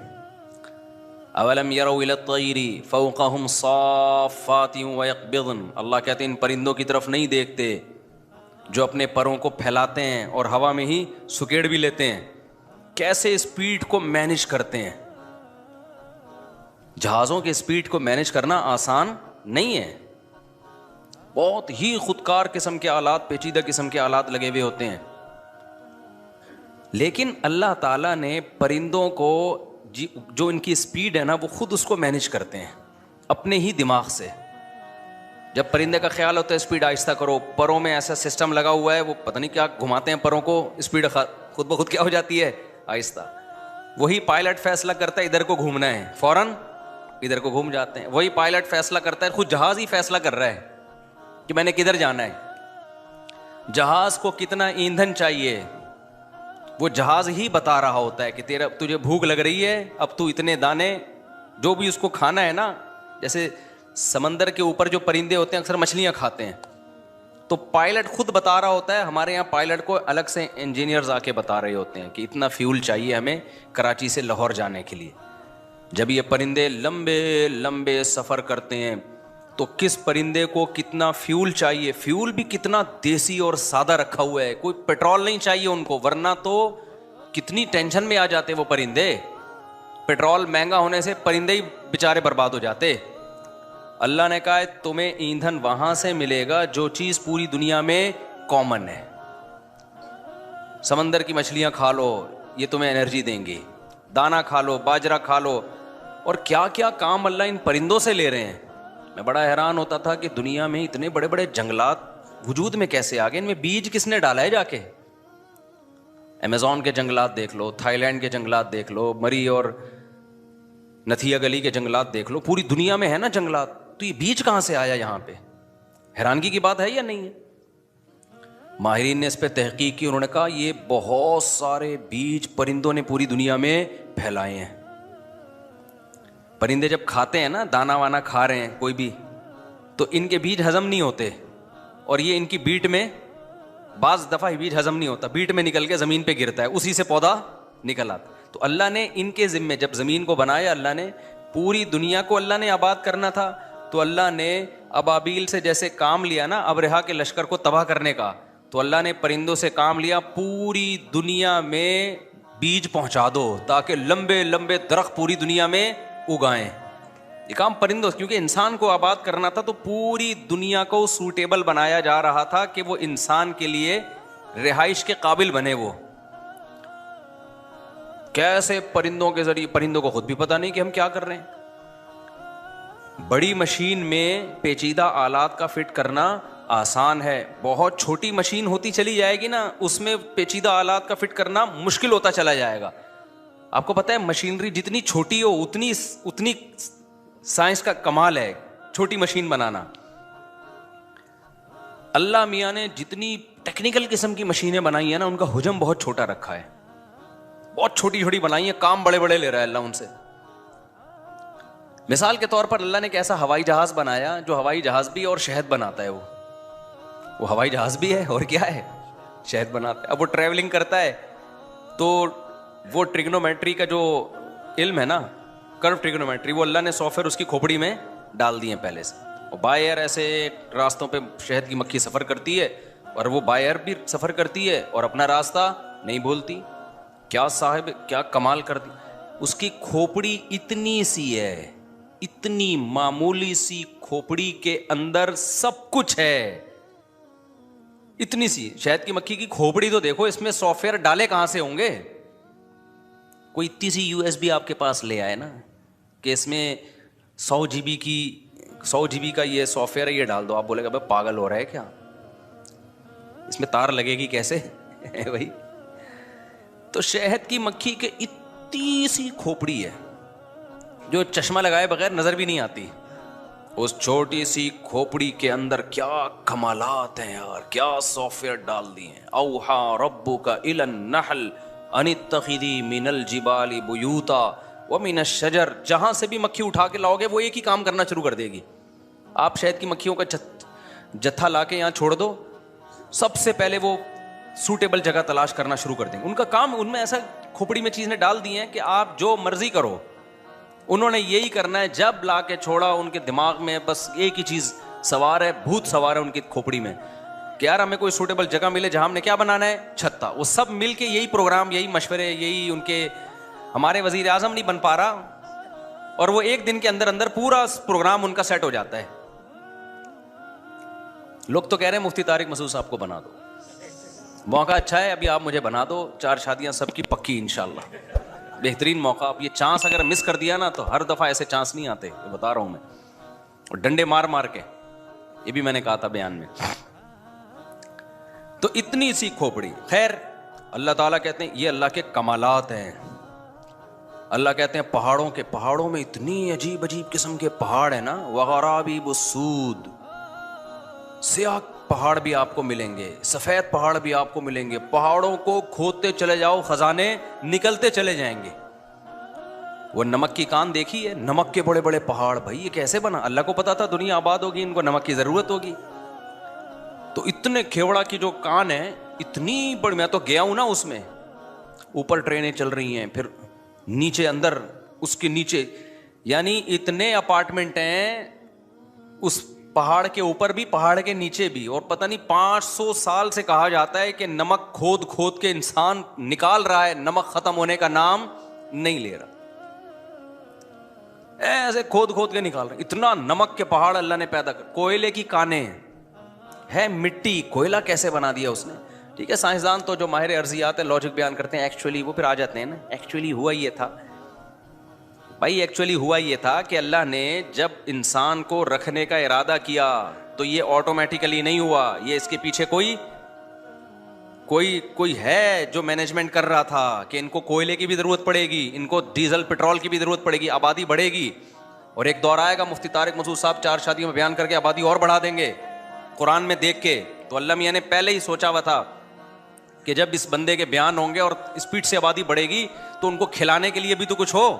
اولم یروا الی الطیر فوقہم صافات ویقبضن, اللہ کہتے ہیں ان پرندوں کی طرف نہیں دیکھتے جو اپنے پروں کو پھیلاتے ہیں اور ہوا میں ہی سکیڑ بھی لیتے ہیں، کیسے اسپیڈ کو مینج کرتے ہیں. جہازوں کے اسپیڈ کو مینج کرنا آسان نہیں ہے، بہت ہی خودکار قسم کے آلات، پیچیدہ قسم کے آلات لگے ہوئے ہوتے ہیں. لیکن اللہ تعالیٰ نے پرندوں کو جو ان کی اسپیڈ ہے نا، وہ خود اس کو مینج کرتے ہیں اپنے ہی دماغ سے. جب پرندے کا خیال ہوتا ہے اسپیڈ آہستہ کرو، پروں میں ایسا سسٹم لگا ہوا ہے، وہ پتہ نہیں کیا گھماتے ہیں پروں کو، اسپیڈ خود بخود کیا ہو جاتی ہے، آہستہ. وہی پائلٹ فیصلہ کرتا ہے ادھر کو گھومنا ہے، فوراً ادھر کو گھوم جاتے ہیں. وہی پائلٹ فیصلہ کرتا ہے، خود جہاز ہی فیصلہ کر رہا ہے کہ میں نے کدھر جانا ہے. جہاز کو کتنا ایندھن چاہیے وہ جہاز ہی بتا رہا ہوتا ہے کہ تجھے بھوک لگ رہی ہے، اب تو اتنے دانے جو بھی اس کو کھانا ہے نا. جیسے سمندر کے اوپر جو پرندے ہوتے ہیں اکثر مچھلیاں کھاتے ہیں، تو پائلٹ خود بتا رہا ہوتا ہے. ہمارے یہاں پائلٹ کو الگ سے انجینئرز آ کے بتا رہے ہوتے ہیں کہ اتنا فیول چاہیے ہمیں کراچی سے لاہور جانے کے لیے. جب یہ پرندے لمبے لمبے سفر کرتے ہیں تو کس پرندے کو کتنا فیول چاہیے، فیول بھی کتنا دیسی اور سادہ رکھا ہوا ہے، کوئی پیٹرول نہیں چاہیے ان کو، ورنہ تو کتنی ٹینشن میں آ جاتے وہ پرندے. پیٹرول مہنگا ہونے سے پرندے ہی بیچارے برباد ہو جاتے. اللہ نے کہا ہے تمہیں ایندھن وہاں سے ملے گا جو چیز پوری دنیا میں کامن ہے. سمندر کی مچھلیاں کھا لو، یہ تمہیں انرجی دیں گی. دانا کھا لو، باجرہ کھا لو، اور کیا کیا کام اللہ ان پرندوں سے لے رہے ہیں. میں بڑا حیران ہوتا تھا کہ دنیا میں اتنے بڑے بڑے جنگلات وجود میں کیسے آ گئے، ان میں بیج کس نے ڈالا ہے جا کے. امیزون کے جنگلات دیکھ لو، تھائی لینڈ کے جنگلات دیکھ لو، مری اور نتھیا گلی کے جنگلات دیکھ لو، پوری دنیا میں ہے نا جنگلات، تو یہ بیج کہاں سے آیا یہاں پہ؟ حیرانگی کی بات ہے یا نہیں ہے؟ ماہرین نے اس پہ تحقیق کی، انہوں نے کہا یہ بہت سارے بیج پرندوں نے پوری دنیا میں پھیلائے ہیں. پرندے جب کھاتے ہیں نا، دانا وانا کھا رہے ہیں کوئی بھی، تو ان کے بیج ہضم نہیں ہوتے، اور یہ ان کی بیٹ میں بعض دفعہ بیج ہضم نہیں ہوتا، بیٹ میں نکل کے زمین پہ گرتا ہے، اسی سے پودا نکل آتا. تو اللہ نے ان کے ذمے جب زمین کو بنایا، اللہ نے پوری دنیا کو اللہ نے آباد کرنا تھا، تو اللہ نے ابابیل سے جیسے کام لیا نا ابرہا کے لشکر کو تباہ کرنے کا، تو اللہ نے پرندوں سے کام لیا پوری دنیا میں بیج پہنچا دو تاکہ لمبے لمبے درخت پوری دنیا میں اگائیں. یہ کام پرندوں، کیونکہ انسان کو آباد کرنا تھا تو پوری دنیا کو سوٹیبل بنایا جا رہا تھا کہ وہ انسان کے لیے رہائش کے قابل بنے. وہ کیسے پرندوں کے ذریعے، پرندوں کو خود بھی پتہ نہیں کہ ہم کیا کر رہے ہیں. بڑی مشین میں پیچیدہ آلات کا فٹ کرنا آسان ہے، بہت چھوٹی مشین ہوتی چلی جائے گی نا، اس میں پیچیدہ آلات کا فٹ کرنا مشکل ہوتا چلا جائے گا. آپ کو پتہ ہے مشینری جتنی چھوٹی ہو اتنی سائنس کا کمال ہے چھوٹی مشین بنانا. اللہ میاں نے جتنی ٹیکنیکل قسم کی مشینیں بنائی ہیں نا، ان کا حجم بہت چھوٹا رکھا ہے، بہت چھوٹی چھوٹی بنائی ہیں، کام بڑے بڑے لے رہا ہے اللہ ان سے. مثال کے طور پر اللہ نے ایک ایسا ہوائی جہاز بنایا جو ہوائی جہاز بھی اور شہد بناتا ہے. وہ ہوائی جہاز بھی ہے اور کیا ہے، شہد بناتا ہے. اب وہ ٹریولنگ کرتا ہے تو وہ ٹریگنومیٹری کا جو علم ہے نا، کرو ٹریگنومیٹری، وہ اللہ نے سافٹ ویئر اس کی کھوپڑی میں ڈال دی ہیں پہلے سے. اور بائی ایئر ایسے راستوں پہ شہد کی مکھی سفر کرتی ہے، اور وہ بائی ایئر بھی سفر کرتی ہے اور اپنا راستہ نہیں بھولتی. کیا صاحب، کیا کمال کرتی. اس کی کھوپڑی اتنی سی ہے، اتنی معمولی سی کھوپڑی کے اندر سب کچھ ہے. اتنی سی شہد کی مکھی کی کھوپڑی تو دیکھو، اس میں سافٹ ویئر ڈالے کہاں سے ہوں گے. کوئی اتنی سی یو ایس بی آپ کے پاس لے آئے نا کہ اس میں 100 جی بی کا یہ سافٹ ویئر ہے، یہ ڈال دو. آپ بولے گا بھائی پاگل ہو رہا ہے کیا، اس میں تار لگے گی کیسے بھائی. تو شہد کی مکھی کے اتنی سی کھوپڑی ہے جو چشمہ لگائے بغیر نظر بھی نہیں آتی. اس چھوٹی سی کھوپڑی کے اندر کیا کمالات ہیں یار، کیا سافٹ ویئر ڈال دیے ہیں. اوحا ربک الی النحل ان اتخذی من الجبال بیوتا ومن الشجر. جہاں سے بھی مکھی اٹھا کے لاؤ گے وہ ایک ہی کام کرنا شروع کر دے گی. آپ شہد کی مکھیوں کا جتھا لا کے یہاں چھوڑ دو، سب سے پہلے وہ سوٹیبل جگہ تلاش کرنا شروع کر دیں گے. ان کا کام، ان میں ایسا کھوپڑی میں چیزیں ڈال دی ہیں کہ آپ جو مرضی کرو، انہوں نے یہی کرنا ہے. جب لا کے چھوڑا ان کے دماغ میں بس ایک ہی چیز سوار ہے، بھوت سوار ہے ان کی کھوپڑی میں کہ یار ہمیں کوئی سوٹیبل جگہ ملے جہاں ہم نے کیا بنانا ہے, چھتا. وہ سب مل کے یہی پروگرام, یہی مشورے, یہی ان کے, ہمارے وزیر اعظم نہیں بن پا رہا, اور وہ ایک دن کے اندر اندر پورا پروگرام ان کا سیٹ ہو جاتا ہے. لوگ تو کہہ رہے ہیں مفتی طارق مسعود صاحب کو بنا دو, موقع اچھا ہے, ابھی آپ مجھے بنا دو, 4 شادیاں سب کی پکی انشاءاللہ, بہترین موقع. اب یہ چانس اگر مس کر دیا نا تو ہر دفعہ ایسے چانس نہیں آتے, یہ بتا رہا ہوں میں, اور ڈنڈے مار مار کے, یہ بھی میں نے کہا تھا بیان میں. تو اتنی سی کھوپڑی. خیر, اللہ تعالیٰ کہتے ہیں یہ اللہ کے کمالات ہیں. اللہ کہتے ہیں پہاڑوں میں اتنی عجیب عجیب قسم کے پہاڑ ہیں نا, وغرابیب السود, سیاہ پہاڑ بھی آپ کو ملیں گے, سفید پہاڑ بھی آپ کو ملیں گے. پہاڑوں کو کھودتے چلے جاؤ, خزانے نکلتے چلے جائیں گے. وہ نمک کی کان دیکھی ہے, نمک کے بڑے بڑے پہاڑ, بھائی یہ کیسے بنا؟ اللہ کو پتا تھا دنیا آباد ہوگی, ان کو نمک کی ضرورت ہوگی. تو اتنے کھیوڑا کی جو کان ہے اتنی بڑی, میں تو گیا ہوں نا اس میں, اوپر ٹرینیں چل رہی ہیں, پھر نیچے اندر اس کے نیچے, یعنی اتنے اپارٹمنٹ ہیں اس پہاڑ کے اوپر بھی پہاڑ کے نیچے بھی. اور پتہ نہیں 500 سال سے کہا جاتا ہے کہ نمک کھود کھود کے انسان نکال رہا ہے, نمک ختم ہونے کا نام نہیں لے رہا, ایسے کھود کھود کے نکال رہے. اتنا نمک کے پہاڑ اللہ نے پیدا کر. کوئلے کی کانیں ہے, مٹی, کوئلہ کیسے بنا دیا اس نے. ٹھیک ہے, سائنسدان تو جو ماہر ارضیات ہیں لاجک بیان کرتے ہیں, ایکچولی وہ پھر آ جاتے ہیں نا, ایکچولی ہوا یہ تھا بھائی, ایکچولی ہوا یہ تھا کہ اللہ نے جب انسان کو رکھنے کا ارادہ کیا تو یہ آٹومیٹیکلی نہیں ہوا, یہ اس کے پیچھے کوئی ہے جو مینجمنٹ کر رہا تھا کہ ان کو کوئلے کی بھی ضرورت پڑے گی, ان کو ڈیزل پٹرول کی بھی ضرورت پڑے گی, آبادی بڑھے گی, اور ایک دور آئے گا مفتی طارق مسعود صاحب 4 شادیوں میں بیان کر کے آبادی اور بڑھا دیں گے قرآن میں دیکھ کے. تو اللہ میاں نے پہلے ہی سوچا ہوا تھا کہ جب اس بندے کے بیان ہوں گے اور اسپیڈ سے آبادی بڑھے گی تو ان کو کھلانے کے لیے بھی تو کچھ ہو,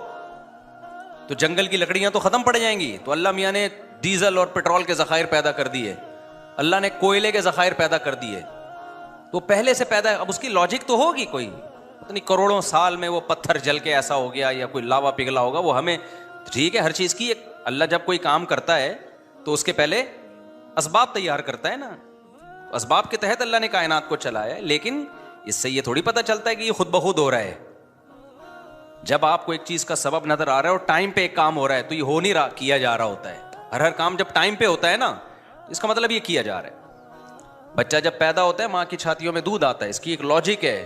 تو جنگل کی لکڑیاں تو ختم پڑ جائیں گی. تو اللہ میاں نے ڈیزل اور پٹرول کے ذخائر پیدا کر دیے, اللہ نے کوئلے کے ذخائر پیدا کر دیے. تو پہلے سے پیدا, اب اس کی لاجک تو ہوگی کوئی, اتنی کروڑوں سال میں وہ پتھر جل کے ایسا ہو گیا یا کوئی لاوا پگھلا ہوگا, وہ ہمیں ٹھیک ہے. ہر چیز کی اللہ جب کوئی کام کرتا ہے تو اس کے پہلے اسباب تیار کرتا ہے نا, اسباب کے تحت اللہ نے کائنات کو چلایا ہے. لیکن اس سے یہ تھوڑی پتہ چلتا ہے کہ یہ خود بخود ہو رہا ہے. جب آپ کو ایک چیز کا سبب نظر آ رہا ہے اور ٹائم پہ ایک کام ہو رہا ہے تو یہ ہو نہیں رہا, کیا جا رہا ہوتا ہے. ہر کام جب ٹائم پہ ہوتا ہے نا, اس کا مطلب یہ کیا جا رہا ہے. بچہ جب پیدا ہوتا ہے ماں کی چھاتیوں میں دودھ آتا ہے, اس کی ایک لاجک ہے.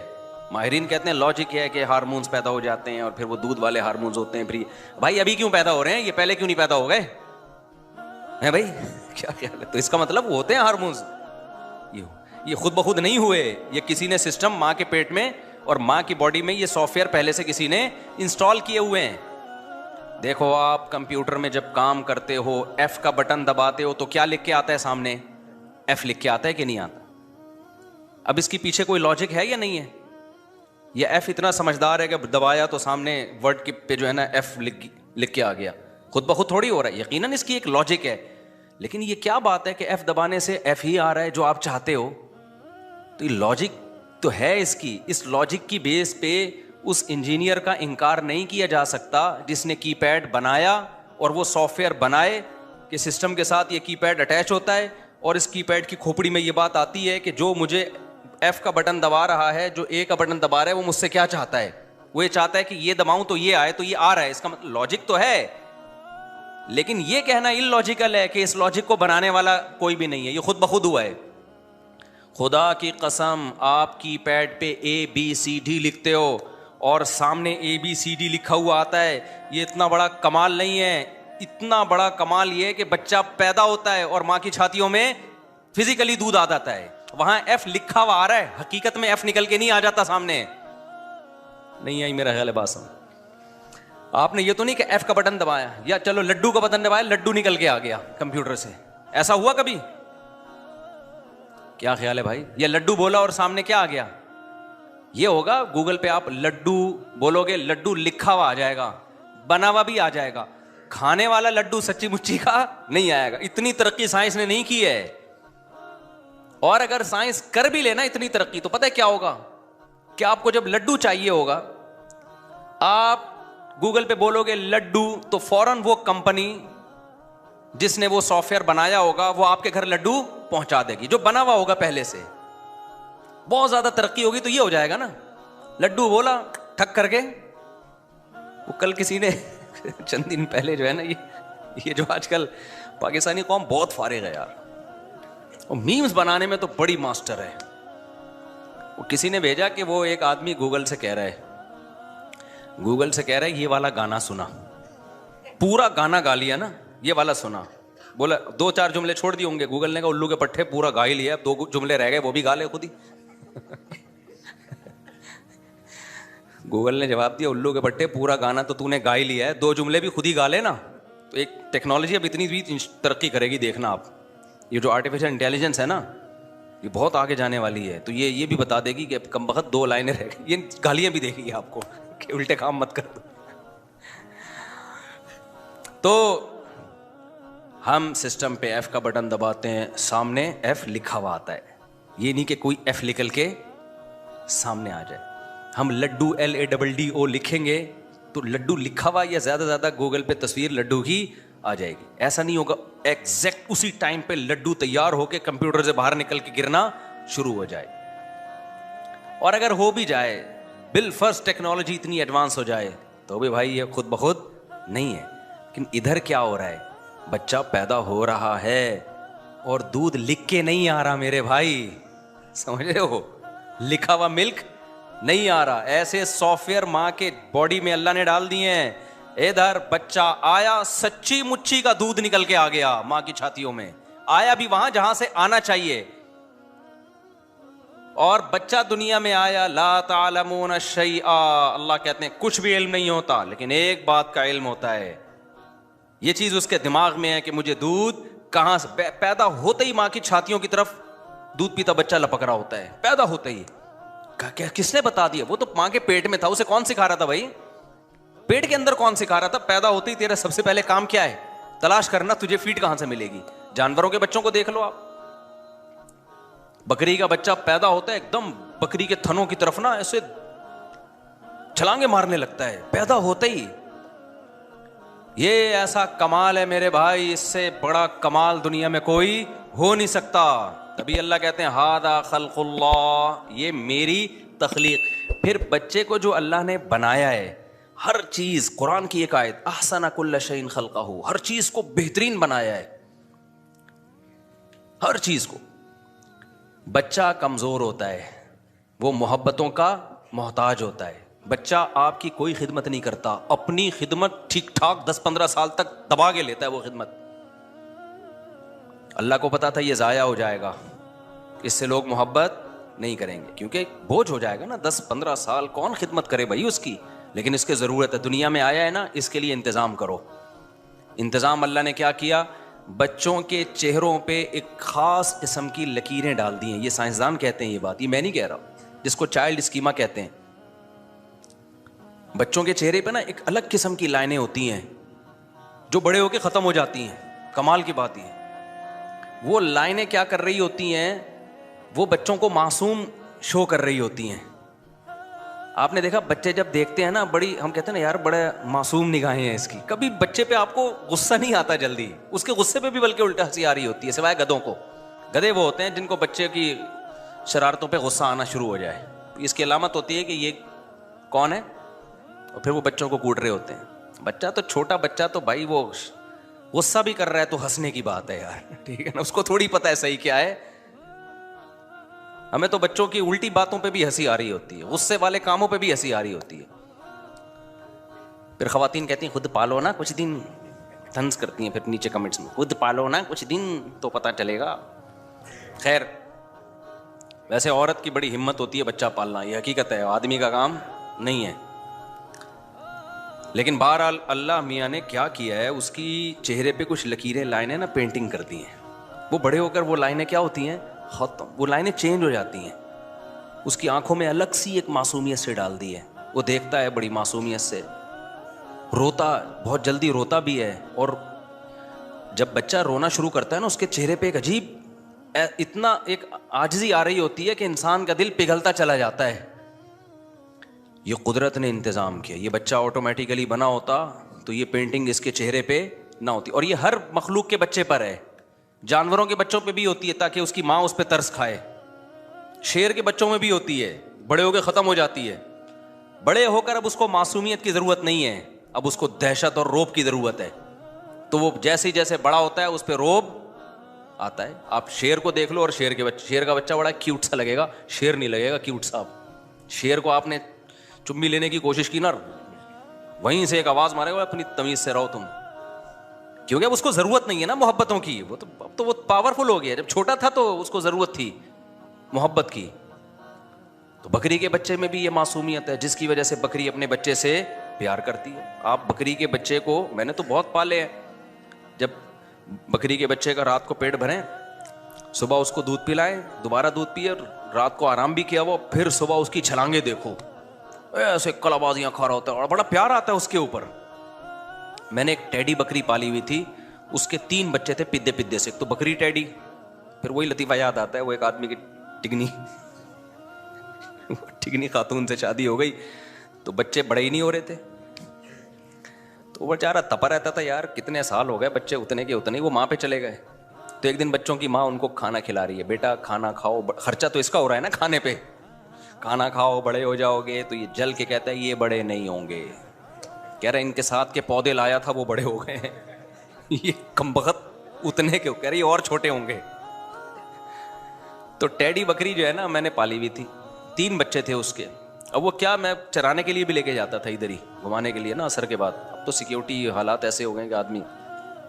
ماہرین کہتے ہیں لاجک ہے کہ ہارمونز پیدا ہو جاتے ہیں اور پھر وہ دودھ والے ہارمونز ہوتے ہیں. پھر بھائی ابھی کیوں پیدا ہو رہے ہیں, یہ پہلے کیوں نہیں پیدا ہو گئے ہیں بھائی, کیا خیال ہے؟ تو اس کا مطلب وہ ہوتے ہیں ہارمونز, یہ خود بخود نہیں ہوئے, یہ کسی نے سسٹم ماں کے پیٹ میں اور ماں کی باڈی میں یہ سافٹ ویئر پہلے سے کسی نے انسٹال کیے ہوئے ہیں. دیکھو آپ کمپیوٹر میں جب کام کرتے ہو, ایف کا بٹن دباتے ہو تو کیا لکھ کے آتا ہے سامنے, ایف لکھ کے آتا ہے کہ نہیں آتا. اب اس کے پیچھے کوئی لاجک ہے یا نہیں ہے, یا ایف اتنا سمجھدار ہے کہ دبایا تو سامنے ورڈ پہ جو ہے نا ایف لکھ کے آ گیا, خود بخود تھوڑی ہو رہا ہے. یقیناً اس کی ایک لاجک ہے, لیکن یہ کیا بات ہے کہ ایف دبانے سے ایف ہی آ رہا ہے جو آپ چاہتے ہو. تو یہ لاجک تو ہے اس کی, اس لاجک کی بیس پہ اس انجینئر کا انکار نہیں کیا جا سکتا جس نے کی پیڈ بنایا اور وہ سافٹ ویئر بنائے کہ سسٹم کے ساتھ یہ کی پیڈ اٹیچ ہوتا ہے, اور اس کی پیڈ کی کھوپڑی میں یہ بات آتی ہے کہ جو مجھے ایف کا بٹن دبا رہا ہے, جو اے کا بٹن دبا رہا ہے, وہ مجھ سے کیا چاہتا ہے, وہ یہ چاہتا ہے کہ یہ دباؤں تو یہ آئے, تو یہ آ رہا ہے. اس کا مطلب لاجک تو ہے, لیکن یہ کہنا ان لاجیکل ہے کہ اس لاجک کو بنانے والا کوئی بھی نہیں ہے, یہ خود بخود ہوا ہے. خدا کی قسم, آپ کی پیڈ پہ ABCD لکھتے ہو اور سامنے ABCD لکھا ہوا آتا ہے, یہ اتنا بڑا کمال نہیں ہے. اتنا بڑا کمال یہ کہ بچہ پیدا ہوتا ہے اور ماں کی چھاتیوں میں فزیکلی دودھ آ جاتا ہے, وہاں ایف لکھا ہوا آ رہا ہے, حقیقت میں ایف نکل کے نہیں آ جاتا سامنے. نہیں آئی میرا خیال ہے بات سمجھ. آپ نے یہ تو نہیں کہ ایف کا بٹن دبایا یا چلو لڈو کا بٹن دبایا, لڈو نکل کے آ گیا کمپیوٹر سے, ایسا ہوا کبھی؟ کیا خیال ہے بھائی, یا لڈو بولا اور سامنے کیا آ گیا؟ یہ ہوگا گوگل پہ آپ لڈو بولو گے, لڈو لکھا ہوا آ جائے گا, بنا ہوا بھی آ جائے گا, کھانے والا لڈو سچی مچی کا نہیں آئے گا. اتنی ترقی سائنس نے نہیں کی ہے, اور اگر سائنس کر بھی لینا اتنی ترقی تو پتہ ہے کیا ہوگا, کہ آپ کو جب لڈو چاہیے ہوگا, آپ گوگل پہ بولو گے لڈو تو فوراً وہ کمپنی جس نے وہ سافٹ ویئر بنایا ہوگا وہ آپ کے گھر لڈو پہنچا دے گی, جو بنا ہوا ہوگا پہلے سے. بہت زیادہ ترقی ہوگی تو یہ ہو جائے گا نا, لڈو بولا ٹھک کر کے. وہ کل کسی نے چند دن پہلے جو ہے نا, یہ جو آج کل پاکستانی قوم بہت فارغ ہے یار, اور میمز بنانے میں تو بڑی ماسٹر ہے. وہ کسی نے بھیجا کہ وہ ایک آدمی گوگل سے کہہ رہا ہے یہ والا گانا سنا, پورا گانا گا لیا نا, یہ والا سنا, بولا 2-4 جملے چھوڑ دیے ہوں گے. گوگل نے کہا الو کے پٹھے پورا گا ہی لیا, اب 2 جملے رہ گئے وہ بھی گا لے خود ہی. گوگل نے جواب دیا الو کے پٹھے پورا گانا تو نے گا ہی لیا ہے, 2 جملے بھی خود ہی گا لے نا. تو ایک ٹیکنالوجی اب اتنی بھی ترقی کرے گی, دیکھنا آپ. یہ جو آرٹیفیشل انٹیلیجنس ہے نا, یہ بہت آگے جانے والی ہے. تو یہ بھی بتا دے گی کہ اب کم بخت 2 لائنیں رہ گئی. یہ گالیاں بھی دے گی آپ کو کہ الٹے کام مت کر دو. تو ہم سسٹم پہ ایف کا بٹن دباتے ہیں, سامنے ایف لکھا ہوا آتا ہے. یہ نہیں کہ کوئی ایف نکل کے سامنے آ جائے. ہم لڈو LADDO لکھیں گے تو لڈو لکھا ہوا یا زیادہ زیادہ گوگل پہ تصویر لڈو کی آ جائے گی. ایسا نہیں ہوگا ایگزیکٹ اسی ٹائم پہ لڈو تیار ہو کے کمپیوٹر سے باہر نکل کے گرنا شروع ہو جائے. اور اگر ہو بھی جائے, بالفرض ٹیکنالوجی اتنی ایڈوانس ہو جائے تو بھی بھائی یہ خود بخود نہیں ہے. لیکن ادھر کیا ہو رہا ہے, بچہ پیدا ہو رہا ہے اور دودھ لکھ کے نہیں آ رہا میرے بھائی, سمجھ رہے ہو, لکھا ہوا ملک نہیں آ رہا. ایسے سافٹ ویئر ماں کے باڈی میں اللہ نے ڈال دیے ہیں. ادھر بچہ آیا, سچی مچی کا دودھ نکل کے آ گیا ماں کی چھاتیوں میں, آیا بھی وہاں جہاں سے آنا چاہیے. اور بچہ دنیا میں آیا لا تعلمون شیئا, اللہ کہتے ہیں کچھ بھی علم نہیں ہوتا, لیکن ایک بات کا علم ہوتا ہے, یہ چیز اس کے دماغ میں ہے کہ مجھے دودھ کہاں سے. پیدا ہوتے ہی ماں کی چھاتیوں کی طرف دودھ پیتا بچہ لپک رہا ہوتا ہے, پیدا ہوتے ہی. کس نے بتا دیا؟ وہ تو ماں کے پیٹ میں تھا, اسے کون سکھا رہا تھا بھائی؟ پیٹ کے اندر کون سکھا رہا تھا؟ پیدا ہوتے ہی تیرا سب سے پہلے کام کیا ہے؟ تلاش کرنا تجھے فیڈ کہاں سے ملے گی. جانوروں کے بچوں کو دیکھ لو آپ, بکری کا بچہ پیدا ہوتا ہے ایک دم بکری کے تھنوں کی طرف نا ایسے چھلانگے مارنے لگتا ہے پیدا ہوتے ہی. یہ ایسا کمال ہے میرے بھائی, اس سے بڑا کمال دنیا میں کوئی ہو نہیں سکتا. تبھی اللہ کہتے ہیں ھذا خلق اللہ, یہ میری تخلیق. پھر بچے کو جو اللہ نے بنایا ہے, ہر چیز, قرآن کی ایک آیت, احسن کل شیء خلقہ, ہر چیز کو بہترین بنایا ہے, ہر چیز کو. بچہ کمزور ہوتا ہے, وہ محبتوں کا محتاج ہوتا ہے. بچہ آپ کی کوئی خدمت نہیں کرتا, اپنی خدمت ٹھیک ٹھاک 10-15 سال تک دبا کے لیتا ہے وہ خدمت. اللہ کو پتا تھا یہ ضائع ہو جائے گا, اس سے لوگ محبت نہیں کریں گے کیونکہ بوجھ ہو جائے گا نا, 10-15 سال کون خدمت کرے بھائی اس کی. لیکن اس کی ضرورت ہے, دنیا میں آیا ہے نا, اس کے لیے انتظام کرو. انتظام اللہ نے کیا کیا, بچوں کے چہروں پہ ایک خاص قسم کی لکیریں ڈال دی ہیں. یہ سائنسدان کہتے ہیں یہ بات, یہ میں نہیں کہہ رہا, جس کو چائلڈ اسکیما کہتے ہیں. بچوں کے چہرے پہ نا ایک الگ قسم کی لائنیں ہوتی ہیں جو بڑے ہو کے ختم ہو جاتی ہیں. کمال کی بات یہ, وہ لائنیں کیا کر رہی ہوتی ہیں, وہ بچوں کو معصوم شو کر رہی ہوتی ہیں. آپ نے دیکھا بچے جب دیکھتے ہیں نا, بڑی, ہم کہتے ہیں نا یار بڑے معصوم نگاہیں ہیں اس کی. کبھی بچے پہ آپ کو غصہ نہیں آتا جلدی, اس کے غصے پہ بھی بلکہ الٹا ہنسی آ رہی ہوتی ہے, سوائے گدھوں کو. گدھے وہ ہوتے ہیں جن کو بچے کی شرارتوں پہ غصہ آنا شروع ہو جائے, اس کی علامت ہوتی ہے کہ یہ کون ہے, اور پھر وہ بچوں کو کوٹ رہے ہوتے ہیں. بچہ تو چھوٹا بچہ تو بھائی وہ غصہ بھی کر رہا ہے تو ہنسنے کی بات ہے یار, ٹھیک ہے نا, اس کو تھوڑی پتہ ہے صحیح کیا ہے. ہمیں تو بچوں کی الٹی باتوں پہ بھی ہنسی آ رہی ہوتی ہے, غصے والے کاموں پہ بھی ہنسی آ رہی ہوتی ہے. پھر خواتین کہتی ہیں خود پالو نا کچھ دن, طنز کرتی ہیں پھر نیچے کمنٹس میں, خود پالو نا کچھ دن تو پتہ چلے گا. خیر, ویسے عورت کی بڑی ہمت ہوتی ہے بچہ پالنا, یہ حقیقت ہے, آدمی کا کام نہیں ہے. لیکن بہرحال اللہ میاں نے کیا کیا ہے, اس کی چہرے پہ کچھ لکیریں, لائنیں نا پینٹنگ کر دی ہیں. وہ بڑے ہو کر وہ لائنیں کیا ہوتی ہیں, ختم, وہ لائنیں چینج ہو جاتی ہیں. اس کی آنکھوں میں الگ سی ایک معصومیت سے ڈال دی ہے, وہ دیکھتا ہے بڑی معصومیت سے, روتا بہت جلدی روتا بھی ہے. اور جب بچہ رونا شروع کرتا ہے نا, اس کے چہرے پہ ایک عجیب اتنا ایک عاجزی آ رہی ہوتی ہے کہ انسان کا دل پگھلتا چلا جاتا ہے. یہ قدرت نے انتظام کیا. یہ بچہ آٹومیٹیکلی بنا ہوتا تو یہ پینٹنگ اس کے چہرے پہ نہ ہوتی. اور یہ ہر مخلوق کے بچے پر ہے, جانوروں کے بچوں پہ بھی ہوتی ہے تاکہ اس کی ماں اس پہ ترس کھائے, شیر کے بچوں میں بھی ہوتی ہے, بڑے ہو کے ختم ہو جاتی ہے. بڑے ہو کر اب اس کو معصومیت کی ضرورت نہیں ہے, اب اس کو دہشت اور روب کی ضرورت ہے. تو وہ جیسے جیسے بڑا ہوتا ہے اس پہ روب آتا ہے. آپ شیر کو دیکھ لو اور شیر کا بچہ بڑا کیوٹ سا لگے گا, شیر نہیں لگے گا کیوٹ سا. شیر کو آپ نے چمی لینے کی کوشش کی نا, وہیں سے ایک آواز مارے گا, اپنی تمیز سے رہو تم, کیونکہ اب اس کو ضرورت نہیں ہے نا محبتوں کی. وہ تو اب تو وہ پاورفل ہو گیا, جب چھوٹا تھا تو اس کو ضرورت تھی محبت کی. تو بکری کے بچے میں بھی یہ معصومیت ہے جس کی وجہ سے بکری اپنے بچے سے پیار کرتی ہے. آپ بکری کے بچے کو, میں نے تو بہت پالے ہیں, جب بکری کے بچے کا رات کو پیٹ بھریں, صبح اس کو دودھ پلائیں, دوبارہ دودھ پیے, رات کو آرام بھی کیا وہ, پھر صبح اس کی چھلانگیں دیکھو, ایسے کلا بازیاں کھا رہا ہوتا ہے اور بڑا پیار آتا ہے اس کے اوپر. میں نے ایک ٹیڈی بکری پالی ہوئی تھی, اس کے 3 بچے تھے پدے پدے سے. ایک تو بکری ٹیڈی, پھر وہی لطیفہ یاد آتا ہے, وہ ایک آدمی کی ٹگنی خاتون سے شادی ہو گئی تو بچے بڑے ہی نہیں ہو رہے تھے, تو وہ بیچارہ تپا رہتا تھا, یار کتنے سال ہو گئے بچے اتنے کے اتنے, وہ ماں پہ چلے گئے. تو ایک دن بچوں کی ماں ان کو کھانا کھلا رہی ہے, بیٹا کھانا کھاؤ, خرچہ تو اس کا ہو رہا ہے نا کھانے پہ, کھانا کھاؤ بڑے ہو جاؤ گے. تو یہ جل کے کہتا ہے یہ بڑے نہیں ہوں گے, کہہ رہے ان کے ساتھ کے پودے لایا تھا وہ بڑے ہو گئے ہیں, یہ کمبخت اتنے کے, کہہ رہے یہ اور چھوٹے ہوں گے. تو ٹیڈی بکری جو ہے نا میں نے پالی ہوئی تھی, 3 بچے تھے اس کے. اب وہ کیا, میں چرانے کے لیے بھی لے کے جاتا تھا ادھر ہی گھمانے کے لیے نا عصر کے بعد. اب تو سیکیورٹی حالات ایسے ہو گئے کہ آدمی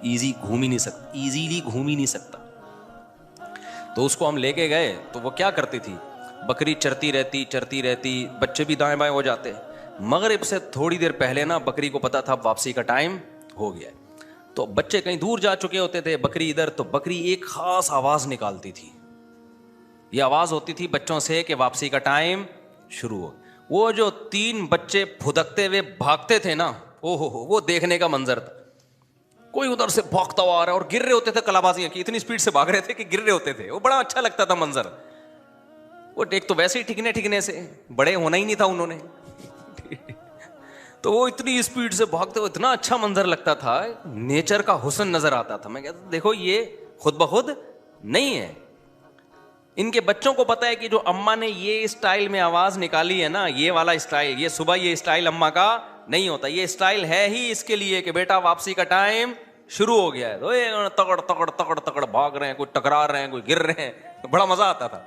ایزیلی گھوم ہی نہیں سکتا. تو اس کو ہم لے کے گئے, تو وہ کیا کرتی تھی, بکری چرتی رہتی, بچے بھی دائیں بائیں ہو جاتے. مغرب سے تھوڑی دیر پہلے نا بکری کو پتا تھا واپسی کا ٹائم ہو گیا ہے, تو بچے کہیں دور جا چکے ہوتے تھے, بکری ادھر. تو بکری ایک خاص آواز نکالتی تھی, یہ آواز ہوتی تھی بچوں سے کہ واپسی کا ٹائم شروع ہو. وہ جو 3 بچے پھدکتے ہوئے بھاگتے تھے نا, او ہو وہ دیکھنے کا منظر تھا. کوئی ادھر سے بھاگتا ہوا آ رہا ہے اور گر رہے ہوتے تھے, کلابازیاں کی اتنی سپیڈ سے بھاگ رہے تھے کہ گر رہے ہوتے تھے. وہ بڑا اچھا لگتا تھا منظر. وہ ایک تو ویسے ہی ٹھکنے سے بڑے ہونا ہی نہیں تھا انہوں نے, تو وہ اتنی اسپیڈ سے بھاگتے ہوئے, اتنا اچھا منظر لگتا تھا, نیچر کا حسن نظر آتا تھا. میں کہتا دیکھو یہ خود بخود نہیں ہے, ان کے بچوں کو پتا ہے کہ جو اماں نے یہ اسٹائل میں آواز نکالی ہے نا, یہ والا اسٹائل, یہ صبح یہ اسٹائل اماں کا نہیں ہوتا, یہ اسٹائل ہے ہی اس کے لیے کہ بیٹا واپسی کا ٹائم شروع ہو گیا ہے. تو تگڑ تگڑ تگڑ تگڑ بھاگ رہے ہیں, کوئی ٹکرا رہے ہیں, کوئی گر رہے ہیں, بڑا مزہ آتا تھا.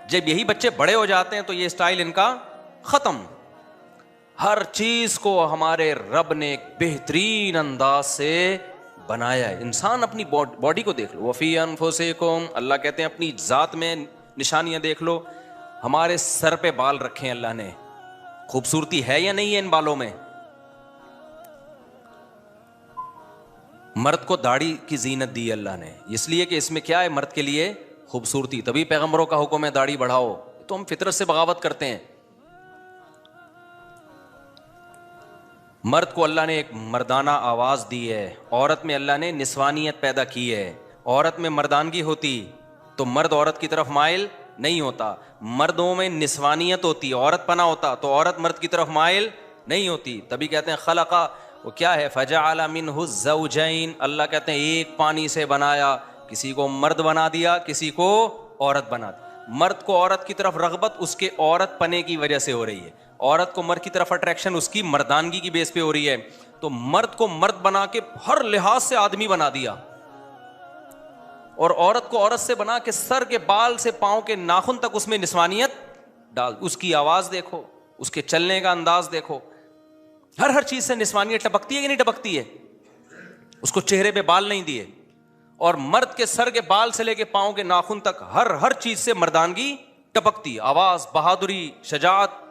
جب یہی بچے بڑے ہو جاتے ہیں تو یہ اسٹائل ان کا ختم. ہر چیز کو ہمارے رب نے ایک بہترین انداز سے بنایا ہے. انسان اپنی باڈی کو دیکھ لو, وفی انفسکم, اللہ کہتے ہیں اپنی ذات میں نشانیاں دیکھ لو. ہمارے سر پہ بال رکھے ہیں اللہ نے, خوبصورتی ہے یا نہیں ہے ان بالوں میں؟ مرد کو داڑھی کی زینت دی اللہ نے, اس لیے کہ اس میں کیا ہے, مرد کے لیے خوبصورتی. تبھی پیغمبروں کا حکم ہے داڑھی بڑھاؤ. تو ہم فطرت سے بغاوت کرتے ہیں. مرد کو اللہ نے ایک مردانہ آواز دی ہے, عورت میں اللہ نے نسوانیت پیدا کی ہے. عورت میں مردانگی ہوتی تو مرد عورت کی طرف مائل نہیں ہوتا, مردوں میں نسوانیت ہوتی, عورت پنا ہوتا تو عورت مرد کی طرف مائل نہیں ہوتی. تبھی کہتے ہیں خلقا, وہ کیا ہے, فجعل منہ الزوجین, اللہ کہتے ہیں ایک پانی سے بنایا, کسی کو مرد بنا دیا, کسی کو عورت بنا دیا. مرد کو عورت کی طرف رغبت اس کے عورت پنے کی وجہ سے ہو رہی ہے, عورت کو مرد کی طرف اٹریکشن اس کی مردانگی کی بیس پہ ہو رہی ہے. تو مرد کو مرد بنا کے ہر لحاظ سے آدمی بنا دیا, اور عورت کو عورت سے بنا کے سر کے بال سے پاؤں کے ناخن تک اس میں نسوانیت ڈال. اس کی آواز دیکھو, اس کے چلنے کا انداز دیکھو, ہر چیز سے نسوانیت ٹپکتی ہے کہ نہیں ٹپکتی ہے. اس کو چہرے پہ بال نہیں دیے, اور مرد کے سر کے بال سے لے کے پاؤں کے ناخن تک ہر چیز سے مردانگی ٹپکتی, آواز, بہادری, شجاعت.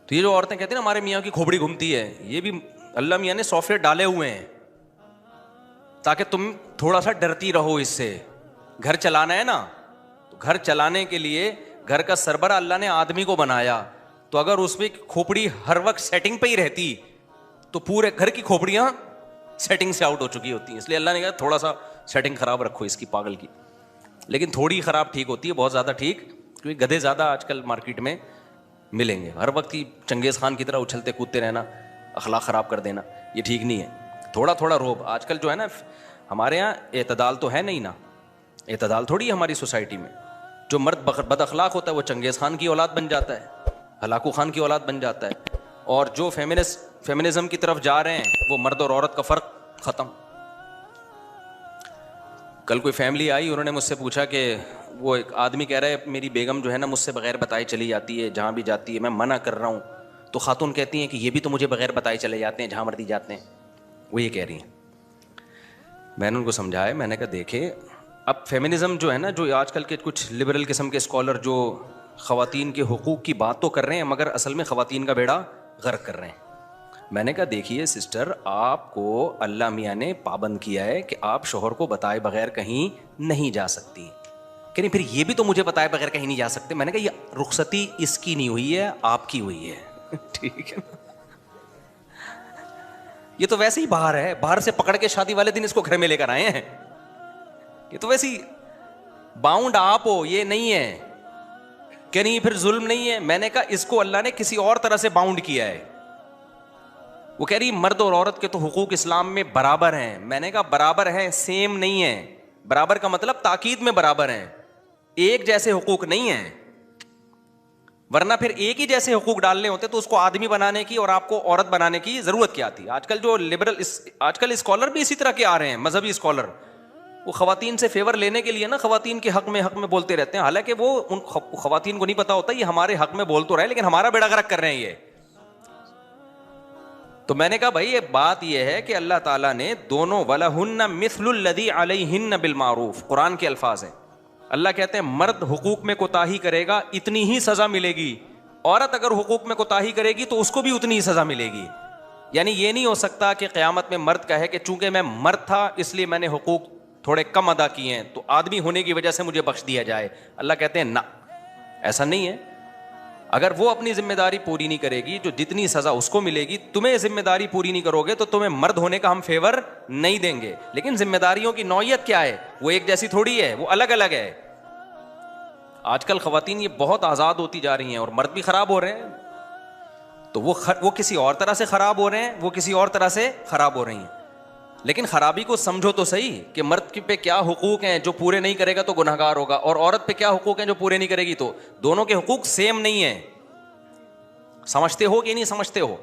تو یہ جو عورتیں کہتی ہیں نا ہمارے میاں کی کھوپڑی گھومتی ہے, یہ بھی اللہ میاں نے سافٹ ویئر ڈالے ہوئے ہیں تاکہ تم تھوڑا سا ڈرتی رہو اس سے. گھر چلانا ہے نا, تو گھر چلانے کے لیے گھر کا سربراہ اللہ نے آدمی کو بنایا, تو اگر اس میں کھوپڑی ہر وقت سیٹنگ پہ ہی رہتی تو پورے گھر کی کھوپڑیاں سیٹنگ سے آؤٹ ہو چکی ہوتی ہیں. اس لیے اللہ نے کہا تھوڑا سا سیٹنگ خراب رکھو اس کی, پاگل کی. لیکن تھوڑی خراب ٹھیک ہوتی ہے, بہت زیادہ ٹھیک, کیونکہ گدھے زیادہ آج کل مارکیٹ میں ملیں گے. ہر وقت کی چنگیز خان کی طرح اچھلتے کودتے رہنا اخلاق خراب کر دینا یہ ٹھیک نہیں ہے. تھوڑا تھوڑا روب. آج کل جو ہے نا ہمارے یہاں اعتدال تو ہے نہیں نا, اعتدال تھوڑی ہے ہماری سوسائٹی میں. جو مرد بد اخلاق ہوتا ہے وہ چنگیز خان کی اولاد بن جاتا ہے, ہلاکو خان کی اولاد بن جاتا ہے. اور جو فیمنزم کی طرف جا رہے ہیں وہ مرد اور عورت کا فرق ختم. کل کوئی فیملی آئی, انہوں نے مجھ سے پوچھا کہ وہ ایک آدمی کہہ رہا ہے میری بیگم جو ہے نا مجھ سے بغیر بتائے چلی جاتی ہے جہاں بھی جاتی ہے, میں منع کر رہا ہوں. تو خاتون کہتی ہیں کہ یہ بھی تو مجھے بغیر بتائے چلے جاتے ہیں جہاں مرضی جاتے ہیں. وہ یہ کہہ رہی ہیں. میں نے ان کو سمجھایا, میں نے کہا دیکھیں اب فیمنزم جو ہے نا, جو آج کل کے کچھ لبرل قسم کے اسکالر جو خواتین کے حقوق کی بات تو کر رہے ہیں مگر اصل میں خواتین کا بیڑا غرق کر رہے ہیں. میں نے کہا دیکھیے سسٹر, آپ کو اللہ میاں نے پابند کیا ہے کہ آپ شوہر کو بتائے بغیر کہیں نہیں جا سکتی. کہ نہیں پھر یہ بھی تو مجھے بتائے بغیر کہیں نہیں جا سکتے. میں نے کہا یہ رخصتی اس کی نہیں ہوئی ہے, آپ کی ہوئی ہے. ٹھیک ہے نا, یہ تو ویسے ہی باہر ہے, باہر سے پکڑ کے شادی والے دن اس کو گھر میں لے کر آئے ہیں. یہ تو ویسے ہی باؤنڈ آپ ہو, یہ نہیں ہے کہ نہیں پھر ظلم نہیں ہے. میں نے کہا اس کو اللہ نے کسی اور طرح سے باؤنڈ کیا ہے. وہ کہہ رہی مرد اور عورت کے تو حقوق اسلام میں برابر ہیں. میں نے کہا برابر ہیں, سیم نہیں ہے. برابر کا مطلب تاکید میں برابر ہیں, ایک جیسے حقوق نہیں ہیں. ورنہ پھر ایک ہی جیسے حقوق ڈالنے ہوتے تو اس کو آدمی بنانے کی اور آپ کو عورت بنانے کی ضرورت کیا تھی. آج کل جو لبرل آج کل اسکالر بھی اسی طرح کے آ رہے ہیں, مذہبی اسکالر, وہ خواتین سے فیور لینے کے لیے نا خواتین کے حق میں بولتے رہتے ہیں. حالانکہ وہ ان خواتین کو نہیں پتا ہوتا یہ ہمارے حق میں بول تو رہے لیکن ہمارا بیڑا غرق کر رہے ہیں یہ. تو میں نے کہا بھائی یہ بات یہ ہے کہ اللہ تعالیٰ نے دونوں وَلَهُنَّ مِثْلُ الَّذِي عَلَيْهِنَّ بِالْمَعْرُوفِ, قرآن کے الفاظ ہیں. اللہ کہتے ہیں مرد حقوق میں کوتاہی کرے گا اتنی ہی سزا ملے گی, عورت اگر حقوق میں کوتاہی کرے گی تو اس کو بھی اتنی ہی سزا ملے گی. یعنی یہ نہیں ہو سکتا کہ قیامت میں مرد کہے کہ چونکہ میں مرد تھا اس لیے میں نے حقوق تھوڑے کم ادا کیے ہیں تو آدمی ہونے کی وجہ سے مجھے بخش دیا جائے. اللہ کہتے ہیں نہ, ایسا نہیں ہے. اگر وہ اپنی ذمہ داری پوری نہیں کرے گی جو جتنی سزا اس کو ملے گی, تمہیں ذمہ داری پوری نہیں کرو گے تو تمہیں مرد ہونے کا ہم فیور نہیں دیں گے. لیکن ذمہ داریوں کی نوعیت کیا ہے, وہ ایک جیسی تھوڑی ہے, وہ الگ الگ ہے. آج کل خواتین یہ بہت آزاد ہوتی جا رہی ہیں اور مرد بھی خراب ہو رہے ہیں. تو وہ کسی اور طرح سے خراب ہو رہے ہیں, وہ کسی اور طرح سے خراب ہو رہی ہیں. لیکن خرابی کو سمجھو تو صحیح کہ مرد پہ کیا حقوق ہیں, جو پورے نہیں کرے گا تو گنہگار ہوگا, اور عورت پہ کیا حقوق ہیں جو پورے نہیں کرے گی تو دونوں کے حقوق سیم نہیں ہیں. سمجھتے ہو کہ نہیں سمجھتے ہو؟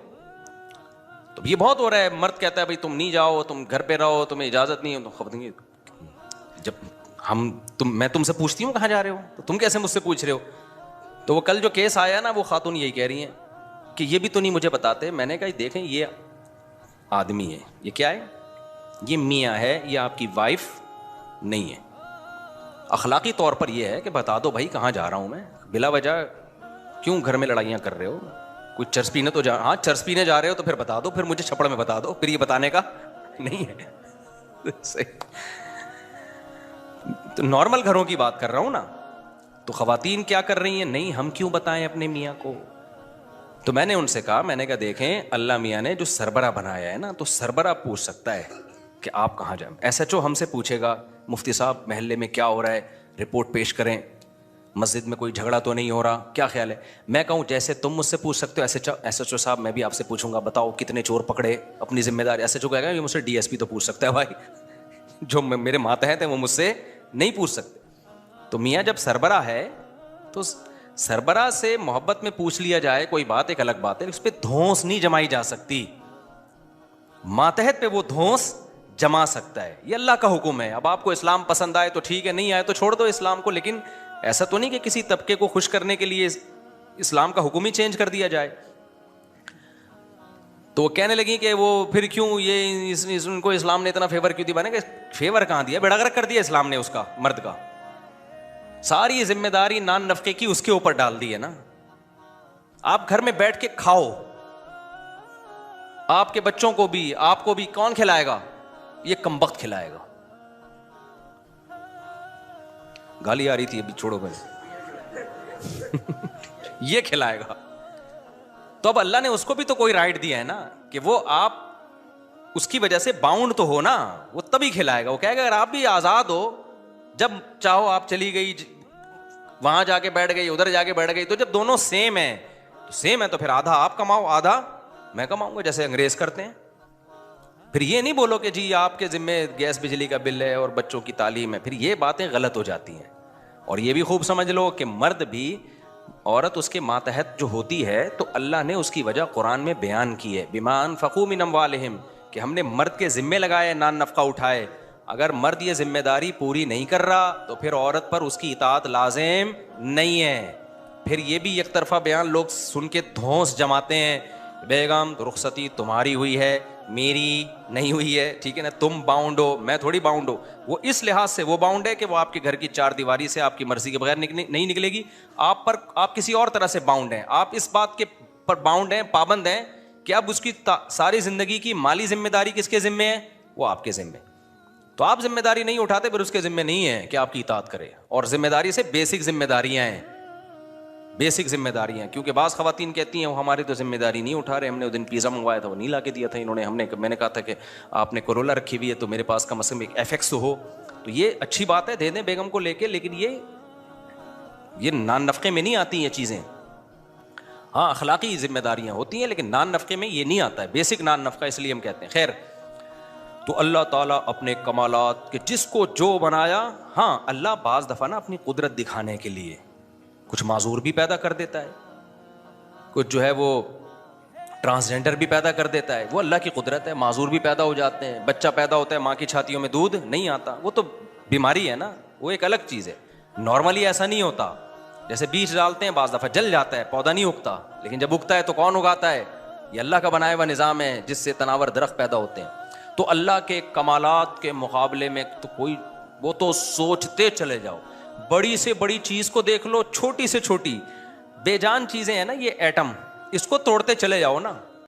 تو یہ بہت ہو رہا ہے. مرد کہتا ہے بھائی تم نہیں جاؤ, تم گھر پہ رہو, تمہیں اجازت نہیں ہے. جب میں تم سے پوچھتی ہوں کہاں جا رہے ہو تو تم کیسے مجھ سے پوچھ رہے ہو؟ تو وہ کل جو کیس آیا نا وہ خاتون یہی کہہ رہی ہیں کہ یہ بھی تو نہیں مجھے بتاتے. میں نے کہا دیکھیں یہ آدمی ہے, یہ کیا ہے, یہ میاں ہے, یہ آپ کی وائف نہیں ہے. اخلاقی طور پر یہ ہے کہ بتا دو بھائی کہاں جا رہا ہوں میں, بلا وجہ کیوں گھر میں لڑائیاں کر رہے ہو. کوئی چرس پینے تو ہاں چرس پینے جا رہے ہو تو پھر بتا دو, پھر مجھے چھپڑ میں بتا دو, پھر یہ بتانے کا نہیں ہے. تو نارمل گھروں کی بات کر رہا ہوں نا. تو خواتین کیا کر رہی ہیں, نہیں ہم کیوں بتائیں اپنے میاں کو. تو میں نے ان سے کہا, میں نے کہا دیکھیں اللہ میاں نے جو سربراہ بنایا ہے نا تو سربراہ پوچھ سکتا ہے کہ آپ کہاں جائیں. ایس ایچ او ہم سے پوچھے گا مفتی صاحب محلے میں کیا ہو رہا ہے, رپورٹ پیش کریں, مسجد میں کوئی جھگڑا تو نہیں ہو رہا, کیا خیال ہے. میں کہوں جیسے تم مجھ سے پوچھ سکتے ہو ایس ایچ او صاحب میں بھی آپ سے پوچھوں گا بتاؤ کتنے چور پکڑے, اپنی ذمہ داری. ایس ایچ او کہے گا یہ مجھ سے ڈی ایس پی تو پوچھ سکتا ہے بھائی, جو میرے ماتحت ہیں وہ مجھ سے نہیں پوچھ سکتے. تو میاں جب سربراہ ہے تو سربراہ سے محبت میں پوچھ لیا جائے کوئی بات ایک الگ بات ہے, اس پہ دھونس نہیں جمائی جا سکتی. ماتحت پہ وہ دھونس جما سکتا ہے, یہ اللہ کا حکم ہے. اب آپ کو اسلام پسند آئے تو ٹھیک ہے, نہیں آئے تو چھوڑ دو اسلام کو. لیکن ایسا تو نہیں کہ کسی طبقے کو خوش کرنے کے لیے اسلام کا حکم ہی چینج کر دیا جائے. تو وہ کہنے لگی کہ وہ پھر کیوں یہ ان کو اسلام نے اتنا فیور کیوں دیا. میں نے کہا فیور کہاں دیا, بیڑا غرق کر دیا اسلام نے اس کا, مرد کا. ساری ذمہ داری نان نفقے کی اس کے اوپر ڈال دی ہے نا. آپ گھر میں بیٹھ کے کھاؤ, آپ کے بچوں کو بھی آپ کو بھی کون کھلائے گا, یہ کمبخت کھلائے گا. گالی آ رہی تھی ابھی, چھوڑو بھائی. یہ کھلائے گا. تو اب اللہ نے اس کو بھی تو کوئی رائٹ دیا ہے نا کہ وہ آپ اس کی وجہ سے باؤنڈ تو ہو نا, وہ تبھی کھلائے گا. وہ کہے گا اگر آپ بھی آزاد ہو, جب چاہو آپ چلی گئی وہاں جا کے بیٹھ گئی, ادھر جا کے بیٹھ گئی, تو جب دونوں سیم ہیں تو سیم ہے تو پھر آدھا آپ کماؤ آدھا میں کماؤں گا جیسے انگریز کرتے ہیں. پھر یہ نہیں بولو کہ جی آپ کے ذمے گیس بجلی کا بل ہے اور بچوں کی تعلیم ہے, پھر یہ باتیں غلط ہو جاتی ہیں. اور یہ بھی خوب سمجھ لو کہ مرد بھی, عورت اس کے ماتحت جو ہوتی ہے تو اللہ نے اس کی وجہ قرآن میں بیان کی ہے, بما انفقوا من اموالہم, کہ ہم نے مرد کے ذمے لگائے نان نفقہ اٹھائے. اگر مرد یہ ذمہ داری پوری نہیں کر رہا تو پھر عورت پر اس کی اطاعت لازم نہیں ہے. پھر یہ بھی یک طرفہ بیان لوگ سن کے دھونس جماتے ہیں, بیگم رخصتی تمہاری ہوئی ہے میری نہیں ہوئی ہے, ٹھیک ہے نا, تم باؤنڈ ہو میں تھوڑی باؤنڈ ہو. وہ اس لحاظ سے وہ باؤنڈ ہے کہ وہ آپ کے گھر کی چار دیواری سے آپ کی مرضی کے بغیر نہیں نکلے گی. آپ کسی اور طرح سے باؤنڈ ہیں, آپ اس بات کے پر باؤنڈ ہیں, پابند ہیں کہ اب اس کی ساری زندگی کی مالی ذمہ داری کس کے ذمے ہے, وہ آپ کے ذمے. تو آپ ذمہ داری نہیں اٹھاتے پھر اس کے ذمے نہیں ہے کہ آپ کی اطاعت کرے. اور ذمہ داری سے بیسک ذمہ داریاں ہیں, بیسک ذمہ داریاں. کیونکہ بعض خواتین کہتی ہیں وہ ہماری تو ذمہ داری نہیں اٹھا رہے, ہم نے وہ دن پیزا منگوایا تھا وہ نہیں لا کے دیا تھا انہوں نے, میں نے کہا تھا کہ آپ نے کرولا رکھی ہوئی ہے تو میرے پاس کم از کم ایک ایف ایکس تو ہو. تو یہ اچھی بات ہے, دے دیں بیگم کو لے کے, لیکن یہ نان نفقے میں نہیں آتی یہ چیزیں. ہاں اخلاقی ذمہ داریاں ہوتی ہیں لیکن نان نفقے میں یہ نہیں آتا ہے, بیسک نان نفقہ اس لیے ہم کہتے ہیں. خیر, تو اللہ تعالیٰ اپنے کمالات کے جس کو جو بنایا, ہاں اللہ بعض دفعہ نا اپنی قدرت دکھانے کے لیے کچھ معذور بھی پیدا کر دیتا ہے, کچھ جو ہے وہ ٹرانسجینڈر بھی پیدا کر دیتا ہے, وہ اللہ کی قدرت ہے. معذور بھی پیدا ہو جاتے ہیں, بچہ پیدا ہوتا ہے ماں کی چھاتیوں میں دودھ نہیں آتا, وہ تو بیماری ہے نا, وہ ایک الگ چیز ہے. نارملی ایسا نہیں ہوتا, جیسے بیج ڈالتے ہیں بعض دفعہ جل جاتا ہے, پودا نہیں اگتا, لیکن جب اگتا ہے تو کون اگاتا ہے, یہ اللہ کا بنایا ہوا نظام ہے جس سے تناور درخت پیدا ہوتے ہیں. تو اللہ کے کمالات کے مقابلے میں تو کوئی, وہ تو سوچتے چلے جاؤ, بڑی سے بڑی چیز کو دیکھ لو, چھوٹی سے چھوٹی بے جان چیزیں ہیں نا, یہ ایٹم, اس کو توڑتے چلے جاؤ نا,